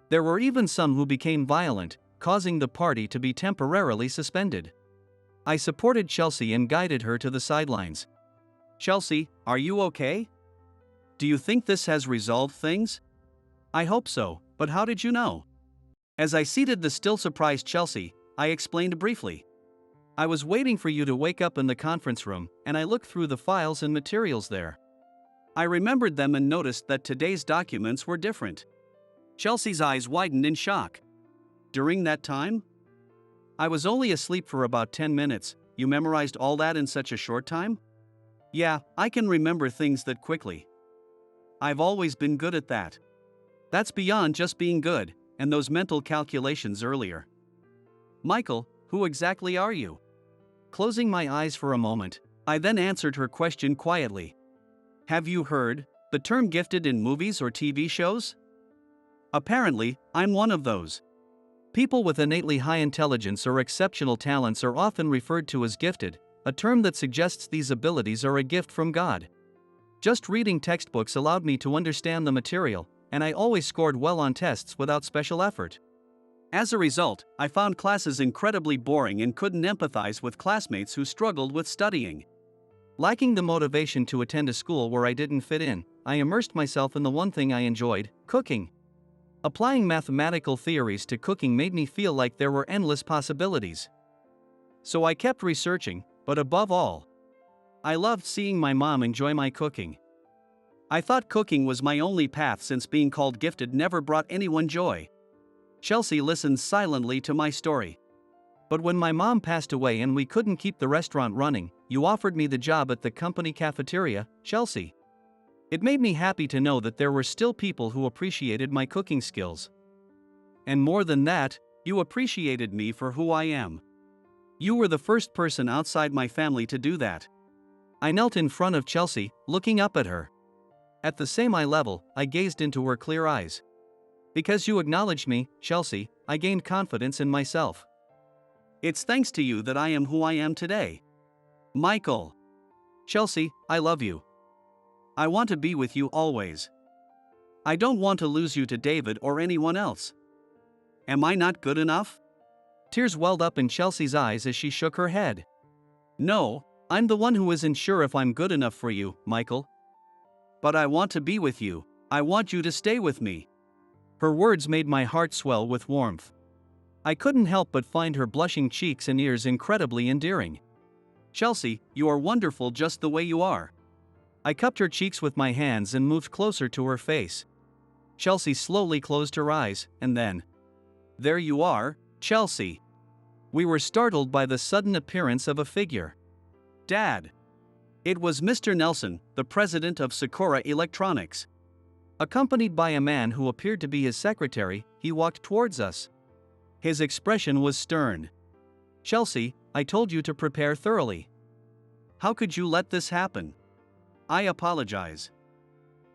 There were even some who became violent, causing the party to be temporarily suspended. I supported Chelsea and guided her to the sidelines. Chelsea, are you okay? Do you think this has resolved things? I hope so, but how did you know? As I seated the still surprised Chelsea, I explained briefly. I was waiting for you to wake up in the conference room, and I looked through the files and materials there. I remembered them and noticed that today's documents were different. Chelsea's eyes widened in shock. During that time? I was only asleep for about 10 minutes. You memorized all that in such a short time? Yeah, I can remember things that quickly. I've always been good at that. That's beyond just being good, and those mental calculations earlier. Michael, who exactly are you? Closing my eyes for a moment, I then answered her question quietly. Have you heard the term gifted in movies or TV shows? Apparently, I'm one of those. People with innately high intelligence or exceptional talents are often referred to as gifted, a term that suggests these abilities are a gift from God. Just reading textbooks allowed me to understand the material, and I always scored well on tests without special effort. As a result, I found classes incredibly boring and couldn't empathize with classmates who struggled with studying. Lacking the motivation to attend a school where I didn't fit in, I immersed myself in the one thing I enjoyed, cooking. Applying mathematical theories to cooking made me feel like there were endless possibilities. So I kept researching, but above all, I loved seeing my mom enjoy my cooking. I thought cooking was my only path since being called gifted never brought anyone joy. Chelsea listened silently to my story. But when my mom passed away and we couldn't keep the restaurant running, you offered me the job at the company cafeteria, Chelsea. It made me happy to know that there were still people who appreciated my cooking skills. And more than that, you appreciated me for who I am. You were the first person outside my family to do that. I knelt in front of Chelsea, looking up at her. At the same eye level, I gazed into her clear eyes. Because you acknowledged me, Chelsea, I gained confidence in myself. It's thanks to you that I am who I am today. Michael. Chelsea, I love you. I want to be with you always. I don't want to lose you to David or anyone else. Am I not good enough? Tears welled up in Chelsea's eyes as she shook her head. No, I'm the one who isn't sure if I'm good enough for you, Michael. But I want to be with you. I want you to stay with me. Her words made my heart swell with warmth. I couldn't help but find her blushing cheeks and ears incredibly endearing. Chelsea, you are wonderful just the way you are. I cupped her cheeks with my hands and moved closer to her face. Chelsea slowly closed her eyes, and then, there you are, Chelsea. We were startled by the sudden appearance of a figure. Dad. It was Mr. Nelson, the president of Sakura Electronics. Accompanied by a man who appeared to be his secretary, he walked towards us. His expression was stern. Chelsea, I told you to prepare thoroughly. How could you let this happen? I apologize.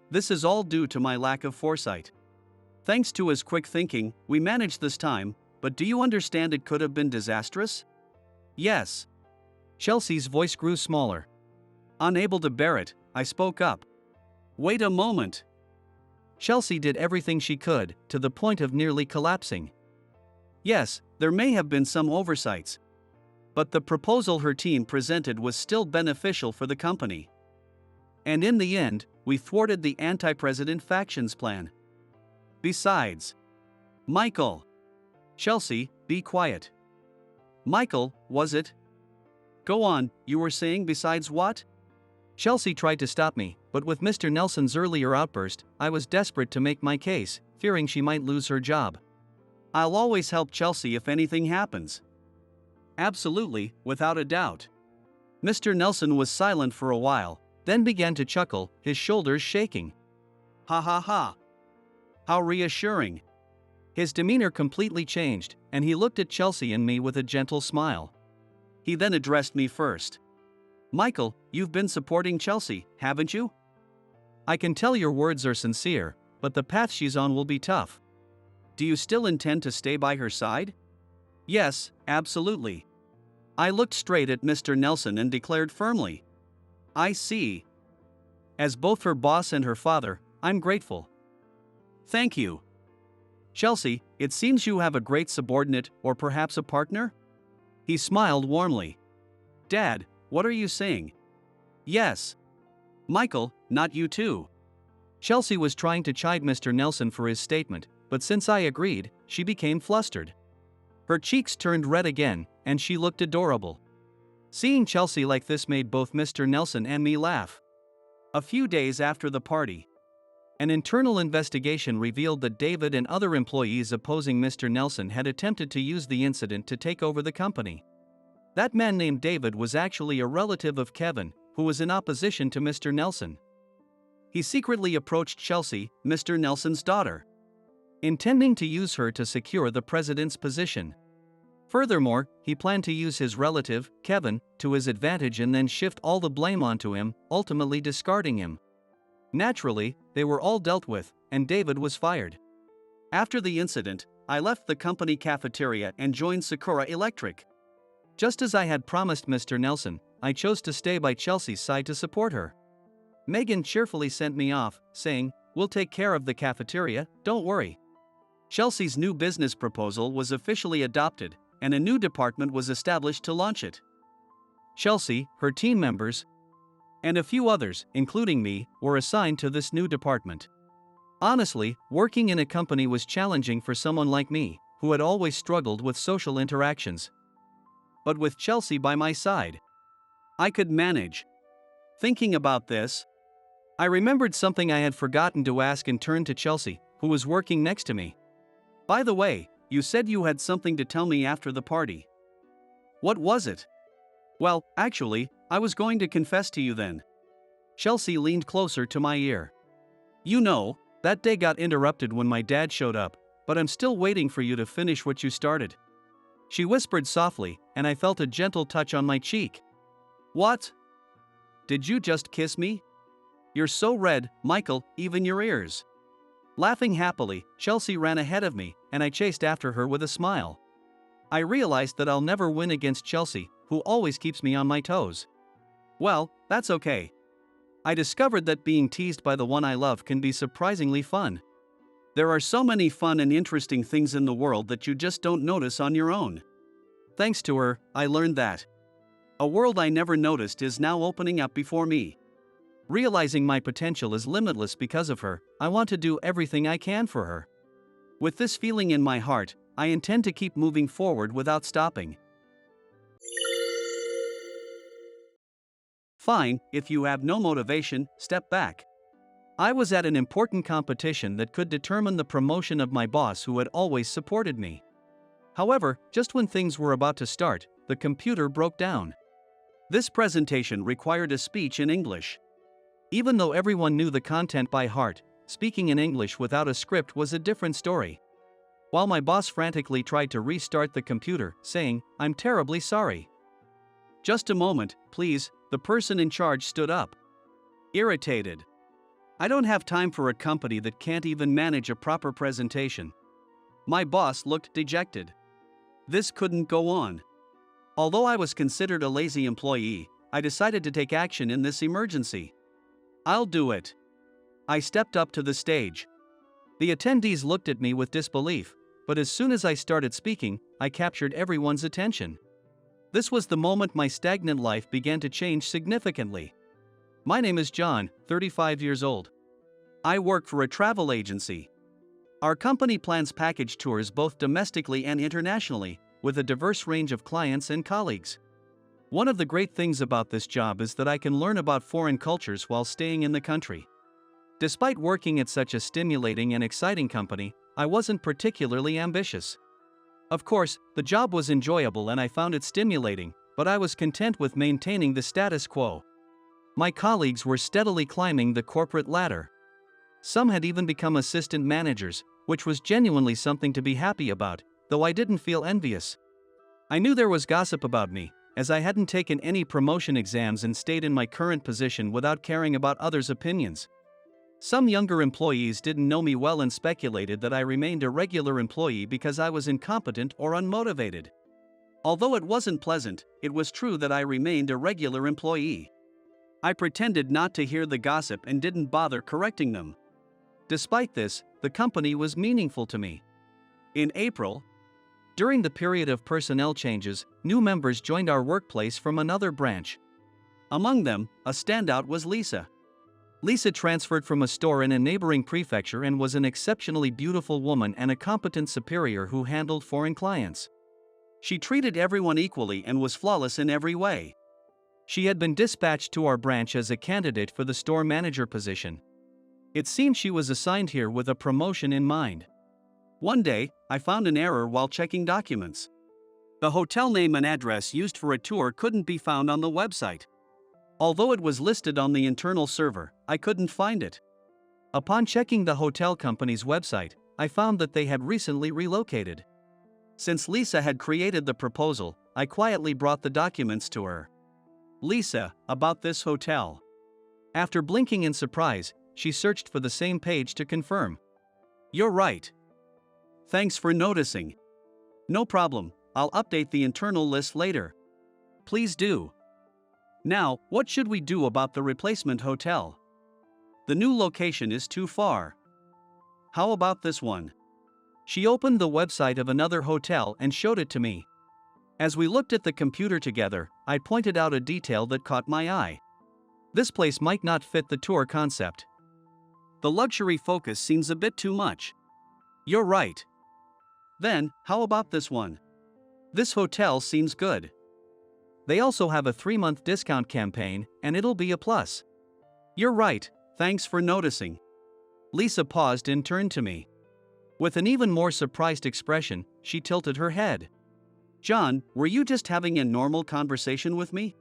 This is all due to my lack of foresight. Thanks to his quick thinking, we managed this time, but do you understand it could have been disastrous? Yes. Chelsea's voice grew smaller. Unable to bear it, I spoke up. Wait a moment. Chelsea did everything she could, to the point of nearly collapsing. Yes, there may have been some oversights. But the proposal her team presented was still beneficial for the company. And in the end, we thwarted the anti-president faction's plan. Besides, Michael. Chelsea, be quiet. Michael, was it? Go on, you were saying besides what? Chelsea tried to stop me, but with Mr. Nelson's earlier outburst, I was desperate to make my case, fearing she might lose her job. I'll always help Chelsea if anything happens. Absolutely, without a doubt. Mr. Nelson was silent for a while, then began to chuckle, his shoulders shaking. Ha ha ha. How reassuring. His demeanor completely changed, and he looked at Chelsea and me with a gentle smile. He then addressed me first. Michael, you've been supporting Chelsea, haven't you? I can tell your words are sincere, but the path she's on will be tough. Do you still intend to stay by her side? Yes, absolutely. I looked straight at Mr. Nelson and declared firmly. I see. As both her boss and her father, I'm grateful. Thank you. Chelsea, it seems you have a great subordinate or perhaps a partner? He smiled warmly. Dad, what are you saying? Yes. Michael, not you too. Chelsea was trying to chide Mr. Nelson for his statement, but since I agreed, she became flustered. Her cheeks turned red again, and she looked adorable. Seeing Chelsea like this made both Mr. Nelson and me laugh. A few days after the party, an internal investigation revealed that David and other employees opposing Mr. Nelson had attempted to use the incident to take over the company. That man named David was actually a relative of Kevin, who was in opposition to Mr. Nelson. He secretly approached Chelsea, Mr. Nelson's daughter, intending to use her to secure the president's position. Furthermore, he planned to use his relative, Kevin, to his advantage and then shift all the blame onto him, ultimately discarding him. Naturally, they were all dealt with, and David was fired. After the incident, I left the company cafeteria and joined Sakura Electric. Just as I had promised Mr. Nelson, I chose to stay by Chelsea's side to support her. Megan cheerfully sent me off, saying, "We'll take care of the cafeteria, don't worry." Chelsea's new business proposal was officially adopted, and a new department was established to launch it. Chelsea, her team members, and a few others, including me, were assigned to this new department. Honestly, working in a company was challenging for someone like me, who had always struggled with social interactions. But with Chelsea by my side, I could manage. Thinking about this, I remembered something I had forgotten to ask and turned to Chelsea, who was working next to me. By the way, you said you had something to tell me after the party. What was it? Well, actually, I was going to confess to you then. Chelsea leaned closer to my ear. You know, that day got interrupted when my dad showed up, but I'm still waiting for you to finish what you started. She whispered softly, and I felt a gentle touch on my cheek. What? Did you just kiss me? You're so red, Michael, even your ears. Laughing happily, Chelsea ran ahead of me, and I chased after her with a smile. I realized that I'll never win against Chelsea, who always keeps me on my toes. Well, that's okay. I discovered that being teased by the one I love can be surprisingly fun. There are so many fun and interesting things in the world that you just don't notice on your own. Thanks to her, I learned that a world I never noticed is now opening up before me. Realizing my potential is limitless because of her, I want to do everything I can for her. With this feeling in my heart, I intend to keep moving forward without stopping. Fine, if you have no motivation, step back. I was at an important competition that could determine the promotion of my boss who had always supported me. However, just when things were about to start, the computer broke down. This presentation required a speech in English. Even though everyone knew the content by heart, speaking in English without a script was a different story. While my boss frantically tried to restart the computer, saying, "I'm terribly sorry." "Just a moment, please," the person in charge stood up. Irritated. "I don't have time for a company that can't even manage a proper presentation." My boss looked dejected. This couldn't go on. Although I was considered a lazy employee, I decided to take action in this emergency. "I'll do it." I stepped up to the stage. The attendees looked at me with disbelief, but as soon as I started speaking, I captured everyone's attention. This was the moment my stagnant life began to change significantly. My name is John, 35 years old. I work for a travel agency. Our company plans package tours both domestically and internationally, with a diverse range of clients and colleagues. One of the great things about this job is that I can learn about foreign cultures while staying in the country. Despite working at such a stimulating and exciting company, I wasn't particularly ambitious. Of course, the job was enjoyable and I found it stimulating, but I was content with maintaining the status quo. My colleagues were steadily climbing the corporate ladder. Some had even become assistant managers, which was genuinely something to be happy about, though I didn't feel envious. I knew there was gossip about me, as I hadn't taken any promotion exams and stayed in my current position without caring about others' opinions. Some younger employees didn't know me well and speculated that I remained a regular employee because I was incompetent or unmotivated. Although it wasn't pleasant, it was true that I remained a regular employee. I pretended not to hear the gossip and didn't bother correcting them. Despite this, the company was meaningful to me. In April, during the period of personnel changes, new members joined our workplace from another branch. Among them, a standout was Lisa. Lisa transferred from a store in a neighboring prefecture and was an exceptionally beautiful woman and a competent superior who handled foreign clients. She treated everyone equally and was flawless in every way. She had been dispatched to our branch as a candidate for the store manager position. It seemed she was assigned here with a promotion in mind. One day, I found an error while checking documents. The hotel name and address used for a tour couldn't be found on the website. Although it was listed on the internal server, I couldn't find it. Upon checking the hotel company's website, I found that they had recently relocated. Since Lisa had created the proposal, I quietly brought the documents to her. "Lisa, about this hotel." After blinking in surprise, she searched for the same page to confirm. "You're right. Thanks for noticing." "No problem, I'll update the internal list later." "Please do." "Now, what should we do about the replacement hotel? The new location is too far." "How about this one?" She opened the website of another hotel and showed it to me. As we looked at the computer together, I pointed out a detail that caught my eye. This place might not fit the tour concept. The luxury focus seems a bit too much. You're right. Then, how about this one? This hotel seems good. They also have a 3-month discount campaign, and it'll be a plus. You're right, thanks for noticing. Lisa paused and turned to me. With an even more surprised expression, she tilted her head. John, were you just having a normal conversation with me?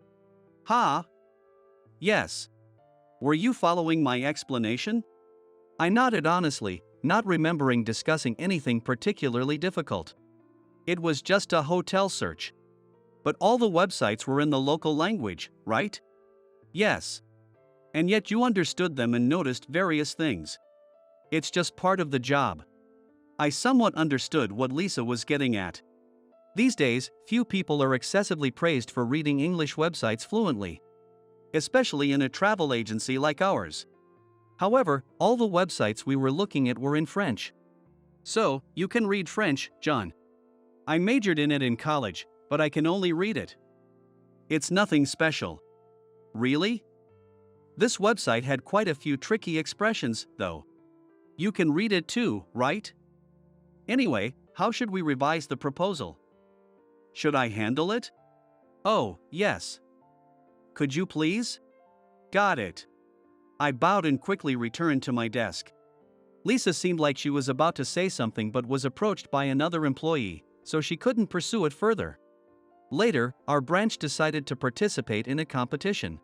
Ha? Yes. Were you following my explanation? I nodded honestly, not remembering discussing anything particularly difficult. It was just a hotel search. But all the websites were in the local language, right? Yes. And yet you understood them and noticed various things. It's just part of the job. I somewhat understood what Lisa was getting at. These days, few people are excessively praised for reading English websites fluently. Especially in a travel agency like ours. However, all the websites we were looking at were in French. So, you can read French, John. I majored in it in college, but I can only read it. It's nothing special. Really? This website had quite a few tricky expressions, though. You can read it too, right? Anyway, how should we revise the proposal? Should I handle it? Oh, yes. Could you please? Got it. I bowed and quickly returned to my desk. Lisa seemed like she was about to say something but was approached by another employee, so she couldn't pursue it further. Later, our branch decided to participate in a competition.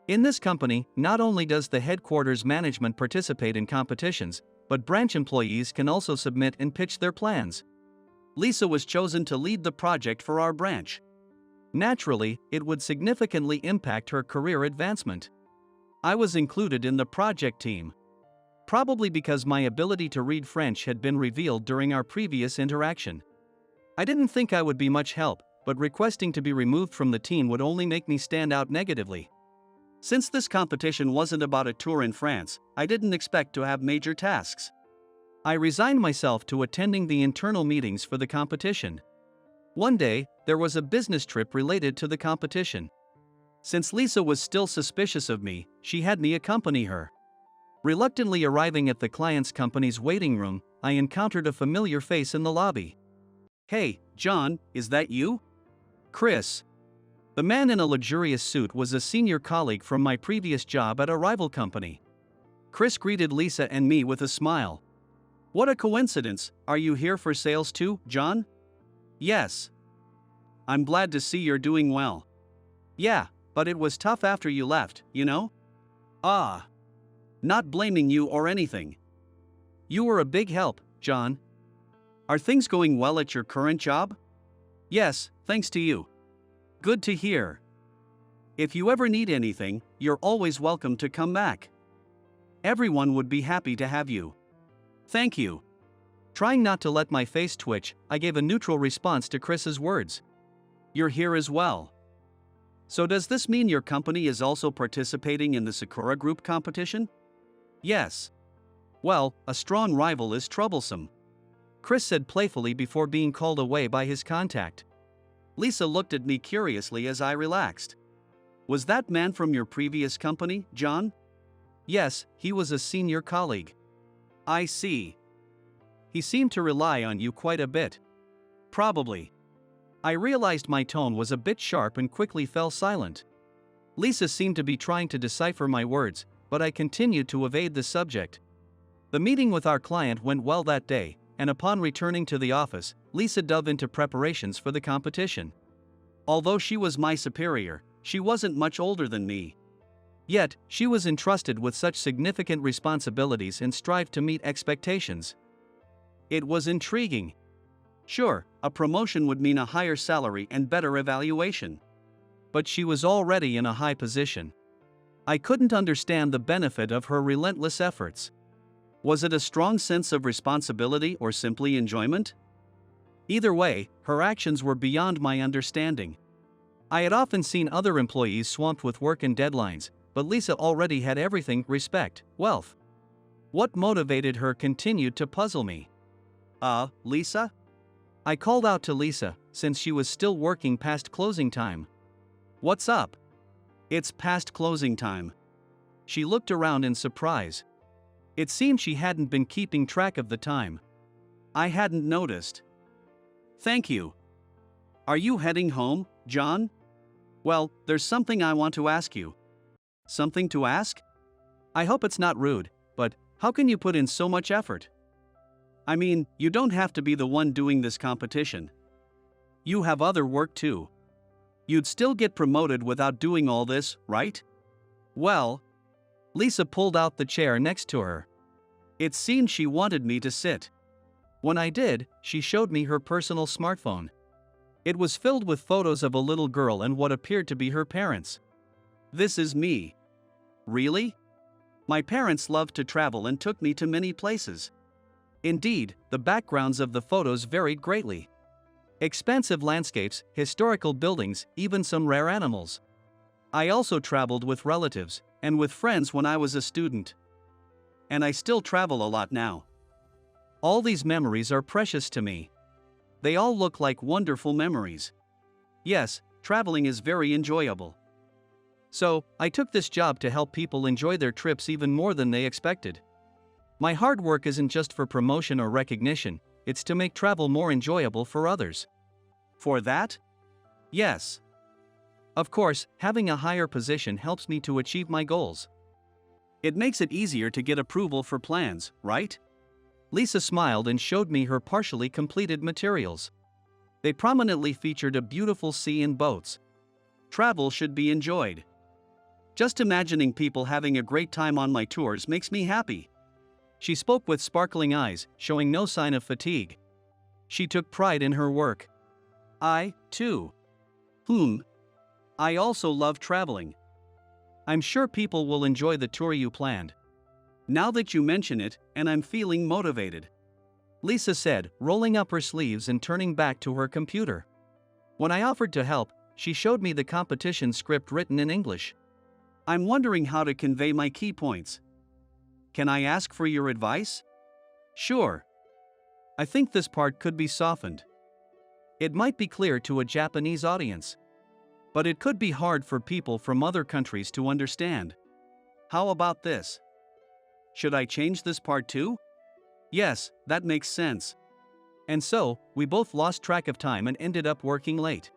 In this company, not only does the headquarters management participate in competitions, but branch employees can also submit and pitch their plans. Lisa was chosen to lead the project for our branch. Naturally, it would significantly impact her career advancement. I was included in the project team. Probably because my ability to read French had been revealed during our previous interaction. I didn't think I would be much help, but requesting to be removed from the team would only make me stand out negatively. Since this competition wasn't about a tour in France, I didn't expect to have major tasks. I resigned myself to attending the internal meetings for the competition. One day, there was a business trip related to the competition. Since Lisa was still suspicious of me, she had me accompany her. Reluctantly arriving at the client's company's waiting room, I encountered a familiar face in the lobby. Hey, John, is that you? Chris. The man in a luxurious suit was a senior colleague from my previous job at a rival company. Chris greeted Lisa and me with a smile. What a coincidence, are you here for sales too, John? Yes. I'm glad to see you're doing well. Yeah, but it was tough after you left, you know? Ah. Not blaming you or anything. You were a big help, John. Are things going well at your current job? Yes, thanks to you. Good to hear. If you ever need anything, you're always welcome to come back. Everyone would be happy to have you. Thank you. Trying not to let my face twitch, I gave a neutral response to Chris's words. You're here as well. So does this mean your company is also participating in the Sakura group competition? Yes. Well, a strong rival is troublesome. Chris said playfully before being called away by his contact. Lisa looked at me curiously as I relaxed. Was that man from your previous company, John? Yes, he was a senior colleague. I see. He seemed to rely on you quite a bit. Probably. I realized my tone was a bit sharp and quickly fell silent. Lisa seemed to be trying to decipher my words, but I continued to evade the subject. The meeting with our client went well that day, and upon returning to the office, Lisa dove into preparations for the competition. Although she was my superior, she wasn't much older than me. Yet, she was entrusted with such significant responsibilities and strived to meet expectations. It was intriguing. Sure, a promotion would mean a higher salary and better evaluation. But she was already in a high position. I couldn't understand the benefit of her relentless efforts. Was it a strong sense of responsibility or simply enjoyment? Either way, her actions were beyond my understanding. I had often seen other employees swamped with work and deadlines, but Lisa already had everything: respect, wealth. What motivated her continued to puzzle me. Lisa? I called out to Lisa, since she was still working past closing time. What's up? It's past closing time. She looked around in surprise. It seemed she hadn't been keeping track of the time. I hadn't noticed. Thank you. Are you heading home, John? Well, there's something I want to ask you. Something to ask? I hope it's not rude, but how can you put in so much effort? I mean, you don't have to be the one doing this competition. You have other work too. You'd still get promoted without doing all this, right? Well, Lisa pulled out the chair next to her. It seemed she wanted me to sit. When I did, she showed me her personal smartphone. It was filled with photos of a little girl and what appeared to be her parents. This is me. Really? My parents loved to travel and took me to many places. Indeed, the backgrounds of the photos varied greatly. Expansive landscapes, historical buildings, even some rare animals. I also traveled with relatives and with friends when I was a student. And I still travel a lot now. All these memories are precious to me. They all look like wonderful memories. Yes, traveling is very enjoyable. So, I took this job to help people enjoy their trips even more than they expected. My hard work isn't just for promotion or recognition, it's to make travel more enjoyable for others. For that? Yes. Of course, having a higher position helps me to achieve my goals. It makes it easier to get approval for plans, right? Lisa smiled and showed me her partially completed materials. They prominently featured a beautiful sea and boats. Travel should be enjoyed. Just imagining people having a great time on my tours makes me happy. She spoke with sparkling eyes, showing no sign of fatigue. She took pride in her work. I, too. I also love traveling. I'm sure people will enjoy the tour you planned. Now that you mention it, and I'm feeling motivated. Lisa said, rolling up her sleeves and turning back to her computer. When I offered to help, she showed me the competition script written in English. I'm wondering how to convey my key points. Can I ask for your advice? Sure. I think this part could be softened. It might be clear to a Japanese audience. But it could be hard for people from other countries to understand. How about this? Should I change this part too? Yes, that makes sense. And so, we both lost track of time and ended up working late.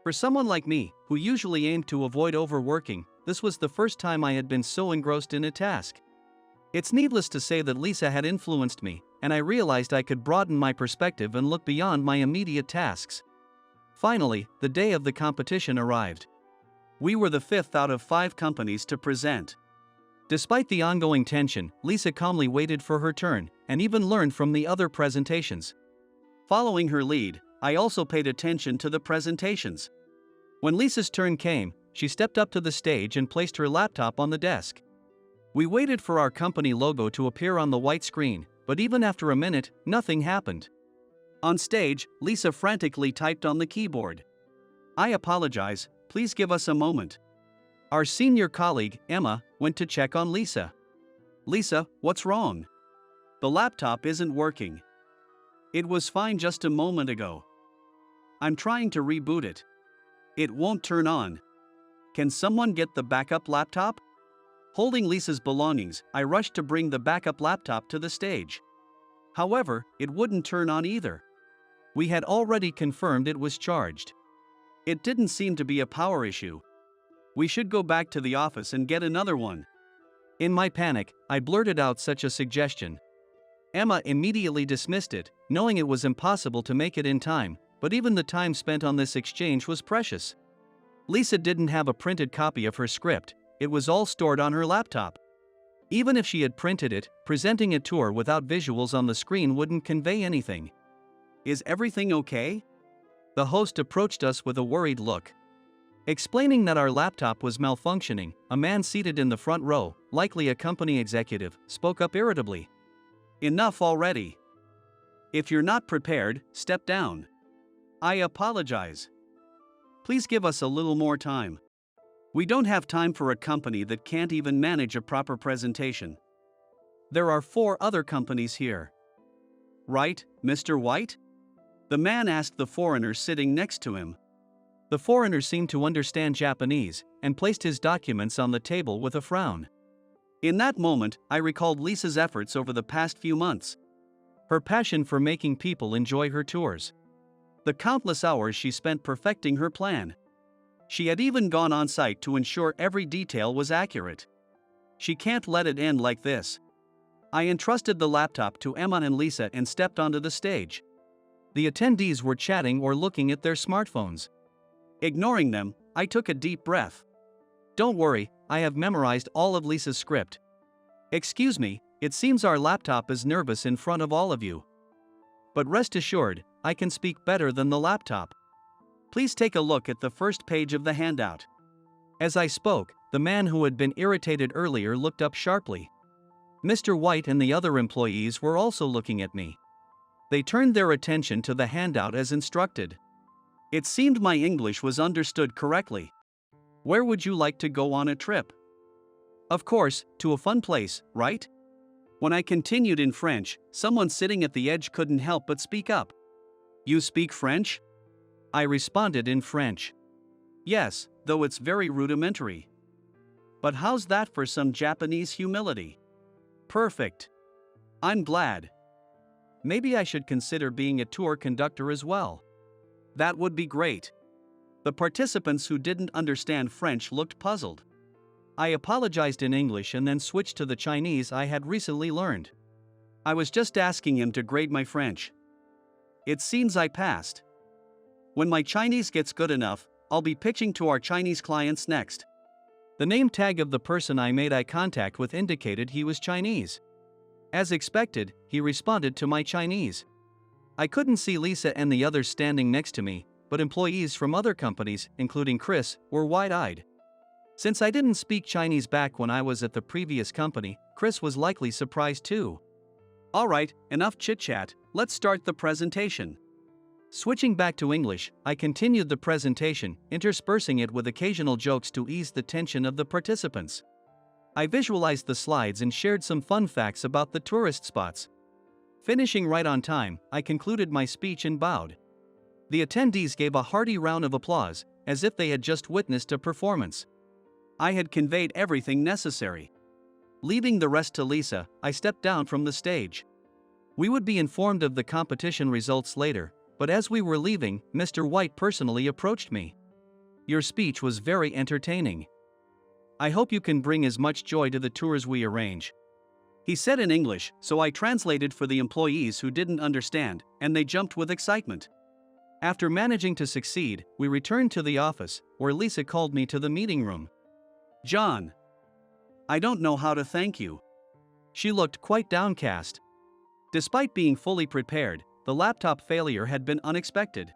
For someone like me, who usually aimed to avoid overworking, this was the first time I had been so engrossed in a task. It's needless to say that Lisa had influenced me, and I realized I could broaden my perspective and look beyond my immediate tasks. Finally, the day of the competition arrived. We were the 5th out of 5 companies to present. Despite the ongoing tension, Lisa calmly waited for her turn, and even learned from the other presentations. Following her lead, I also paid attention to the presentations. When Lisa's turn came, she stepped up to the stage and placed her laptop on the desk. We waited for our company logo to appear on the white screen, but even after a minute, nothing happened. On stage, Lisa frantically typed on the keyboard. I apologize, please give us a moment. Our senior colleague, Emma, went to check on Lisa. Lisa, what's wrong? The laptop isn't working. It was fine just a moment ago. I'm trying to reboot it. It won't turn on. Can someone get the backup laptop? Holding Lisa's belongings, I rushed to bring the backup laptop to the stage. However, it wouldn't turn on either. We had already confirmed it was charged. It didn't seem to be a power issue. We should go back to the office and get another one. In my panic, I blurted out such a suggestion. Emma immediately dismissed it, knowing it was impossible to make it in time, but even the time spent on this exchange was precious. Lisa didn't have a printed copy of her script, it was all stored on her laptop. Even if she had printed it, presenting a tour without visuals on the screen wouldn't convey anything. Is everything okay? The host approached us with a worried look. Explaining that our laptop was malfunctioning, a man seated in the front row, likely a company executive, spoke up irritably. Enough already. If you're not prepared, step down. I apologize. Please give us a little more time. We don't have time for a company that can't even manage a proper presentation. There are 4 other companies here. Right, Mr. White? The man asked the foreigner sitting next to him. The foreigner seemed to understand Japanese, and placed his documents on the table with a frown. In that moment, I recalled Lisa's efforts over the past few months. Her passion for making people enjoy her tours. The countless hours she spent perfecting her plan. She had even gone on site to ensure every detail was accurate. She can't let it end like this. I entrusted the laptop to Emma and Lisa and stepped onto the stage. The attendees were chatting or looking at their smartphones. Ignoring them, I took a deep breath. Don't worry, I have memorized all of Lisa's script. Excuse me, it seems our laptop is nervous in front of all of you. But rest assured, I can speak better than the laptop. Please take a look at the first page of the handout. As I spoke, the man who had been irritated earlier looked up sharply. Mr. White and the other employees were also looking at me. They turned their attention to the handout as instructed. It seemed my English was understood correctly. Where would you like to go on a trip? Of course, to a fun place, right? When I continued in French, someone sitting at the edge couldn't help but speak up. You speak French? I responded in French. Yes, though it's very rudimentary. But how's that for some Japanese humility? Perfect. I'm glad. Maybe I should consider being a tour conductor as well. That would be great. The participants who didn't understand French looked puzzled. I apologized in English and then switched to the Chinese I had recently learned. I was just asking him to grade my French. It seems I passed. When my Chinese gets good enough, I'll be pitching to our Chinese clients next. The name tag of the person I made eye contact with indicated he was Chinese. As expected, he responded to my Chinese. I couldn't see Lisa and the others standing next to me, but employees from other companies, including Chris, were wide-eyed. Since I didn't speak Chinese back when I was at the previous company, Chris was likely surprised too. Alright, enough chit-chat, let's start the presentation. Switching back to English, I continued the presentation, interspersing it with occasional jokes to ease the tension of the participants. I visualized the slides and shared some fun facts about the tourist spots. Finishing right on time, I concluded my speech and bowed. The attendees gave a hearty round of applause, as if they had just witnessed a performance. I had conveyed everything necessary. Leaving the rest to Lisa, I stepped down from the stage. We would be informed of the competition results later, but as we were leaving, Mr. White personally approached me. Your speech was very entertaining. I hope you can bring as much joy to the tours we arrange. He said in English, so I translated for the employees who didn't understand, and they jumped with excitement. After managing to succeed, we returned to the office, where Lisa called me to the meeting room. John. I don't know how to thank you. She looked quite downcast. Despite being fully prepared, the laptop failure had been unexpected.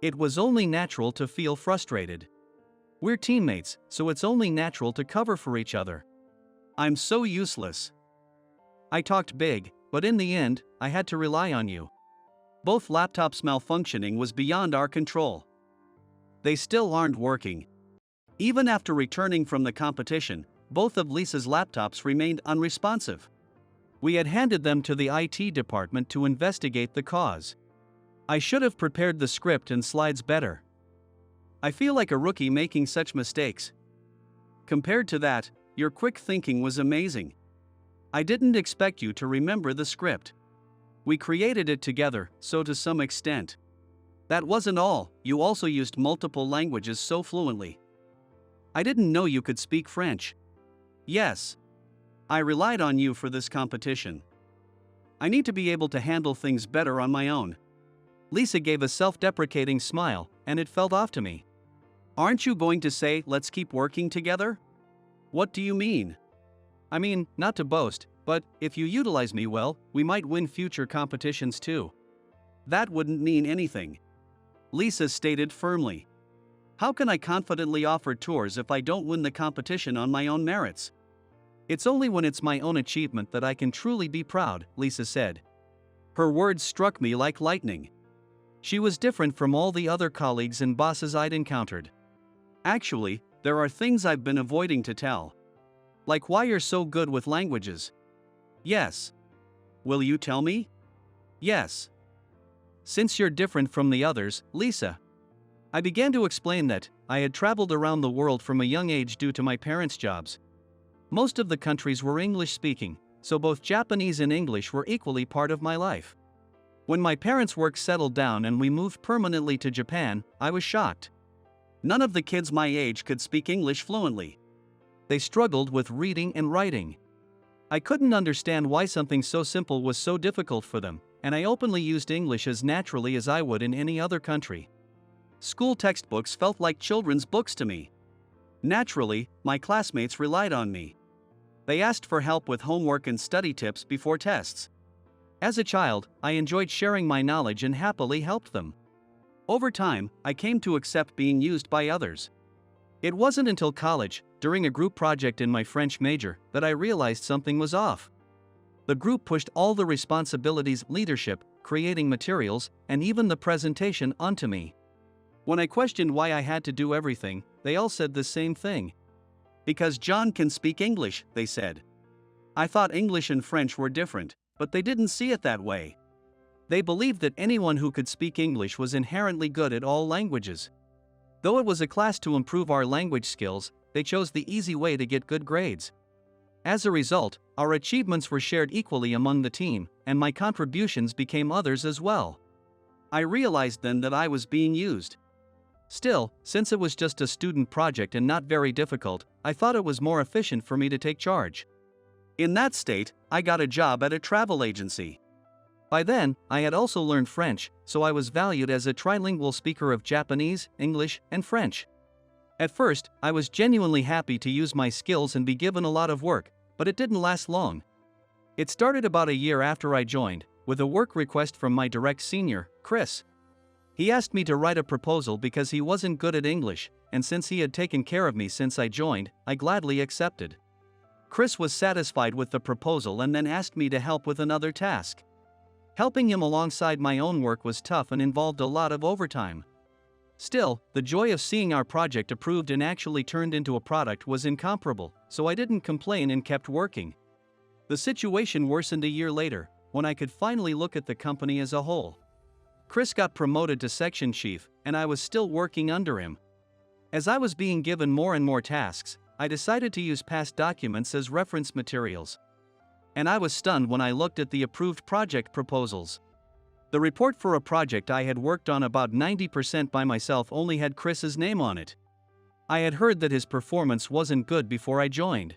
It was only natural to feel frustrated. We're teammates, so it's only natural to cover for each other. I'm so useless. I talked big, but in the end, I had to rely on you. Both laptops malfunctioning was beyond our control. They still aren't working. Even after returning from the competition, both of Lisa's laptops remained unresponsive. We had handed them to the IT department to investigate the cause. I should have prepared the script and slides better. I feel like a rookie making such mistakes. Compared to that, your quick thinking was amazing. I didn't expect you to remember the script. We created it together, so to some extent. That wasn't all, you also used multiple languages so fluently. I didn't know you could speak French. Yes. I relied on you for this competition. I need to be able to handle things better on my own. Lisa gave a self-deprecating smile, and it felt off to me. Aren't you going to say, let's keep working together? What do you mean? I mean, not to boast, but if you utilize me well, we might win future competitions too. That wouldn't mean anything. Lisa stated firmly. How can I confidently offer tours if I don't win the competition on my own merits? It's only when it's my own achievement that I can truly be proud, Lisa said. Her words struck me like lightning. She was different from all the other colleagues and bosses I'd encountered. Actually, there are things I've been avoiding to tell. Like why you're so good with languages. Yes. Will you tell me? Yes. Since you're different from the others, Lisa. I began to explain that I had traveled around the world from a young age due to my parents' jobs. Most of the countries were English-speaking, so both Japanese and English were equally part of my life. When my parents' work settled down and we moved permanently to Japan, I was shocked. None of the kids my age could speak English fluently. They struggled with reading and writing. I couldn't understand why something so simple was so difficult for them, and I openly used English as naturally as I would in any other country. School textbooks felt like children's books to me. Naturally, my classmates relied on me. They asked for help with homework and study tips before tests. As a child, I enjoyed sharing my knowledge and happily helped them. Over time, I came to accept being used by others. It wasn't until college, during a group project in my French major, that I realized something was off. The group pushed all the responsibilities, leadership, creating materials, and even the presentation onto me. When I questioned why I had to do everything, they all said the same thing. Because John can speak English, they said. I thought English and French were different, but they didn't see it that way. They believed that anyone who could speak English was inherently good at all languages. Though it was a class to improve our language skills, they chose the easy way to get good grades. As a result, our achievements were shared equally among the team, and my contributions became others as well. I realized then that I was being used. Still, since it was just a student project and not very difficult, I thought it was more efficient for me to take charge. In that state, I got a job at a travel agency. By then, I had also learned French, so I was valued as a trilingual speaker of Japanese, English, and French. At first, I was genuinely happy to use my skills and be given a lot of work, but it didn't last long. It started about a year after I joined, with a work request from my direct senior, Chris. He asked me to write a proposal because he wasn't good at English, and since he had taken care of me since I joined, I gladly accepted. Chris was satisfied with the proposal and then asked me to help with another task. Helping him alongside my own work was tough and involved a lot of overtime. Still, the joy of seeing our project approved and actually turned into a product was incomparable, so I didn't complain and kept working. The situation worsened a year later, when I could finally look at the company as a whole. Chris got promoted to section chief, and I was still working under him. As I was being given more and more tasks, I decided to use past documents as reference materials. And I was stunned when I looked at the approved project proposals. The report for a project I had worked on about 90% by myself only had Chris's name on it. I had heard that his performance wasn't good before I joined.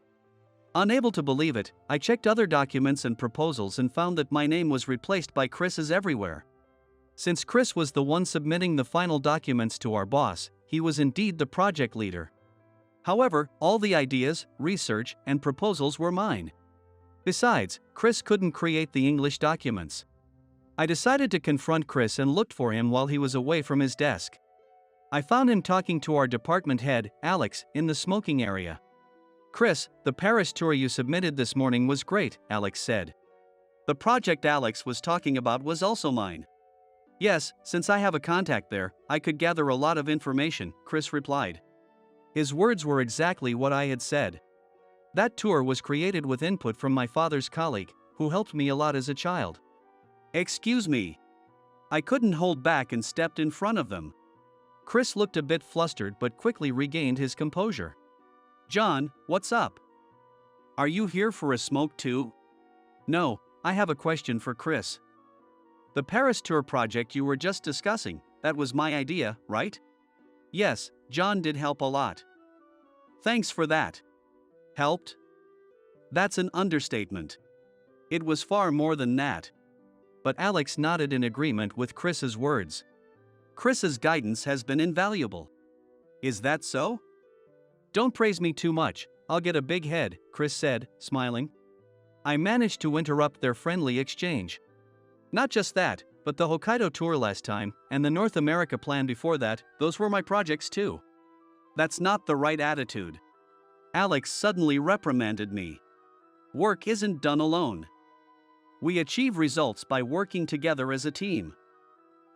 Unable to believe it, I checked other documents and proposals and found that my name was replaced by Chris's everywhere. Since Chris was the one submitting the final documents to our boss, he was indeed the project leader. However, all the ideas, research, and proposals were mine. Besides, Chris couldn't create the English documents. I decided to confront Chris and looked for him while he was away from his desk. I found him talking to our department head, Alex, in the smoking area. "Chris, the Paris tour you submitted this morning was great," Alex said. "The project Alex was talking about was also mine." "Yes, since I have a contact there, I could gather a lot of information," Chris replied. His words were exactly what I had said. That tour was created with input from my father's colleague, who helped me a lot as a child. "Excuse me." I couldn't hold back and stepped in front of them. Chris looked a bit flustered but quickly regained his composure. "John, what's up? Are you here for a smoke too?" "No, I have a question for Chris. The Paris tour project you were just discussing, that was my idea, right?" "Yes, John did help a lot." "Thanks for that." "Helped?" That's an understatement. It was far more than that. But Alex nodded in agreement with Chris's words. "Chris's guidance has been invaluable." "Is that so?" "Don't praise me too much, I'll get a big head," Chris said, smiling. I managed to interrupt their friendly exchange. "Not just that, but the Hokkaido tour last time, and the North America plan before that, those were my projects too." "That's not the right attitude." Alex suddenly reprimanded me. "Work isn't done alone. We achieve results by working together as a team.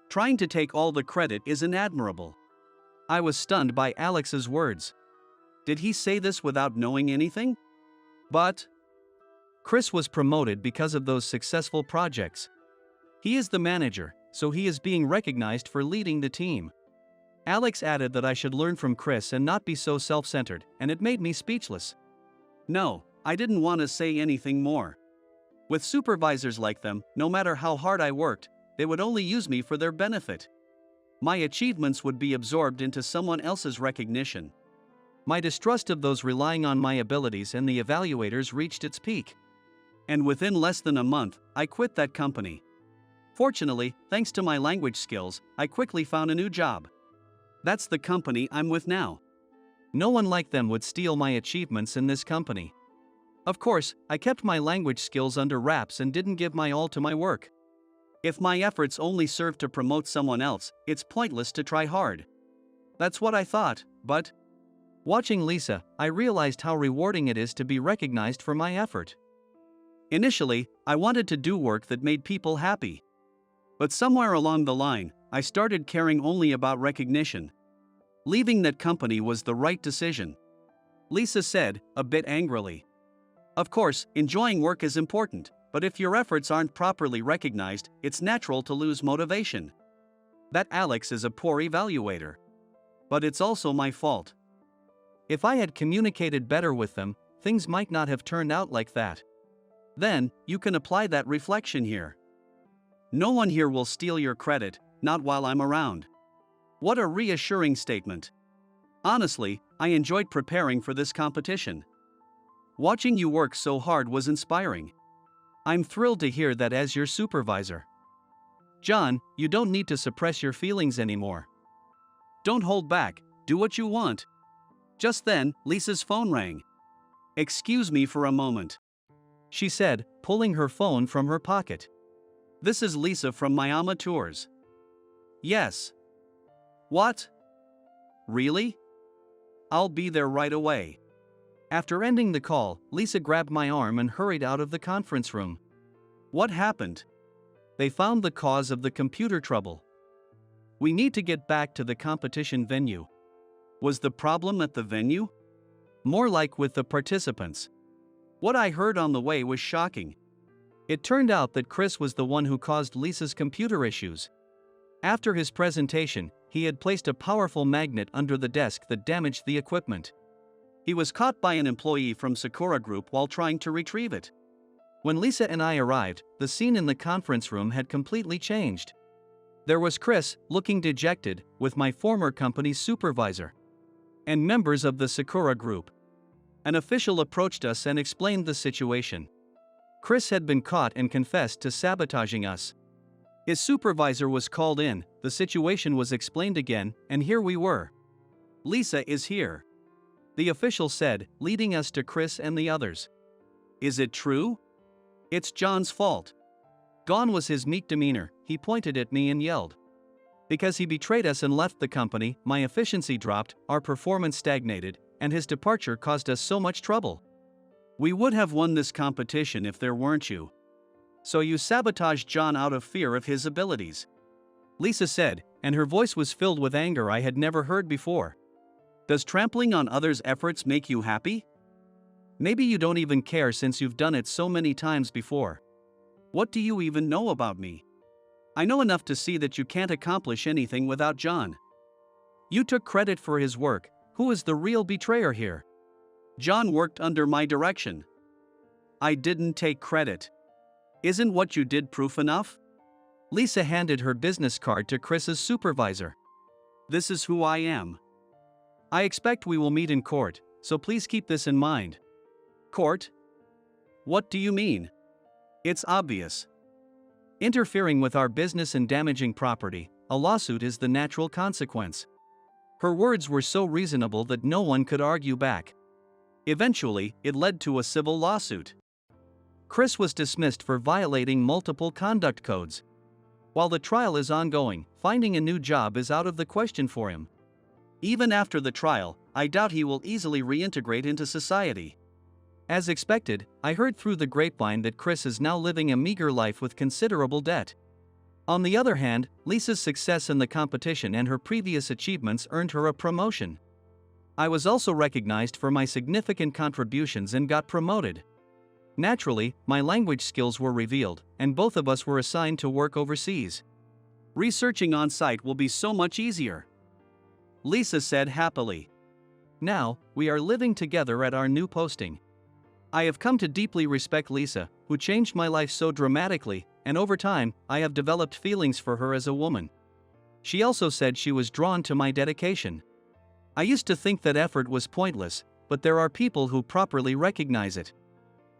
Trying to take all the credit isn't admirable." I was stunned by Alex's words. Did he say this without knowing anything? But Chris was promoted because of those successful projects. He is the manager, so he is being recognized for leading the team. Alex added that I should learn from Chris and not be so self-centered, and it made me speechless. No, I didn't want to say anything more. With supervisors like them, no matter how hard I worked, they would only use me for their benefit. My achievements would be absorbed into someone else's recognition. My distrust of those relying on my abilities and the evaluators reached its peak. And within less than a month, I quit that company. Fortunately, thanks to my language skills, I quickly found a new job. That's the company I'm with now. No one like them would steal my achievements in this company. Of course, I kept my language skills under wraps and didn't give my all to my work. If my efforts only serve to promote someone else, it's pointless to try hard. That's what I thought, but watching Lisa, I realized how rewarding it is to be recognized for my effort. Initially, I wanted to do work that made people happy. But somewhere along the line, I started caring only about recognition. Leaving that company was the right decision. Lisa said, a bit angrily. Of course, enjoying work is important, but if your efforts aren't properly recognized, it's natural to lose motivation. That Alex is a poor evaluator. But it's also my fault. If I had communicated better with them, things might not have turned out like that. Then, you can apply that reflection here. No one here will steal your credit, not while I'm around. What a reassuring statement. Honestly, I enjoyed preparing for this competition. Watching you work so hard was inspiring. I'm thrilled to hear that as your supervisor. John, you don't need to suppress your feelings anymore. Don't hold back, do what you want. Just then, Lisa's phone rang. Excuse me for a moment, she said, pulling her phone from her pocket. This is Lisa from Miami Tours. Yes. What? Really? I'll be there right away. After ending the call, Lisa grabbed my arm and hurried out of the conference room. What happened? They found the cause of the computer trouble. We need to get back to the competition venue. Was the problem at the venue? More like with the participants. What I heard on the way was shocking. It turned out that Chris was the one who caused Lisa's computer issues. After his presentation, he had placed a powerful magnet under the desk that damaged the equipment. He was caught by an employee from Sakura Group while trying to retrieve it. When Lisa and I arrived, the scene in the conference room had completely changed. There was Chris, looking dejected, with my former company's supervisor and members of the Sakura Group. An official approached us and explained the situation. Chris had been caught and confessed to sabotaging us. His supervisor was called in, the situation was explained again, and here we were. Lisa is here, the official said, leading us to Chris and the others. Is it true? It's John's fault. Gone was his meek demeanor, he pointed at me and yelled. Because he betrayed us and left the company, my efficiency dropped, our performance stagnated, and his departure caused us so much trouble. We would have won this competition if there weren't you. So you sabotaged John out of fear of his abilities, Lisa said, and her voice was filled with anger I had never heard before. Does trampling on others' efforts make you happy? Maybe you don't even care since you've done it so many times before. What do you even know about me? I know enough to see that you can't accomplish anything without John. You took credit for his work. Who is the real betrayer here? John worked under my direction. I didn't take credit. Isn't what you did proof enough? Lisa handed her business card to Chris's supervisor. This is who I am. I expect we will meet in court, so please keep this in mind. Court? What do you mean? It's obvious. Interfering with our business and damaging property, a lawsuit is the natural consequence. Her words were so reasonable that no one could argue back. Eventually, it led to a civil lawsuit. Chris was dismissed for violating multiple conduct codes. While the trial is ongoing, finding a new job is out of the question for him. Even after the trial, I doubt he will easily reintegrate into society. As expected, I heard through the grapevine that Chris is now living a meager life with considerable debt. On the other hand, Lisa's success in the competition and her previous achievements earned her a promotion. I was also recognized for my significant contributions and got promoted. Naturally, my language skills were revealed, and both of us were assigned to work overseas. Researching on site will be so much easier, Lisa said happily. Now, we are living together at our new posting. I have come to deeply respect Lisa, who changed my life so dramatically, and over time, I have developed feelings for her as a woman. She also said she was drawn to my dedication. I used to think that effort was pointless, but there are people who properly recognize it.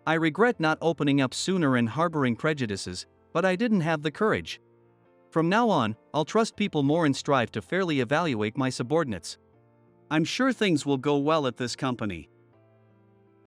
I regret not opening up sooner and harboring prejudices, but I didn't have the courage. From now on, I'll trust people more and strive to fairly evaluate my subordinates. I'm sure things will go well at this company.